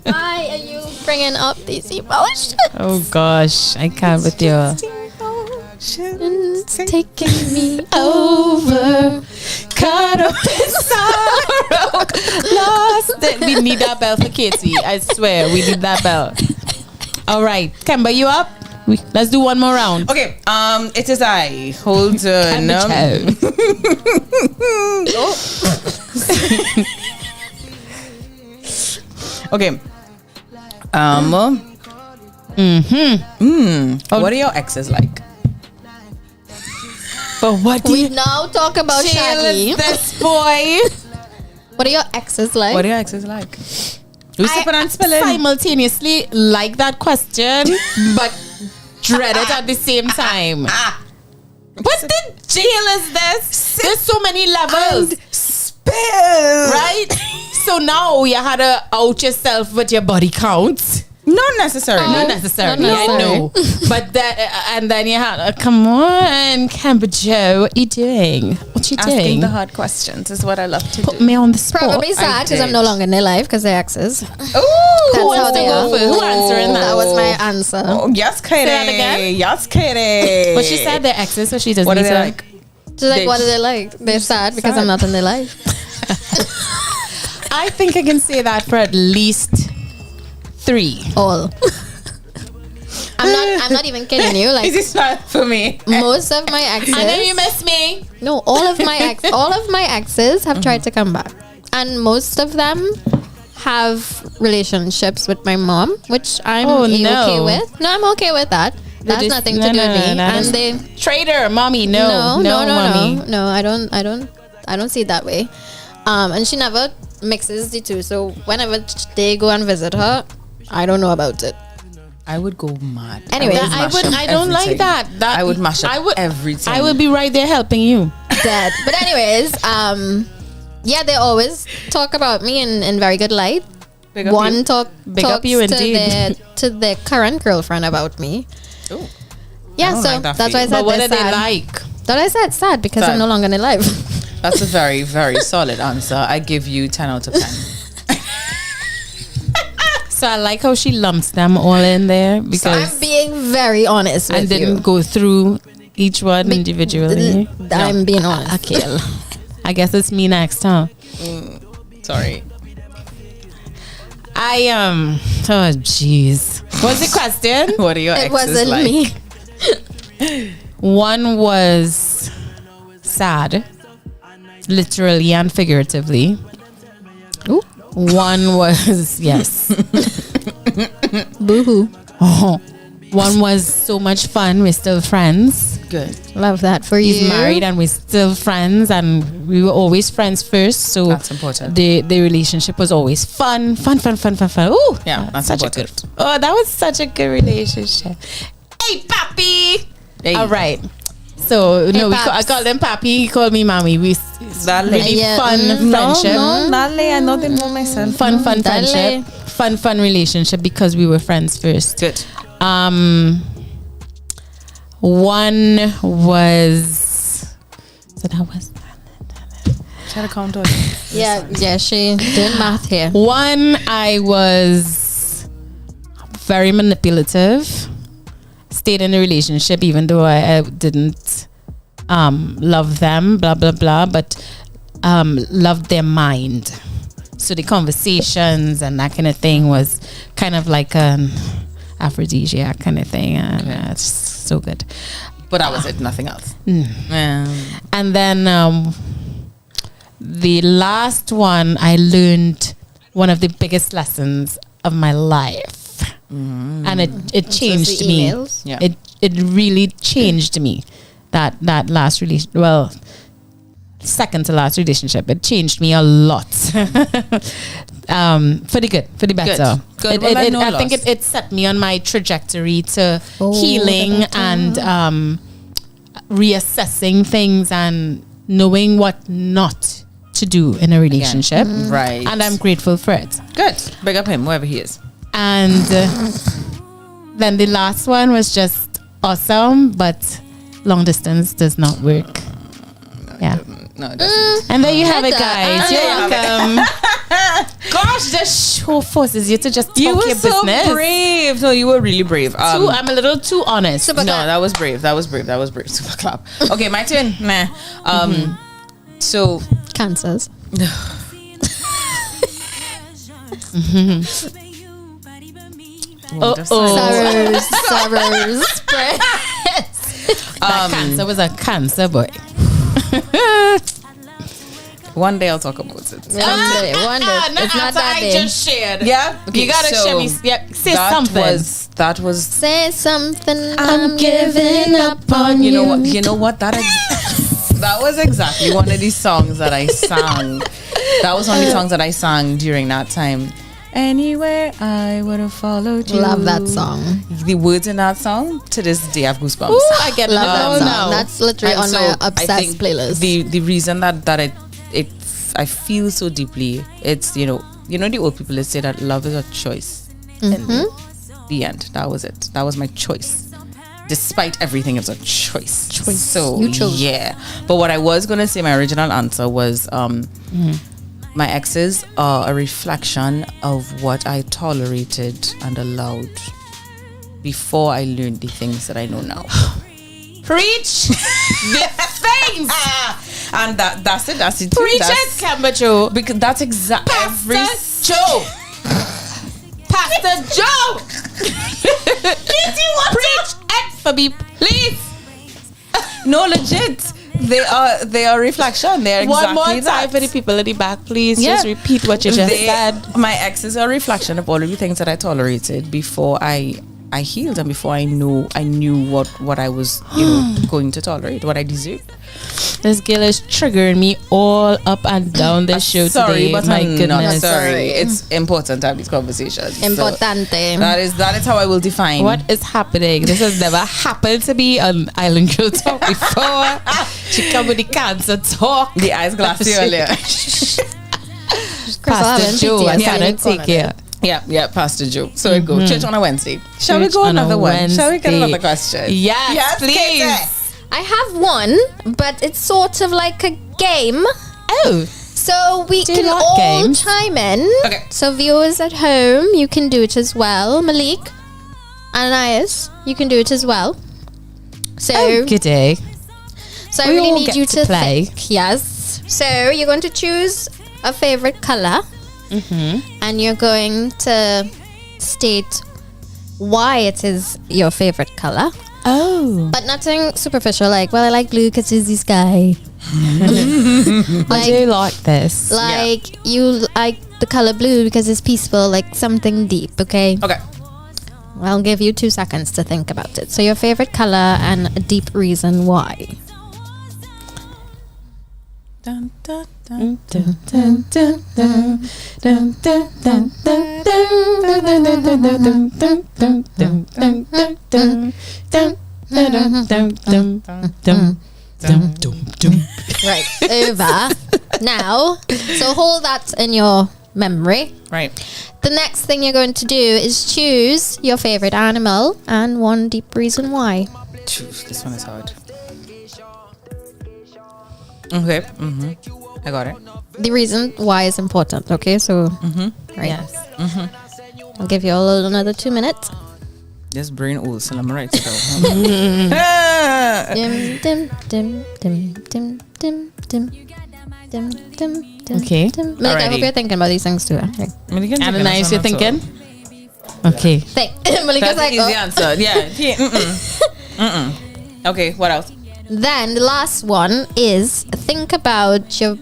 Why are you bringing up these emotions? Oh gosh, I can't with you. It's taking me over. Caught up in sorrow, lost it. We need that bell for Katie. I swear, we need that bell. All right, Kemba, you up? Let's do one more round. Okay. It is I. Hold on. Okay. What are your exes like? But what do We you now talk about Shaggy. this boy? What are your exes like? What are your exes like? Who's sipping and spilling? Simultaneously like that question, but dread it at the same time. What the jail is this? There's so many levels. Spill. Right? So now you had to out yourself with your body count. Not necessarily. Not necessarily, Not I know. But that, and then you had, come on, Camber Joe, what you doing? What you Asking doing? the hard questions is what I love to Put do. me on the spot. Probably sad because I'm no longer in their life because they're exes. Ooh, That's how they are. Who answering that? That was my answer. Oh, yes, Katie. that again? Yes, Katie. But she said they're exes, so she doesn't What are need they to. like? She's like, what are they like? They're sad because Sad. I'm not in their life. I think I can say that for at least 3. All. I'm not even kidding you. Is Like this not for me? most of my exes. I know you miss me. No, all of my exes have tried to come back, and most of them have relationships with my mom, which I'm no. okay with. No, I'm okay with that. That's nothing to do with me. And they traitor, mommy. No, mommy. No, I don't see it that way. And she never mixes the two. So whenever they go and visit her, I don't know about it. I would go mad. Anyway, I don't like that. I would mash up everything. I would be right there helping you. Dead. But anyways, yeah, they always talk about me in very good light. Big up One you. talks you to their current girlfriend about me. Ooh. Yeah, don't so like that that's why I feeling. said But what they're are they sad. like? That I said sad because Sad. I'm no longer in their life. That's a very, very solid answer. I give you 10 out of 10. So I like how she lumps them all in there I'm because being very honest with and didn't you. go through each one individually. I'm being honest. Okay, I guess it's me next, huh? Sorry. Oh jeez. What's the question? What are your It exes wasn't like? me. One was sad, literally and figuratively. Ooh. One was yes. Boo-hoo. Oh. One was so much fun. We're still friends. Good. Love that for you. He's married and we're still friends, and we were always friends first. So That's important. The relationship was always fun. Ooh, Yeah, that's such important. a good. Oh, that was such a good relationship. Hey, papi. Hey. All right. So Hey, no, I paps. called him papi. He called me mommy. We Dale. really Yeah, fun friendship. No, dale. I know they know myself. Fun Dale. friendship. Fun relationship because we were friends first. Good. One was so that was Try to count on. Yeah, she doing math here. one. I was very manipulative. Stayed in a relationship even though I didn't love them, blah blah blah, but loved their mind. So the conversations and that kind of thing was kind of like an aphrodisiac kind of thing, and it's so good. But that was it. Nothing else. And then the last one, I learned one of the biggest lessons of my life, and it changed the me. emails? Yeah. It really changed me. That last relationship, well, second to last relationship, it changed me a lot. For the good, for the better. Good. Well, then no I think loss. it set me on my trajectory to For the healing better. and reassessing things and knowing what not to do in a relationship. Right. And I'm grateful for it. Good. Big up him, wherever he is. And then the last one was just awesome, but long distance does not work. Yeah. No, it doesn't. And there you have it, Better. guys. You're welcome. Gosh, this show forces you to just talk You were your so business. brave. No, you were really brave. I'm a little too honest. Super No, clap. that was brave. Super clap. Okay, my turn. Nah. So Cancers. Sorrows. Spread. That cancer was a cancer boy. one day I'll talk about it. One day. It's not that day. just shared. Yeah. Okay, You gotta so share me. Yeah, say that something. That was. Say something. I'm giving up on You know what? You know what? That was exactly one of these songs that I sang. That was one of the songs that I sang during that time. Anywhere I would have followed you. Love that song. The words in that song to this day I have goosebumps. Ooh, I get Love love that song. now. That's literally And on so my I obsessed think playlist. The reason that I feel so deeply, it's the old people that say that love is a choice. The end. That was it. That was my choice. Despite everything, it was a choice. So You chose. yeah. But what I was gonna say, my original answer was my exes are a reflection of what I tolerated and allowed before I learned the things that I know now. Preach the things. And that's it. That's it. Too. Preach That's- it, Camberjo. Because that's exactly Pastor Joe. Pastor Joe. Please, you want preach it for me, please. no legit. They are reflection. They're exactly One more time that. for the people at the back, please. Yeah. Just repeat what you just said. My exes are a reflection of all of the things that I tolerated before I healed and before I knew what I was going to tolerate, what I deserved. This girl is triggering me all up and down the show today. But my I'm goodness. not sorry. It's important to have these conversations. Importante. So that is how I will define What is happening? This has never happened to me on Island Girl Talk before. She come with the cancer talk. the ice glass earlier. Pastor Joe, I cannot take it. Yeah, Pastor Joe. So we go church on a Wednesday. Shall we go on a another one? Shall we get Wednesday. another question? Yes, please. Katie. I have one, but it's sort of like a game. Oh, So we Do you can like all games? chime in. Okay. So viewers at home, you can do it as well. Malik, Ananias, you can do it as well. So, good day. so I we really all need get you to to play. think. Yes. So you're going to choose a favorite color, and you're going to state why it is your favorite color. Oh, But nothing superficial, like, well, I like blue because it's the sky. I do like this. Like, you like the color blue because it's peaceful, like something deep, okay? Okay. I'll give you 2 seconds to think about it. So, your favorite color and a deep reason why. Dun, dun, dun. Right, over. Now, so hold that in your memory. Right. The next thing you're going to do is choose your favorite animal and one deep reason why. Choose. This one is hard. Okay. I got it. The reason why is important, okay? So, right. Yes. I'll give you all another 2 minutes. This brain old, so I'm right to go. Dim, dim, dim, dim, dim, dim, dim, dim, dim, dim. Okay. Dim. Malika, I hope Alrighty. you're thinking about these things too. Okay. Ananias, you're thinking? Okay. Think. Malika's That's like, an easy oh. answer. Yeah. Okay, what else? Then the last one is think about your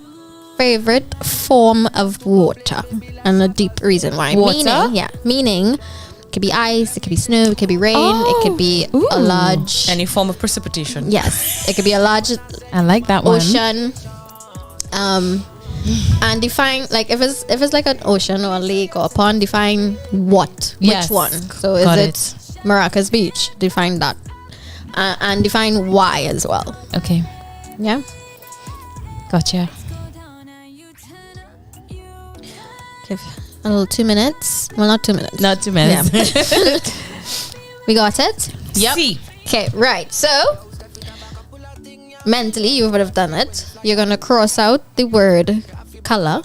favorite form of water and a deep reason why. Water? Meaning it could be ice, it could be snow, it could be rain, it could be a large. Any form of precipitation. Yes, it could be a large I like that one. ocean. And define, like, if it's like an ocean or a lake or a pond, define which Yes. one. So is Got it it. Maracas Beach? Define that. And define why as well. Okay. Yeah. Gotcha. Give a little 2 minutes. Well, not 2 minutes. Not 2 minutes. We got it? Yep. Okay, right. So, mentally, you would have done it. You're going to cross out the word color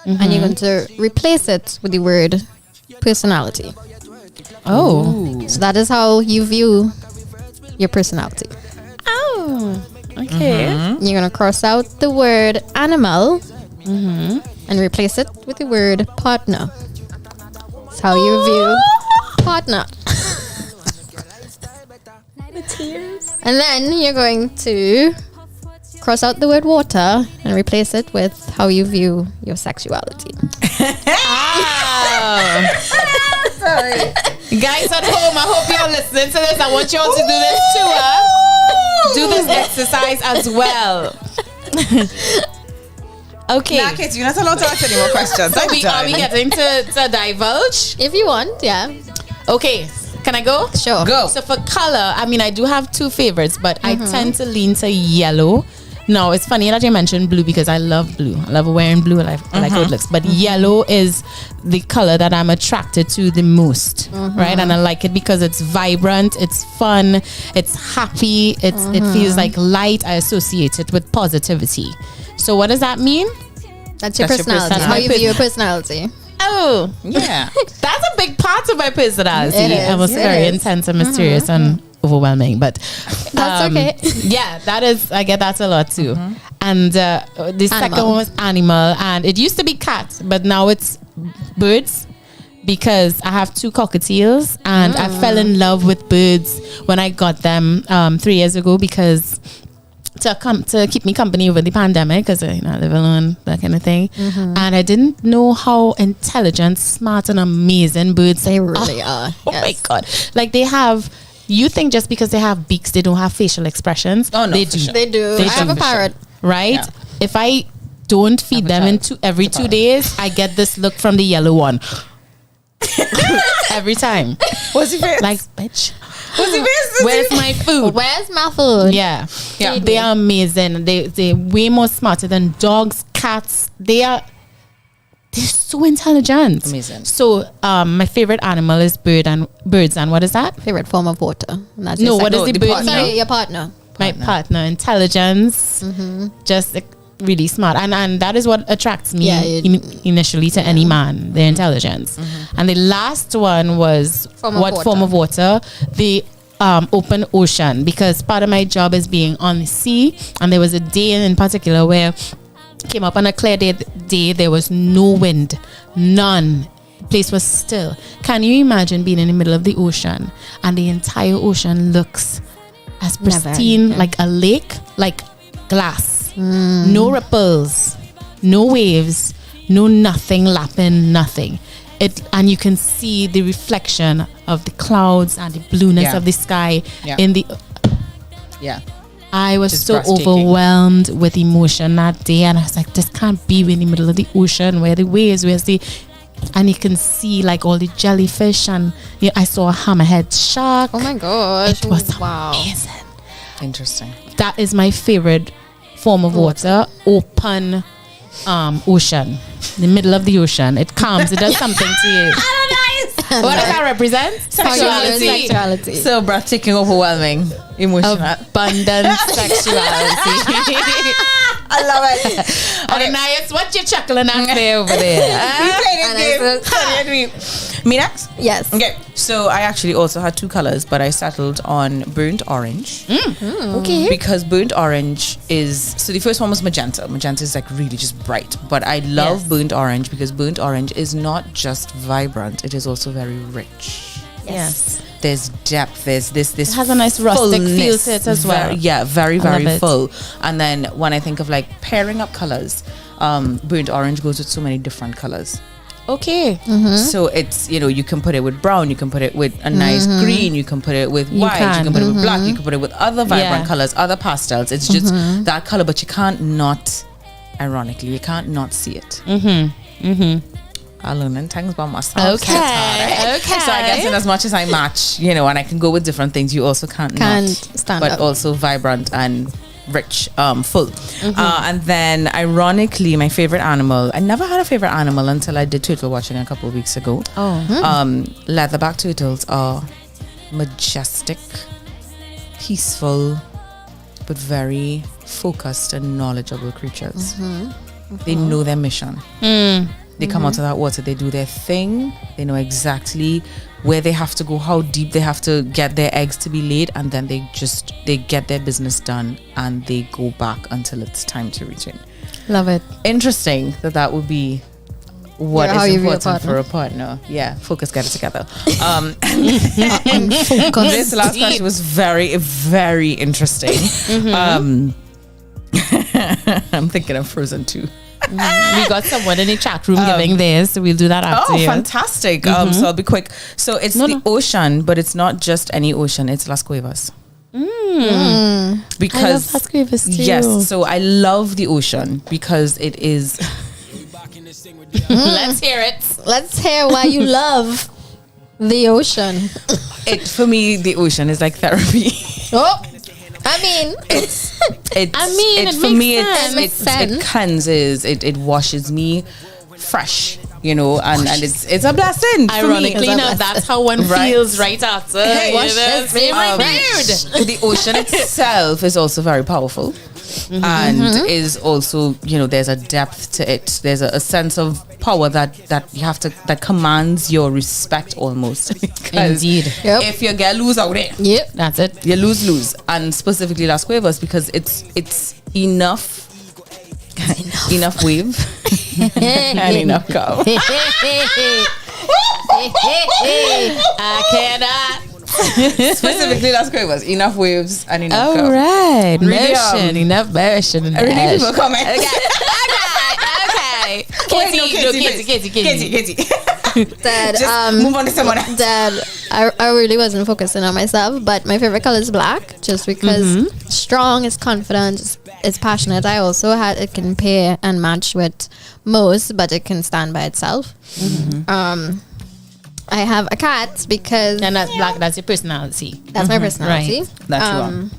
and you're going to replace it with the word personality. Oh. So, that is how you view your personality. Oh. Okay. You're going to cross out the word animal and replace it with the word partner. That's how you view partner. And then you're going to cross out the word water and replace it with how you view your sexuality. Sorry. Guys at home, I hope you're listening to this. I want you all to do this too. Do this exercise as well. Okay. Nah, kids, you're not allowed to ask any more questions. So are we getting to divulge? If you want, yeah. Okay. Can I go? Sure. Go. So for color, I mean, I do have 2 favorites, but I tend to lean to yellow. No, it's funny that you mentioned blue because I love blue. I love wearing blue. I like how it looks. But yellow is the color that I'm attracted to the most, right? And I like it because it's vibrant, it's fun, it's happy, it feels like light. I associate it with positivity. So what does that mean? That's your That's your personality. personality. How you view your personality. Oh, Yeah. that's a big part of my personality. It is, I was it very is. intense and mysterious and overwhelming, but That's okay. yeah, that is. I get that a lot too. And the second one was animal, and it used to be cat, but now it's birds because I have 2 cockatiels, and I fell in love with birds when I got them 3 years ago because to keep me company over the pandemic because I live alone, that kind of thing. And I didn't know how intelligent, smart, and amazing birds They really are. Oh my God! Like they have. You think just because they have beaks, they don't have facial expressions? Oh no, they for do. sure. They do. They I have do. a parrot. Right? Yeah. If I don't feed them every 2 days, I get this look from the yellow one. Every time. What's your face? Like, bitch. What's your face? Where's my food? Where's my food? Yeah. Yeah. They are amazing. They're way more smarter than dogs, cats. They're so intelligent. Amazing. So my favorite animal is birds and what is that? Favorite form of water. And that's No, your what is second- the bird? partner. Sorry, your partner. My partner, intelligence, just like, really smart, and that is what attracts me Yeah, initially to any man, their intelligence. And the last one was Form of water. form of water? The open ocean, because part of my job is being on the sea, and there was a day in particular where came up on a clear day, there was no wind, none. The place was still. Can you imagine being in the middle of the ocean and the entire ocean looks as pristine, like a lake, like glass, no ripples, no waves, no nothing lapping, nothing. And you can see the reflection of the clouds and the blueness of the sky in the. Yeah. I was Just so breathtaking. overwhelmed with emotion that day, and I was like, "This can't be in the middle of the ocean where the waves, where's the." And you can see like all the jellyfish, and I saw a hammerhead shark. Oh my gosh. It was wow. amazing. Interesting. That is my favorite form of water. Open ocean, the middle of the ocean. It calms. It does something to you. What does that represent? Sexuality. So breathtaking, overwhelming, emotional. Abundant sexuality. I love it. Okay, Nias, what you chuckling at there over there? We played this game. Me next? Yes. Okay. So I actually also had 2 colors, but I settled on burnt orange. Okay. Because burnt orange is, so the first one was magenta. Magenta is like really just bright, but I love burnt orange because burnt orange is not just vibrant, it is also very rich. Yes. There's depth, there's this It has a nice rustic feel fullness. to it as well. Very I love it. full. And then when I think of like pairing up colors, burnt orange goes with so many different colors. Okay. So it's, you can put it with brown, you can put it with a nice green, you can put it with white, you can put it with black, you can put it with other vibrant colors, other pastels. It's just that color, but you can't not, ironically, you can't not see it. I learn things about myself. Okay. So I guess in as much as I match, and I can go with different things, you also can't stand but up. also vibrant and rich, full. And then ironically, my favorite animal, I never had a favorite animal until I did turtle watching a couple of weeks ago. Leatherback turtles are majestic, peaceful, but very focused and knowledgeable creatures. They know their mission. They come out of that water, they do their thing, they know exactly where they have to go, how deep they have to get their eggs to be laid, and then they get their business done and they go back until it's time to return. Love it. Interesting that would be what how is you view a important partner. for a partner. Yeah, focus, get it together. This last question was very, very interesting. I'm thinking of Frozen 2. We got someone in the chat room giving this, so we'll do that after. Oh, fantastic. So I'll be quick. So it's the ocean, but it's not just any ocean. It's Las Cuevas. Because I love Las Cuevas too. Yes. So I love the ocean because it is... Let's hear it. Let's hear why you love the ocean. For me, the ocean is like therapy. Oh, I mean, it cleanses, it washes me fresh, and it's a blessing. for me. Ironically, now that's how one feels right after. Washes me renewed. The ocean itself is also very powerful. And is also, there's a depth to it. There's a sense of power that you have to, that commands your respect almost. Indeed. Yep. If your girl lose out there, Yep. That's it. you lose. And specifically Las Cuevas, because it's enough wave and enough calm. I cannot Specifically, that's what it was. Enough waves and enough All curve. right. Really, Motion. Enough motion. Really people comment. Okay. Wait, no, Katie. Dad, Just move on to someone else. Dad, I really wasn't focusing on myself, but my favorite color is black, just because strong, it's confident, it's passionate. I also had it can pair and match with most, but it can stand by itself. I have a cat because And that's black. That's your personality. that's my personality. Right. That's wrong.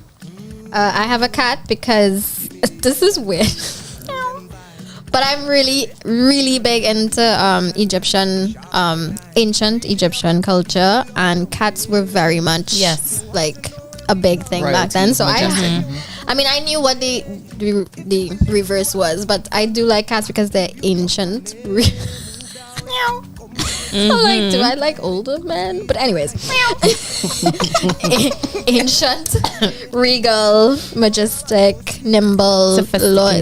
I have a cat because this is weird. But I'm really, really big into Egyptian, ancient Egyptian culture, and cats were very much like a big thing back then. So I mean, I knew what the reverse was, but I do like cats because they're ancient. Do I like older men? But anyways, ancient, regal, majestic, nimble,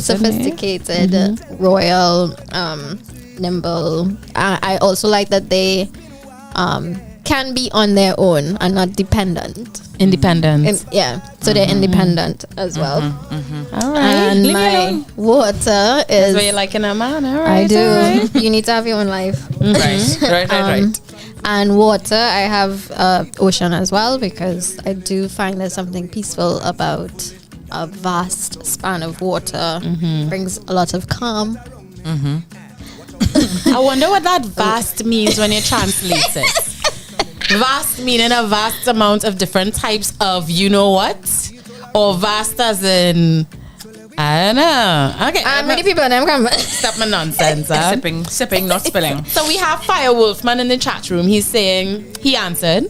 sophisticated, royal, nimble. I also like that they can be on their own and not dependent. Independent. So they're independent as well. All right. And Leave me my alone. water That's is. what you're liking a man. All right. I do. all right. You need to have your own life. Right. And water, I have ocean as well, because I do find there's something peaceful about a vast span of water. Brings a lot of calm. I wonder what that vast means when you translate it. Vast meaning a vast amount of different types of you know what? Or vast as in, I don't know. Okay. Many people in them come. Stop my nonsense. Huh? Sipping, not spilling. So we have Fire Wolfman in the chat room. He's saying, he answered.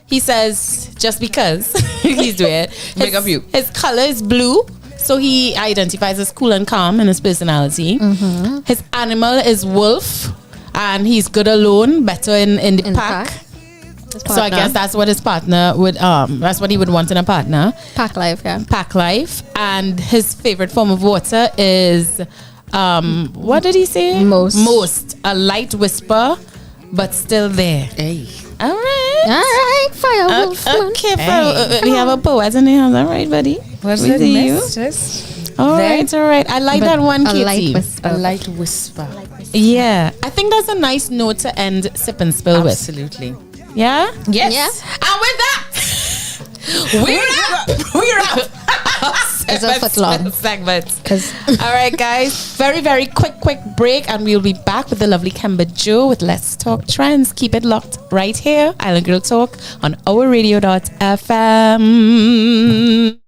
He says, just because he's doing it. Big up you. His color is blue. So he identifies as cool and calm in his personality. His animal is wolf. And he's good alone, better in the pack. So I guess that's what his partner would that's what he would want in a partner. Pack life, yeah. Pack life. And his favorite form of water is what did he say? Most. A light whisper, but still there. Hey. All right. Fire Wolfman. Okay, we have a poet in the house. All right, buddy. What's We the see you. mistress? All right. I like that one, Katie. A light whisper. Yeah. I think that's a nice note to end Sip and Spill with. Absolutely. Yeah? Yes. Yeah. And with that, we're up. It's a foot long. Segment. All right, guys. Very, very quick break, and we'll be back with the lovely Kemba Joe with Let's Talk Trends. Keep it locked right here, Island Girl Talk on OurRadio.fm.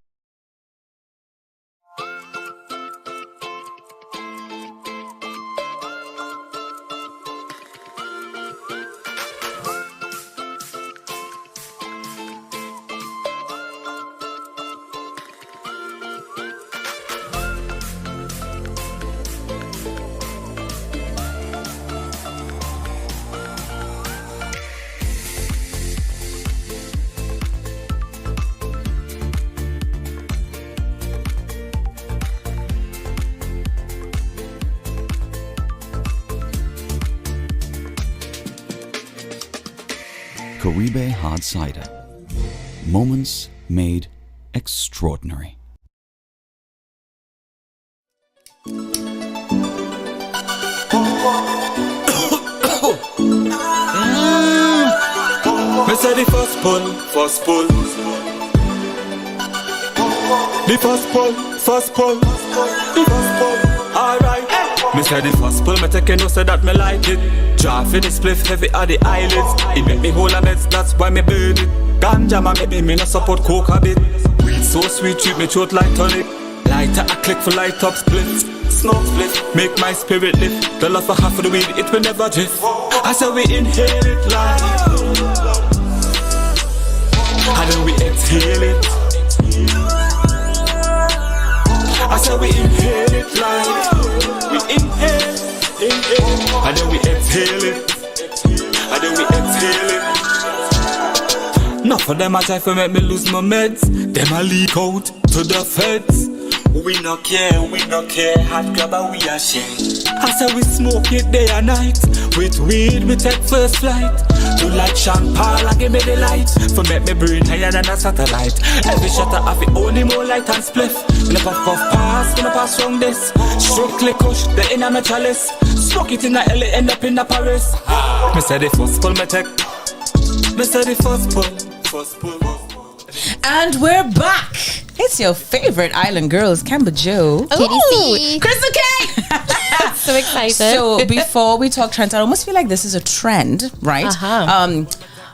Caribe Hard Cider. Moments made extraordinary. Me say the first pull. The first pull. Alright. Me say the first pull, me take a no say that me like it. Draw for the spliff heavy at the eyelids. It make me hold a meds, that's why me burn it. Ganja man make me no support coke a bit. Weed so sweet, treat me throat like tonic. Lighter a click for light up splits. Smoke split, make my spirit lift. The love for half of the weed, it will never drift. I say we inhale it like, and then we exhale it. I say we inhale it like, we inhale, and then we exhale it, and then we exhale it. Not for them I try to make me lose my meds. Them I leak out to the feds. We no care, hot grabber we a share. I say we smoke it day and night. With weed we take first flight. Do like Sean Paul and give me the light. For make me brain higher than a satellite. Every shot I have it only more light and spliff. When I puff pass, when I pass from this. Strictly kush, the inner my chalice. Smoke it in the LA, end up in the Paris. Me say the first pull me take. Me say the first pull. And we're back. It's your favorite island girls, Kemba Joe. KDC. Crystal K. So excited. So before we talk trends, I almost feel like this is a trend, right? Uh-huh.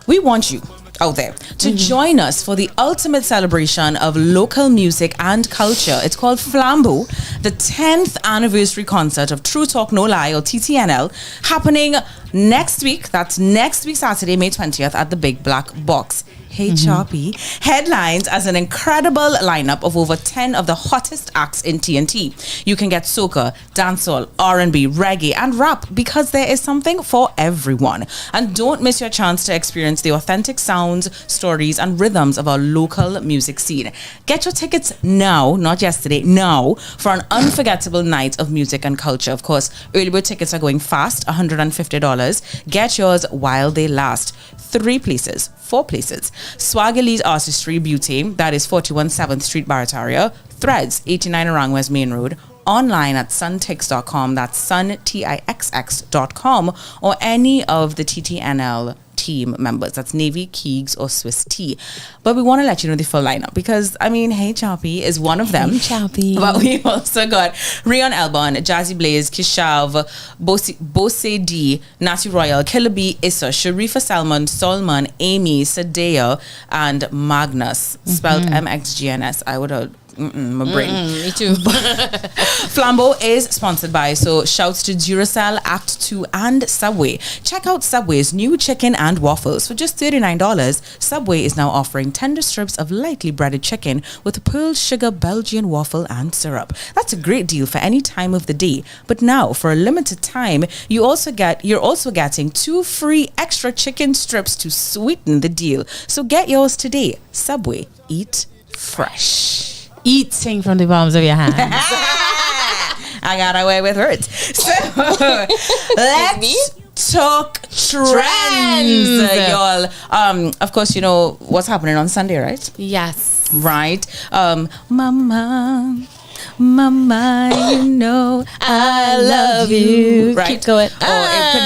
We want you out there to join us for the ultimate celebration of local music and culture. It's called Flambeau, the 10th anniversary concert of True Talk No Lie, or TTNL, happening next week. That's next week, Saturday, May 20th at the Big Black Box. HRP headlines as an incredible lineup of over 10 of the hottest acts in TNT. You can get soca, dancehall, R&B, reggae and rap because there is something for everyone. And don't miss your chance to experience the authentic sounds, stories and rhythms of our local music scene. Get your tickets now, not yesterday, now, for an unforgettable night of music and culture. Of course, early bird tickets are going fast, $150. Get yours while they last. 4 places. Swaggerly's Artistry Beauty, that is 41 7th Street, Barataria. Threads, 89 Orang West Main Road. Online at suntix.com, that's suntixx.com, or any of the TTNL team members. That's Navy, Keegs, or Swiss Tea. But we want to let you know the full lineup because, I mean, Hey Choppy is one of them. Hey Choppy. But we also got Rion Elbon, Jazzy Blaze, Kishav, Bose D, Nasi Royal, Killer B, Issa, Sharifa Salmon, Solman, Amy, Sadea, and Magnus, spelled MXGNS. I would have my brain. Me too. Flambeau is sponsored by, so shouts to Duracell, Act 2 and Subway. Check out Subway's new chicken and waffles. For just $39, Subway is now offering tender strips of lightly breaded chicken with pearl sugar Belgian waffle and syrup. That's a great deal for any time of the day. But now, for a limited time, you're also getting 2 free extra chicken strips to sweeten the deal. So get yours today. Subway, eat fresh. Eating from the palms of your hands. I got away with words. So let's talk trends, y'all. Of course, you know what's happening on Sunday, right? Yes. Right. Mama, you know I love you. Right. Keep going. Or it could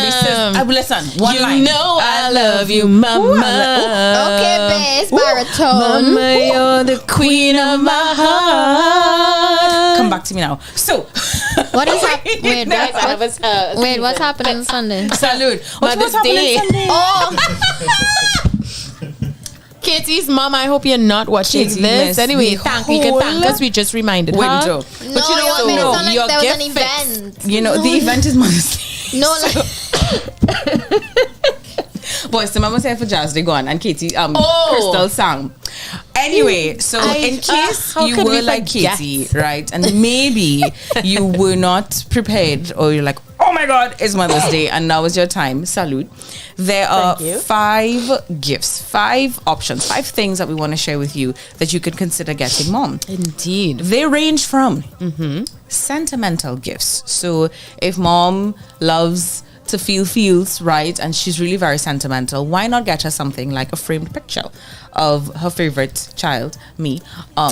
be listen, one you line. You know I love you, Mama. Okay, bass, baritone. Mama, you're the queen of my heart. Come back to me now. So, what is happening? Wait, what's happening Sunday? Salute. Mother's Day. Sunday? Oh. Katie's mom, I hope you're not watching Katie, this. Anyway, we can thank us. We just reminded her. Window. But you know what? Your there was an event. You know, the event is Mother's Day. No, like. Boys, the mama said for Jazz, they go on, and Katie, Crystal sang. Anyway, so in case you were like Katie, right, and maybe you were not prepared, or you're like, oh my God, it's Mother's Day, and now is your time. Salute. There are 5 gifts, 5 options, 5 things that we want to share with you that you could consider getting mom. Indeed. They range from sentimental gifts. So if mom loves to feel feels, right, and she's really very sentimental, why not get her something like a framed picture of her favorite child, me, or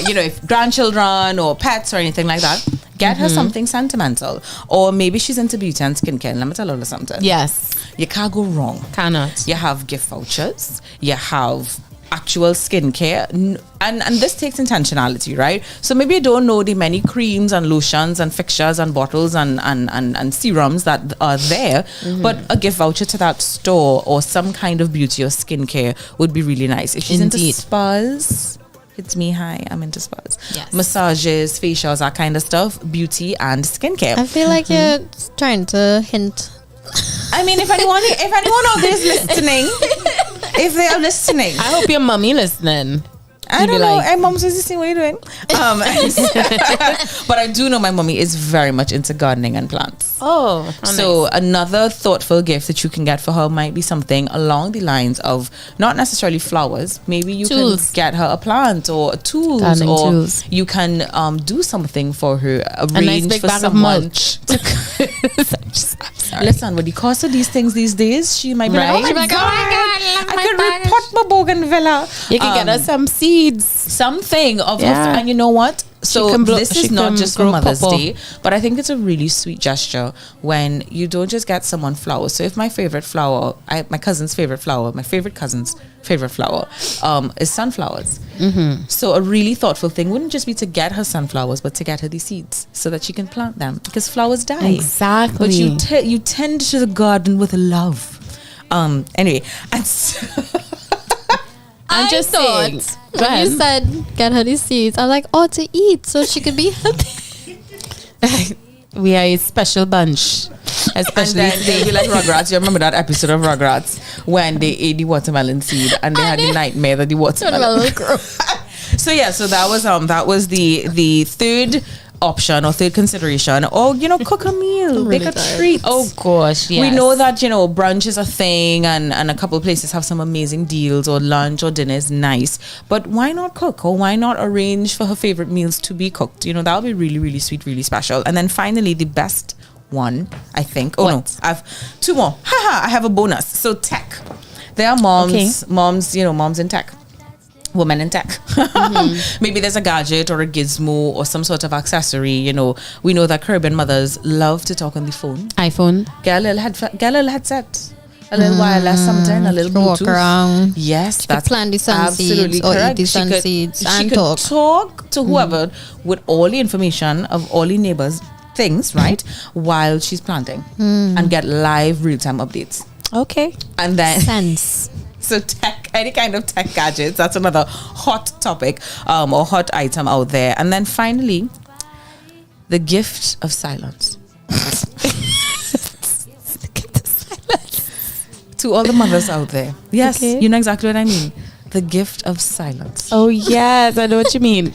you know, if grandchildren or pets or anything like that, get her something sentimental. Or maybe she's into beauty and skincare. Let me tell her something. Yes, you can't go wrong. Cannot. You have gift vouchers, you have actual skincare, and this takes intentionality, right? So maybe you don't know the many creams and lotions and fixtures and bottles and serums that are there, but a gift voucher to that store or some kind of beauty or skincare would be really nice. If she's into spas, it's me. Hi, I'm into spas. Yes. Massages, facials, that kind of stuff, beauty and skincare. I feel like you're trying to hint. I mean, if anyone out there is listening, if they are listening, I hope your mommy listening. I don't know. My mom says the same way doing. But I do know my mommy is very much into gardening and plants. Oh, so another thoughtful gift that you can get for her might be something along the lines of not necessarily flowers. Maybe you can get her a plant or tools, gardening or tools. you can do something for her. A nice big bag of mulch. Listen, with the cost of these things these days, she might be like, oh my God, I could repot my bougainvillea. You can get her some seeds. Something of and you know what? So this is not just for Mother's Day, but I think it's a really sweet gesture when you don't just get someone flowers. So if my favorite flower, my cousin's favorite flower, my favorite cousin's favorite flower is sunflowers. Mm-hmm. So a really thoughtful thing wouldn't just be to get her sunflowers, but to get her the seeds so that she can plant them, because flowers die. Exactly. But you tend to the garden with love. Anyway, and so I'm just saying. When you said get her these seeds, I was like, oh, to eat, so she could be healthy. We are a special bunch. Especially and then they be like Rugrats. You remember that episode of Rugrats when they ate the watermelon seed and they had the nightmare that the watermelon would grow. So that was the third option or third consideration, or cook a meal, make a treat. Oh gosh, yes. We know that brunch is a thing, and a couple of places have some amazing deals, or lunch or dinner is nice, but why not cook, or why not arrange for her favorite meals to be cooked? That would be really, really sweet, really special. And then finally, the best one, I think. No, I have two more. I have a bonus. So tech. There are moms in tech. Women in tech. Mm-hmm. Maybe there's a gadget or a gizmo or some sort of accessory. We know that Caribbean mothers love to talk on the phone. iPhone. Get a little headset, a little wireless something, a little Bluetooth. Walk around. Yes, that's plant the sun seeds or eat the sun seeds and talk to whoever with all the information of all the neighbors' things, right? While she's planting, and get live real-time updates. Okay. And then sense. So tech, any kind of tech gadgets, that's another hot topic or hot item out there. And then finally, the gift of silence. To all the mothers out there. Yes, okay. You know exactly what I mean. The gift of silence. Oh yes, I know what you mean.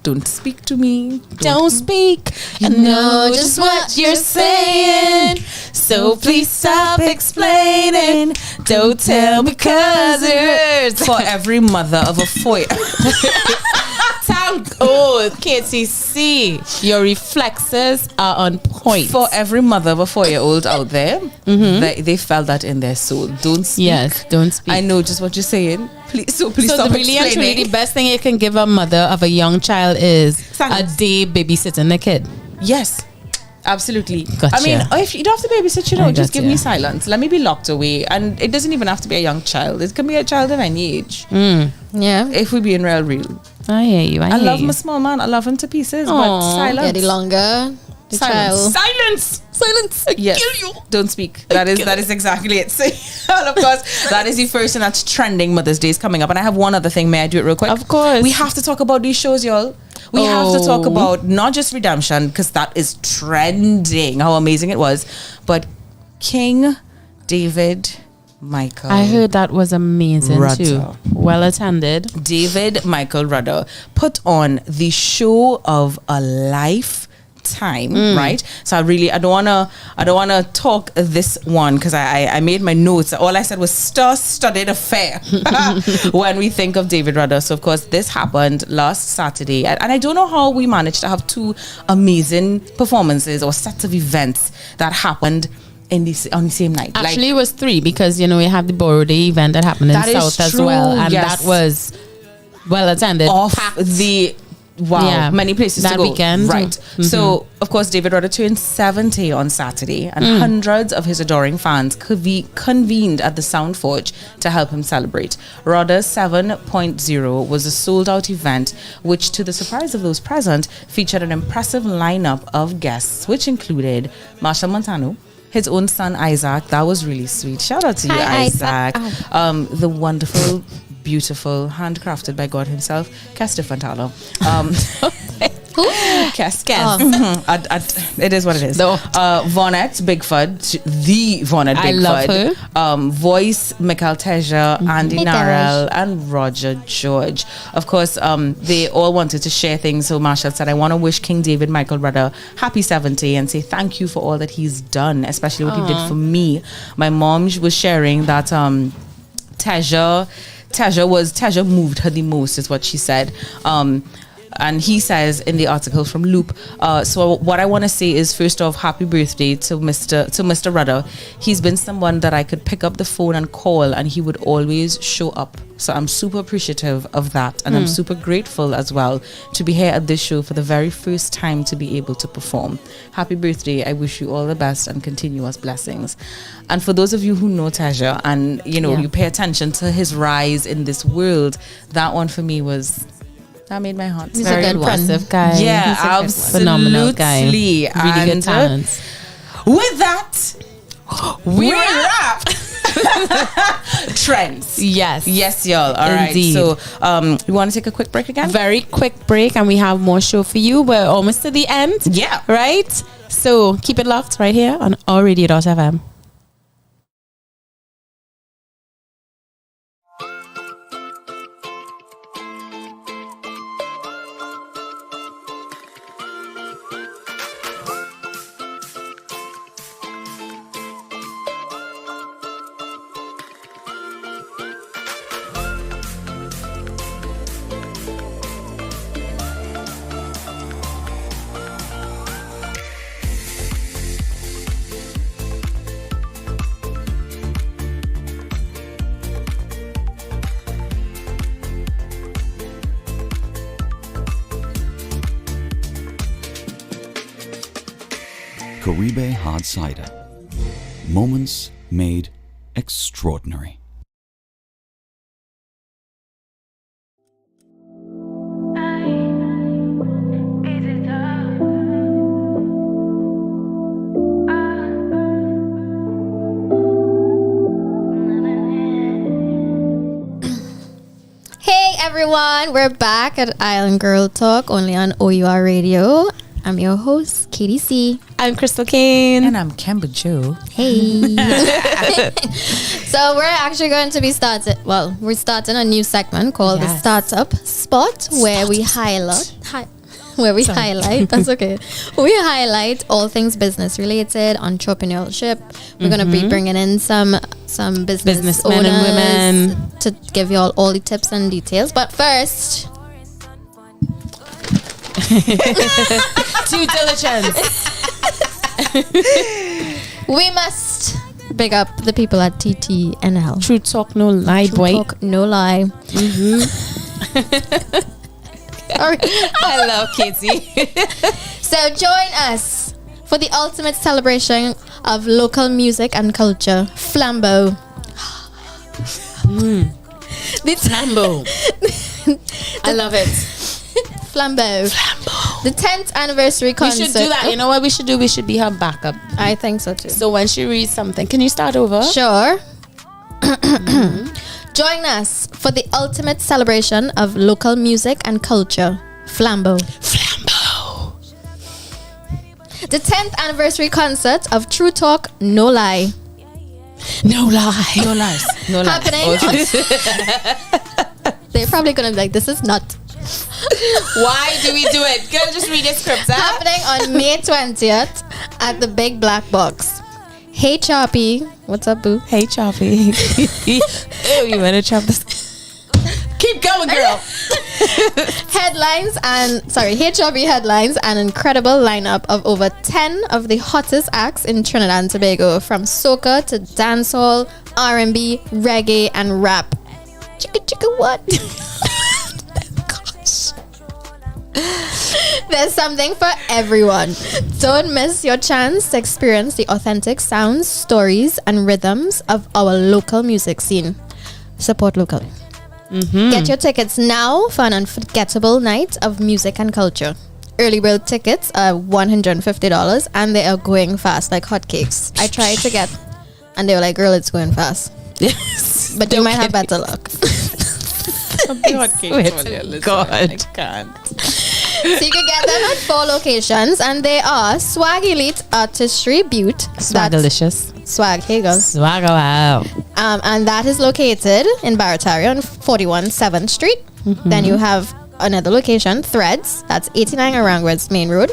Don't speak to me. Don't speak. I know just what you're saying. So please stop explaining. Don't tell me 'cause it hurts. For every mother of a 4 can't see. Your reflexes are on point. For every mother of a 4-year-old out there, they felt that in their soul. Don't speak. Yes, don't speak. I know just what you're saying. Please stop really and truly, the best thing you can give a mother of a young child is silence. A day babysitting the kid. Yes, absolutely. Gotcha. I mean, if you don't have to babysit, just give me silence. Let me be locked away. And it doesn't even have to be a young child. It can be a child of any age. Yeah. If we be in real. I hear you. I love my small man. I love him to pieces. Aww. But silence. Yeah, the longer the child. Silence. Yes. Kill you. Don't speak. That is exactly it. So, and of course, that is the first thing that's trending. Mother's Day is coming up. And I have one other thing. May I do it real quick? Of course. We have to talk about these shows, y'all. We have to talk about not just Redemption, because that is trending, how amazing it was, but King David Michael. I heard that was amazing Rudder. too. Well attended. David Michael Rudder put on the show of a lifetime, right? So I don't wanna talk this one, because I made my notes. All I said was star-studded affair when we think of David Rudder. So of course this happened last Saturday, and I don't know how we managed to have two amazing performances or sets of events that happened on the same night. Actually, it was 3, because we have the Borough Day event that happened in South as well, and that was well attended. Many places that to go. Weekend. Right. Mm-hmm. So, of course, David Rudder turned 70 on Saturday, and hundreds of his adoring fans convened at the Sound Forge to help him celebrate. Rudder 7.0 was a sold-out event, which, to the surprise of those present, featured an impressive lineup of guests, which included Marshall Montano, his own son Isaac. That was really sweet. Shout out to you, Isaac. The wonderful, beautiful, handcrafted by God himself, Kester Fantalo. Kes. It is what it is. No. Vonette Bigford, the Vonette Bigford. I love her. Voice, Mikhail Teja, Andy Narrell, and Roger George. Of course, they all wanted to share things. So Marshall said, I want to wish King David Michael Rudder happy 70 and say thank you for all that he's done, especially what he did for me. My mom was sharing that Teja moved her the most, is what she said. And he says in the article from Loop, so what I want to say is, first off, happy birthday to Mr. Rudder. He's been someone that I could pick up the phone and call, and he would always show up. So I'm super appreciative of that, and I'm super grateful as well to be here at this show for the very first time to be able to perform. Happy birthday. I wish you all the best and continuous blessings. And for those of you who know Teja and you pay attention to his rise in this world, that one for me that made my heart. He's very impressive guy. Yeah, absolutely. Phenomenal guy. Really good talents. With that, we wrap. Trends. Yes, y'all. All Indeed. right. So, we want to take a quick break again? Very quick break, and we have more show for you. We're almost to the end. Yeah. Right? So, keep it locked right here on OURradio.fm. Caribe Hard Cider. Moments made extraordinary. Hey everyone, we're back at Island Girl Talk, only on O.U.R Radio. I'm your host, Katie C. I'm Crystal Kane. And I'm Kemba Joe. Hey. So we're actually going to be we're starting a new segment called the Startup Spot, where we highlight. That's okay. We highlight all things business related, entrepreneurship. We're going to be bringing in some businessmen and women to give you all the tips and details. But first, due diligence. We must big up the people at TTNL. True talk, no lie, boy. True talk, no lie. I love Katie. So join us for the ultimate celebration of local music and culture, Flambeau. The Flambeau. I love it. Flambeau. The 10th anniversary concert. We should do that. You know what we should do? We should be her backup. I think so too. So when she reads something, can you start over? Sure. Join us for the ultimate celebration of local music and culture, Flambeau. Flambeau. The 10th anniversary concert of True Talk, No Lie. No lie. No lies. No lies. Happening. They're probably going to be like, this is not. Why do we do it? Girl, just read the script. Happening on May 20th at the Big Black Box. Hey Choppy. What's up, boo? Hey Choppy. Ew, you better chop this. Keep going, girl. Hey Choppy headlines an incredible lineup of over 10 of the hottest acts in Trinidad and Tobago, from soca to dancehall, R&B, reggae, and rap. Chicka what? There's something for everyone. Don't miss your chance to experience the authentic sounds, stories, and rhythms of our local music scene. Support local. Get your tickets now for an unforgettable night of music and culture. Early bird tickets are $150 and they are going fast like hotcakes. I tried to get, and they were like, girl, it's going fast. Yes. But you might have better luck. God. I can't. So you can get them at 4 locations, and they are Swag Elite Artistry Butte. Swagalicious. Swag, here you go. Swag, wow. And that is located in Barataria on 41 7th Street. Then you have another location, Threads. That's 89 Orangwoods Main Road.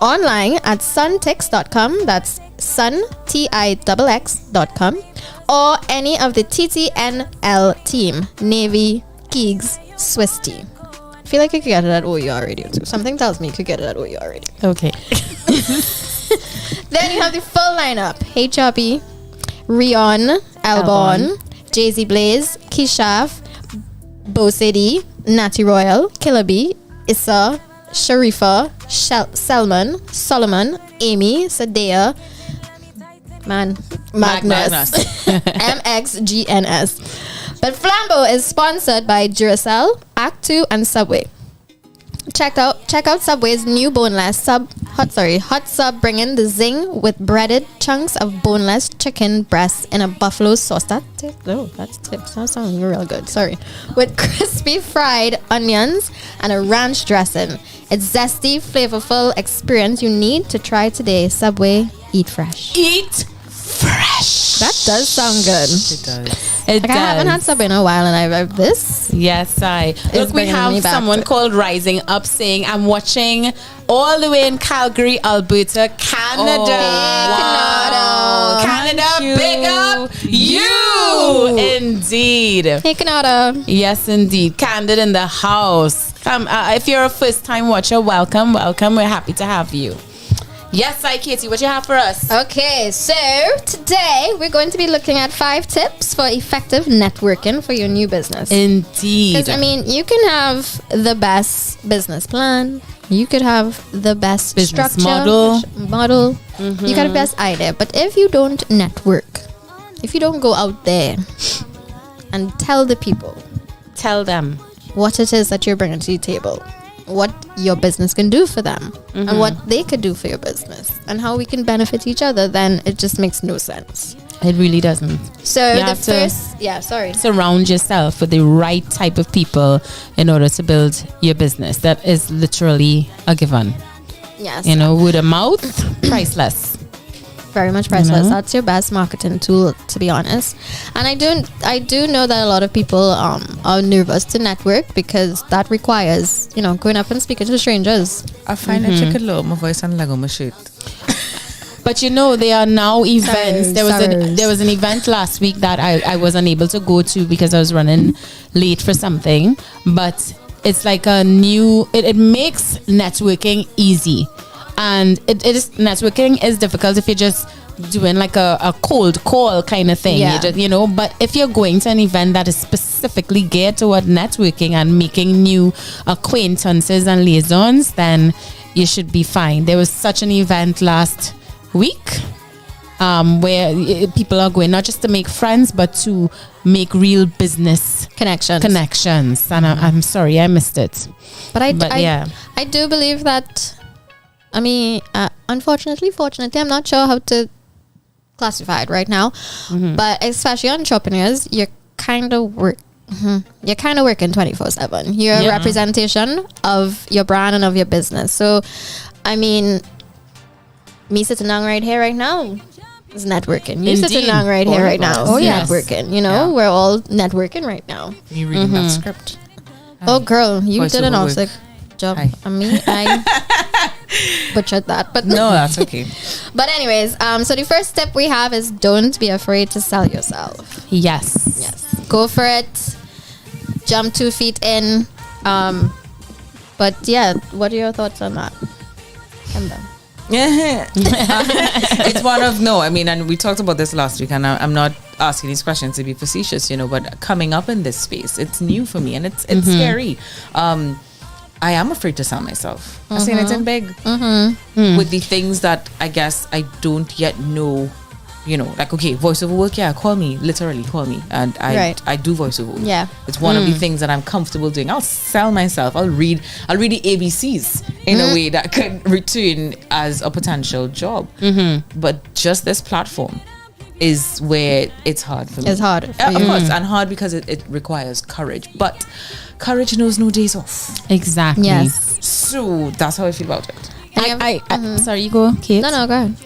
Online at suntix.com. That's suntix.com. Or any of the TTNL team, Navy, Keegs, Swiss Tea. I feel like you could get it at O.U.R radio too. Something tells me you could get it at O.U.R radio. Okay. Then you have the full lineup: HRB, Rion, Albon, Jay-Z Blaze, Kishaf, Bosedi, Natty Royal, Killer B, Issa, Sharifa, Selman, Solomon, Amy, Sadea, Magnus. MXGNS. But Flambeau is sponsored by Duracell, Act 2, and Subway. Check out Subway's new boneless hot sub, bringing the zing with breaded chunks of boneless chicken breasts in a buffalo sauce. That sounds real good. Sorry, with crispy fried onions and a ranch dressing. It's zesty, flavorful experience you need to try today. Subway, eat fresh. Eat fresh. That does sound good. It does. It I haven't had Subway in a while, and I've this. Yes, look, we have someone called Rising Up saying, I'm watching all the way in Calgary, Alberta, Canada. Wow. Canada, big up you. Indeed. Hey, Canada. Yes, indeed. Candid in the house. If you're a first-time watcher, welcome. We're happy to have you. Yes, Katie, what you have for us? Okay, so today we're going to be looking at 5 tips for effective networking for your new business. Indeed. Because, you can have the best business plan. You could have the best business structure. Model. Mm-hmm. You got the best idea. But if you don't network, if you don't go out there and tell the people. Tell them. What it is that you're bringing to the table. What your business can do for them and what they could do for your business and how we can benefit each other, then it just makes no sense. It really doesn't. So you the have first, surround yourself with the right type of people in order to build your business. That is literally a given. Yes. Word of mouth, priceless. Very much priceless. That's your best marketing tool, to be honest. And I do know that a lot of people are nervous to network because that requires, going up and speaking to strangers. I find that you could lower my voice and leg on my shirt. But there are now events. There was an event last week that I was unable to go to because I was running late for something. But it's like a new. It makes networking easy. And networking is difficult if you're just doing like a cold call kind of thing. Yeah. But if you're going to an event that is specifically geared toward networking and making new acquaintances and liaisons, then you should be fine. There was such an event last week where people are going not just to make friends but to make real business connections. And I'm sorry I missed it. But I do believe that. Fortunately, I'm not sure how to classify it right now. But especially entrepreneurs, you're kind of working 24/7. You're a representation of your brand and of your business. So, me sitting down right here right now is networking. You sitting down right here right now. Oh, yes. Networking. We're all networking right now. You reading that script? Oh, girl, you did an awesome job. Hi. I butchered that, but no, that's okay. But anyways, so the first step we have is don't be afraid to sell yourself. Yes, go for it. Jump 2 feet in. But what are your thoughts on that? It's one of and we talked about this last week, and I'm not asking these questions to be facetious, but coming up in this space, it's new for me and it's scary. I am afraid to sell myself. I'm saying it's in big with the things that I guess I don't yet know. Like, okay, voiceover work, literally call me, and I do voiceover work. Yeah, it's one of the things that I'm comfortable doing. I'll sell myself. I'll read the ABCs in a way that could return as a potential job. But just this platform is where it's hard for me. It's hard, of course, and hard because it requires courage. But courage knows no days off. Exactly. Yes. So that's how I feel about it. Sorry, you go, Kate. No, go ahead.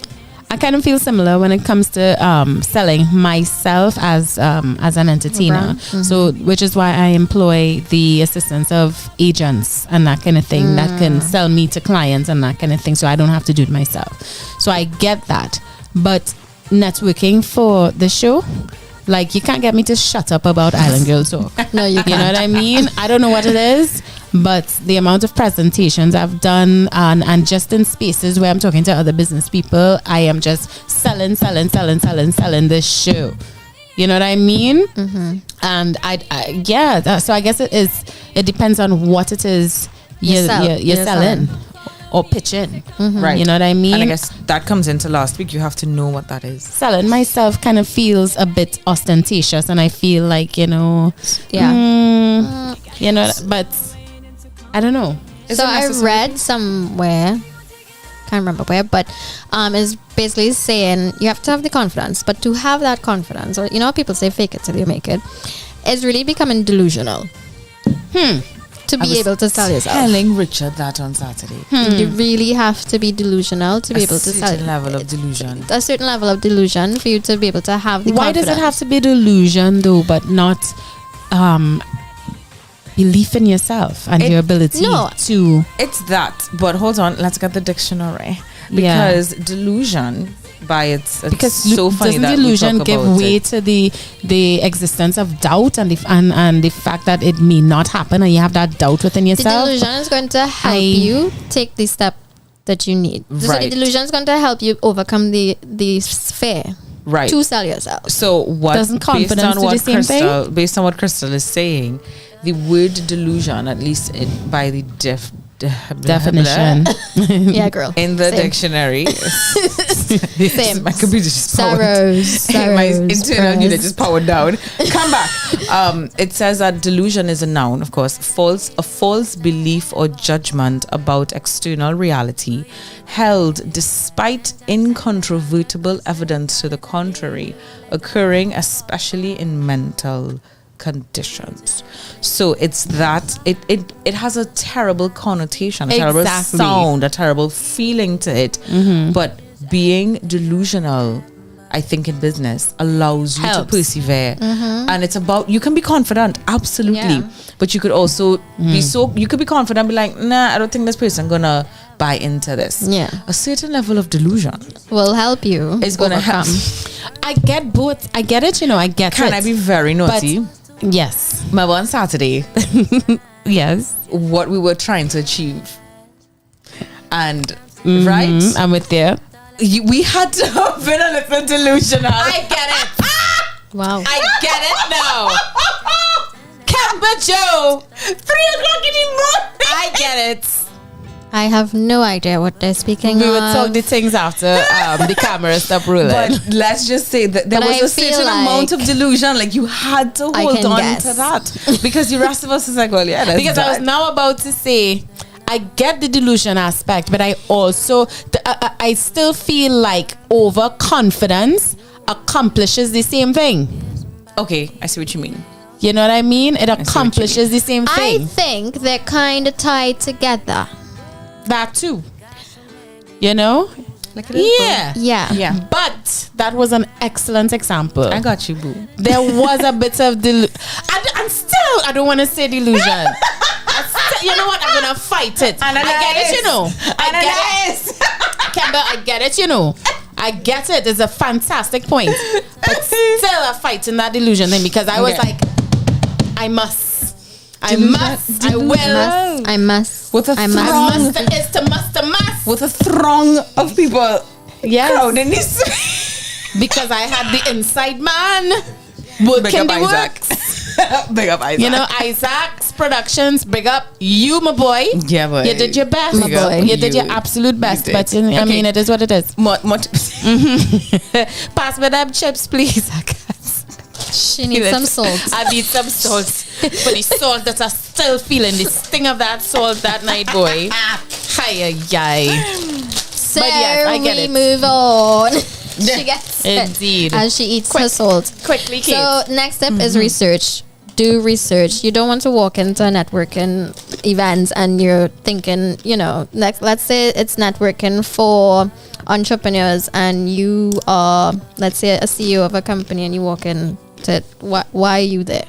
I kind of feel similar when it comes to selling myself as an entertainer. So, which is why I employ the assistance of agents and that kind of thing that can sell me to clients and that kind of thing. So I don't have to do it myself. So I get that. But networking for the show, like, you can't get me to shut up about Island Girl talk. No, you can't. You know what I mean? I don't know what it is, but the amount of presentations I've done and just in spaces where I'm talking to other business people, I am just selling this show. You know what I mean? And so I guess it depends on what it is you're selling or pitching. Right. You know what I mean? And I guess that comes into last week. You have to know what that is. Selling myself kind of feels a bit ostentatious, and I feel like, you know, but I don't know. So I read somewhere, can't remember where, but is basically saying you have to have the confidence, but to have that confidence, or, you know, people say fake it till you make it, is really becoming delusional. To be able to sell yourself. Telling Richard that on Saturday. You really have to be delusional to be able to sell. A certain level of delusion. A certain level of delusion for you to be able to have the Why confidence. does it have to be delusion though, but not belief in yourself and your ability to? It's that. But hold on, let's get the dictionary. Because delusion by it's so funny doesn't that delusion we talk give about way it. to the existence of doubt and the fact that it may not happen and you have that doubt within The yourself? delusion is going to help you take the step that you need. So the delusion is going to help you overcome the fear to sell yourself. So what Doesn't confidence do the same thing? Based on what Crystal is saying, the word delusion, at least by the definition, yeah, girl, in the dictionary. Same. My computer just powered. My internal unit just powered down. Come back. It says that delusion is a noun, of course, a false belief or judgment about external reality held despite incontrovertible evidence to the contrary, occurring especially in mental conditions. So it's that it has a terrible connotation, a terrible sound, a terrible feeling to it. But being delusional, I think, in business allows you to persevere. And it's about, you can be confident, absolutely, but you could also you could be confident, be like, nah, I don't think this person gonna buy into this. A certain level of delusion will help you. It's gonna help. I get both. I get it, you know, I get it. Can I be very naughty? Yes. My one Saturday. Yes. What we were trying to achieve. And right? I'm with you. We had to have been a little delusional. I get it. Wow. I get it now. Camber Joe. 3 o'clock in the morning. I get it. I have no idea what they're speaking We of. would talk the things after the camera stopped rolling. But let's just say that there was a certain amount of delusion. Like, you had to hold on to that. Because the rest of us is like, well, yeah, that's because I was now about to say, I get the delusion aspect, but I also, I still feel like overconfidence accomplishes the same thing. Okay, I see what you mean. You know what I mean? It accomplishes the same thing. I think they're kind of tied together. That too. You know? Like a little Yeah. But that was an excellent example. I got you, boo. There was a bit of delusion. And still, I don't want to say delusion. You know what? I'm going to fight it. I get it, you know. I get it. Kemba, I get it, you know. I get it. It's a fantastic point. But still, I'm fighting that delusion thing because I was like, I must. I must. With a throng. With a throng of people. Yes. Crowding this. Because I had the inside man working the works. Big up Isaac. You know, Isaac's Productions, big up you, my boy. Yeah, boy. You did your best, my boy. You did your absolute best. But I mean, it is what it is. Pass me them chips, please. She needs some salt. I need some salt. For the salt that I'm still feeling the sting of that salt that night, boy. So but yes, I get we it. move on. She gets Indeed. it as she eats her salt. Quickly, Kate. So next step is research. Do research. You don't want to walk into a networking events and you're thinking, let's say it's networking for entrepreneurs and you are, let's say, a CEO of a company and you walk in to it, why are you there?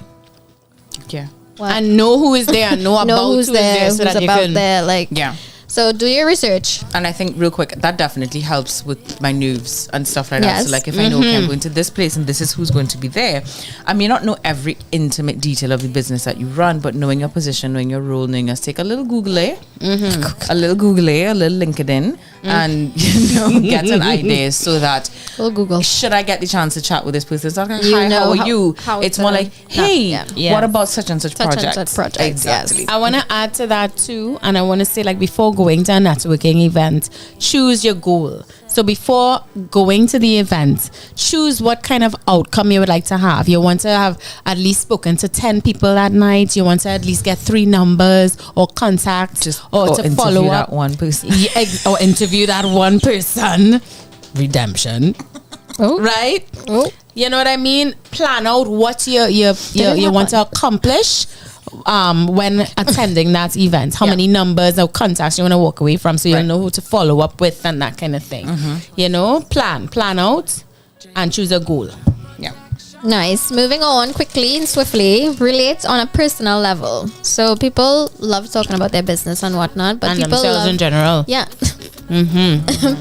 Yeah. And know who is there and know about who's there, so who's that you about can, there, like. Yeah. So do your research. And I think real quick, that definitely helps with my nerves and stuff like that. Yes. So like if I know, okay, I'm going to this place and this is who's going to be there. I may not know every intimate detail of the business that you run, but knowing your position, knowing your role, knowing us, take a little Google, a little LinkedIn, and get an idea so that Google. Should I get the chance to chat with this person? It's not like, hi, how are you? It's more like, hey, what about such and such project? And such project. Exactly. Yes. I want to add to that too, and I want to say, like, before going to a networking event, choose your goal. So before going to the event, choose what kind of outcome you would like to have. You want to have at least spoken to 10 people that night. You want to at least get 3 numbers or contacts, or to follow up that one person. or interview that one person. Redemption. Right? You know what I mean? Plan out what you want to accomplish when attending that event. How many numbers or contacts you want to walk away from, so you'll know who to follow up with and that kind of thing. Plan out and choose a goal. Nice. Moving on quickly and swiftly. Relate on a personal level. So people love talking about their business and whatnot, but and people themselves in general. Yeah.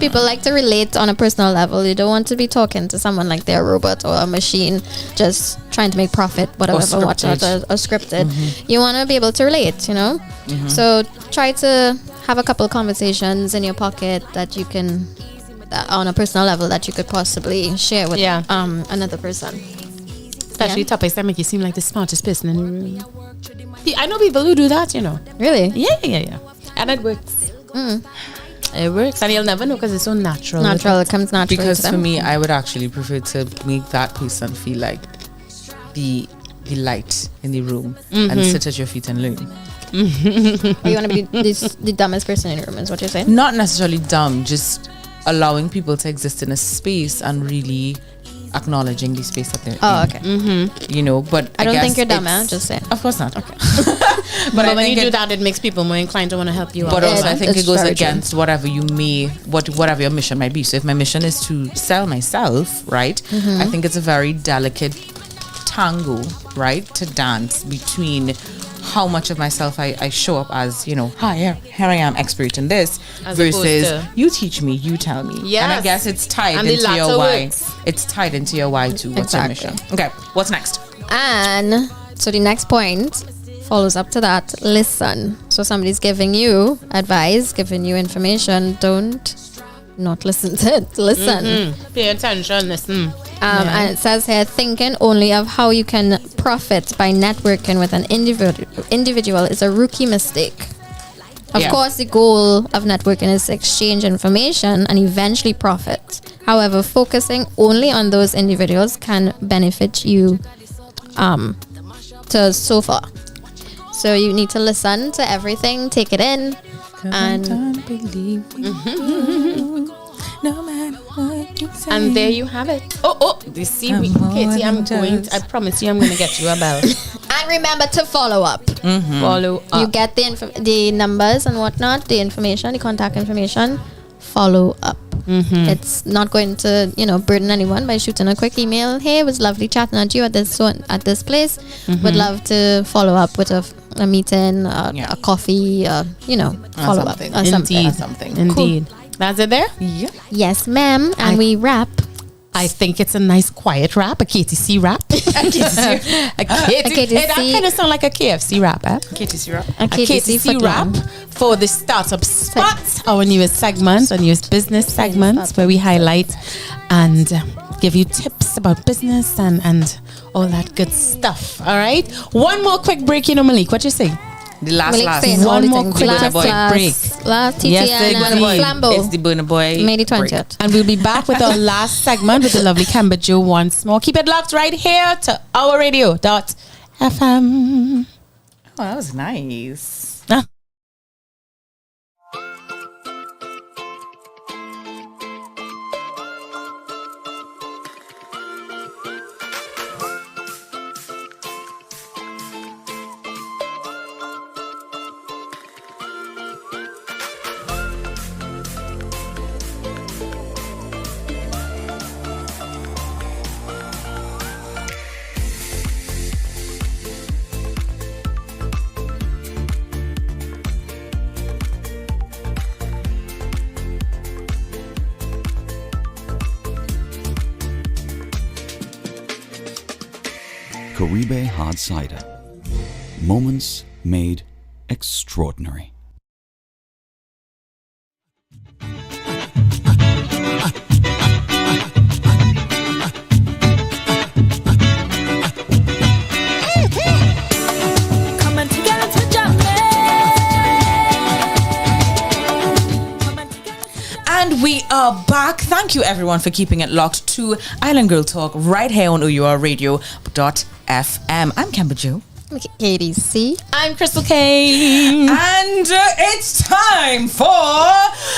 People like to relate on a personal level. You don't want to be talking to someone like they're a robot or a machine, just trying to make profit, whatever, whatnot, or scripted. You want to be able to relate, So try to have a couple of conversations in your pocket that you can, on a personal level, that you could possibly share with another person. Especially topics that make you seem like the smartest person in the room. I know people who do that, Really? Yeah. And it works. It works, and you'll never know because it's so natural. It comes naturally. Because for me, I would actually prefer to make that person feel like the light in the room and sit at your feet and learn. Or you want to be the dumbest person in the room, is what you're saying? Not necessarily dumb, just allowing people to exist in a space and really acknowledging the space that they're in. Okay. But I don't think you're dumb, just saying. Of course not. Okay. But when you do that, it makes people more inclined to want to help you out. But also, I think it goes against whatever whatever your mission might be. So if my mission is to sell myself, right, I think it's a very delicate tango, right, to dance between how much of myself I show up as, hi, here I am, expert in this, as versus you teach me, you tell me. Yes. And I guess it's tied into your why. Works. It's tied into your why too. What's your mission? Okay, what's next? And so the next point follows up to that. Listen. So somebody's giving you advice, giving you information. Don't not listen to it. Listen. Pay attention. Listen. And it says here, thinking only of how you can profit by networking with an individual is a rookie mistake. Of course, the goal of networking is to exchange information and eventually profit. However, focusing only on those individuals can benefit you to so far. So you need to listen to everything, take it in, and no matter what you say. And there you have it. You see, Katie, I promise you I'm going to get you a bell. And remember to follow up. Follow up. You get the numbers and whatnot, the information, the contact information. Follow up. It's not going to, burden anyone by shooting a quick email. Hey, it was lovely chatting at you at this place. Would love to follow up with a meeting, a coffee, follow up. Something. Indeed. Cool. That's it there? Yeah. Yes, ma'am. And we wrap. I think it's a nice quiet rap, a KTC rap. a KTC. That kind of sound like a KFC rap, eh? KTC rap. A KTC rap for the Startup Spot, our newest segment, our newest business segment, where we highlight and give you tips about business and all that good stuff. All right? One more quick break, Malik. What you say? The last. One more quick break. Last TTN Flambeau. It's the Burna Boy. May the 20th. And we'll be back with our last segment with the lovely Camber Joe once more. Keep it locked right here to our radio.fm. Oh, that was nice. Caribe Hard Cider. Moments made extraordinary. And we are back. Thank you everyone for keeping it locked to Island Girl Talk right here on O.U.R Radio.fm. I'm Kemba Joe. Katie C. I'm Crystal K. And it's time for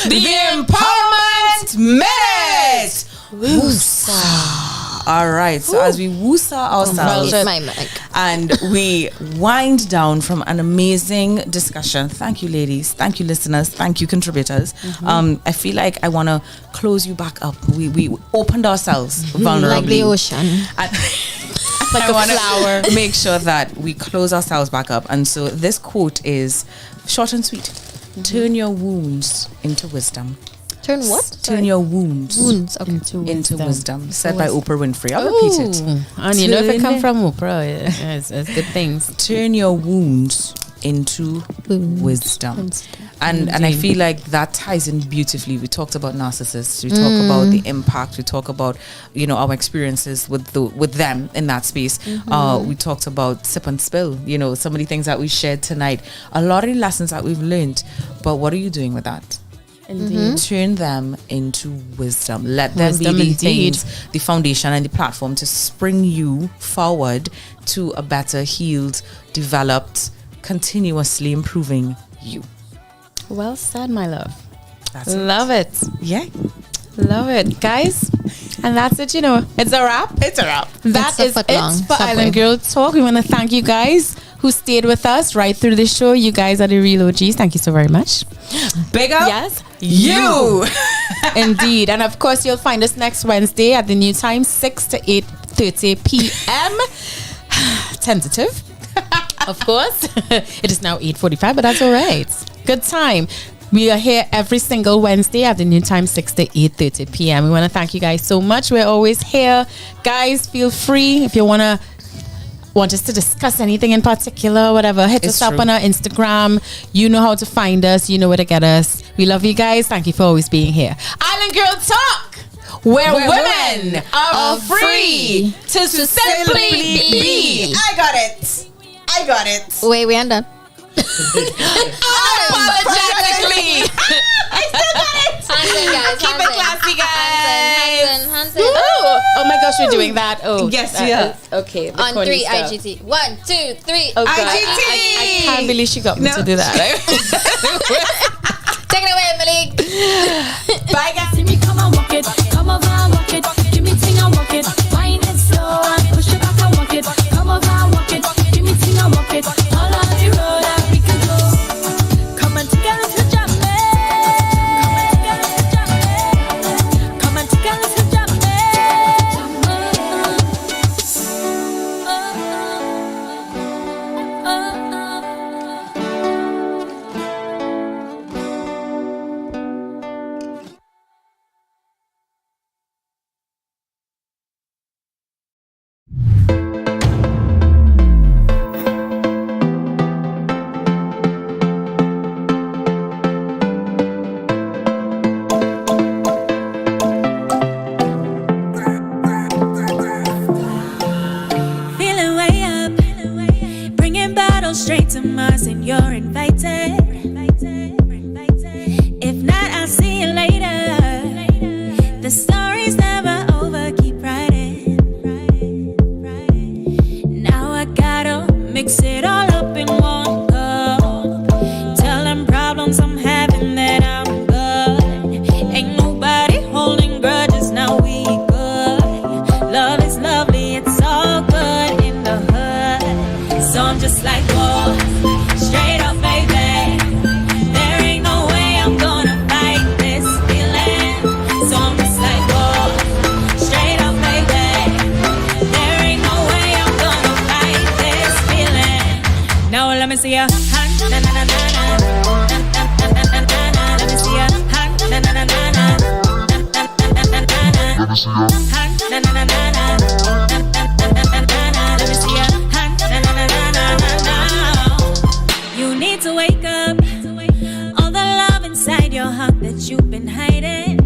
the Empowerment Minute. Woosah. All right, so as we woosah ourselves and we wind down from an amazing discussion, thank you ladies, thank you listeners, thank you contributors. I feel like I want to close you back up. We opened ourselves vulnerably. Like the ocean. Like a flower. Make sure that we close ourselves back up. And so this quote is short and sweet. Turn your wounds into wisdom. Turn what? Turn your wounds okay. into wisdom. Said by Oprah Winfrey. I'll repeat it. And you know if it come from Oprah, it's good things. Turn your wounds into wisdom. And I feel like that ties in beautifully. We talked about narcissists. We talk about the impact. We talk about, our experiences with them in that space. We talked about sip and spill, some of the things that we shared tonight. A lot of the lessons that we've learned. But what are you doing with that? Turn them into wisdom. Let them be the things, the foundation and the platform to spring you forward to a better, healed, developed, continuously improving you. Well said, my love. That's love it. Yeah. Love it, guys. And that's it, It's a wrap. It's a wrap. That is it for Island Girl Talk. We want to thank you guys who stayed with us right through the show. You guys are the real OGs. Thank you so very much. Big up. Yes. You. Indeed. And of course, you'll find us next Wednesday at the new time, 6 to 8:30 p.m. Tentative. Of course. It is now 8:45, but that's all right. Good time. We are here every single Wednesday at the new time, 6 to 8:30 p.m. We want to thank you guys so much. We're always here. Guys, feel free if you want us to discuss anything in particular, whatever, hit us up on our Instagram. You know how to find us. You know where to get us. We love you guys. Thank you for always being here. Island Girl Talk, where women are free to simply be. I got it. Wait, we ain't done. Unapologetically. I still got it. Hands guys. Keep it classy, guys. Hands. Oh my gosh, we're doing that. Oh, yes, yeah. Okay. On 3, IGT. 1, 2, 3. Oh, God. IGT. I can't believe she got me to do that. Take it away, Malik. Bye, guys. See me come and walk it. Come over and walk it. Give me ting and walk it. Wind it slow and push it back and walk it. Come over and walk it. Give me ting and walk it. All on the road that we can go. Come and together to jam it. Come and together to jam it. Straight to Mars and you're invited. If not, I'll see you later. The story's never over, keep writing. Now I gotta mix it all up in one go. Tell them problems I'm having that I'm good. Ain't nobody holding grudges, now we good. Love is lovely, it's all good in the hood. So I'm just like, whoa, straight up, baby. There ain't no way I'm gonna fight this feeling. So I'm just like, whoa, straight up, baby. There ain't no way I'm gonna fight this feeling. Now let me see your hand. what you've been hiding.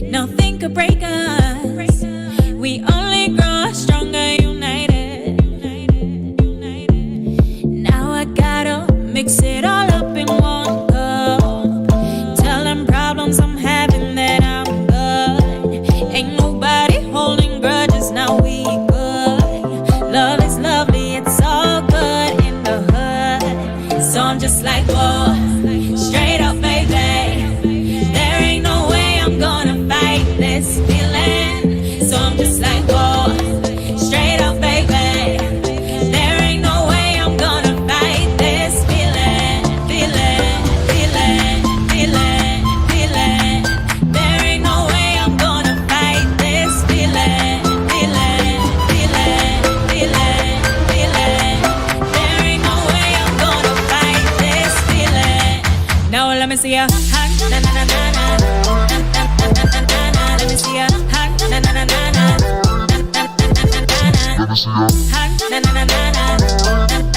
Nothing could break us. We only grow stronger united. Now I gotta mix it all up in one cup. Tell them problems I'm having that I'm good. Ain't nobody holding grudges, now we good. Love is lovely, it's all good in the hood. So I'm just like, whoa, straight up, baby. There ain't no way I'm gonna fight this feeling. So I'm just like, whoa, straight up, baby. There ain't no way I'm gonna fight this feeling, feeling, feeling, feeling, feeling. There ain't no way I'm gonna fight this feeling, feeling, feeling, feeling, feeling. There ain't no way I'm gonna fight this feeling. Now let me see ya. Na na na na na. Let me see ya. Na na na na na. Let me see ya. Na na na na na.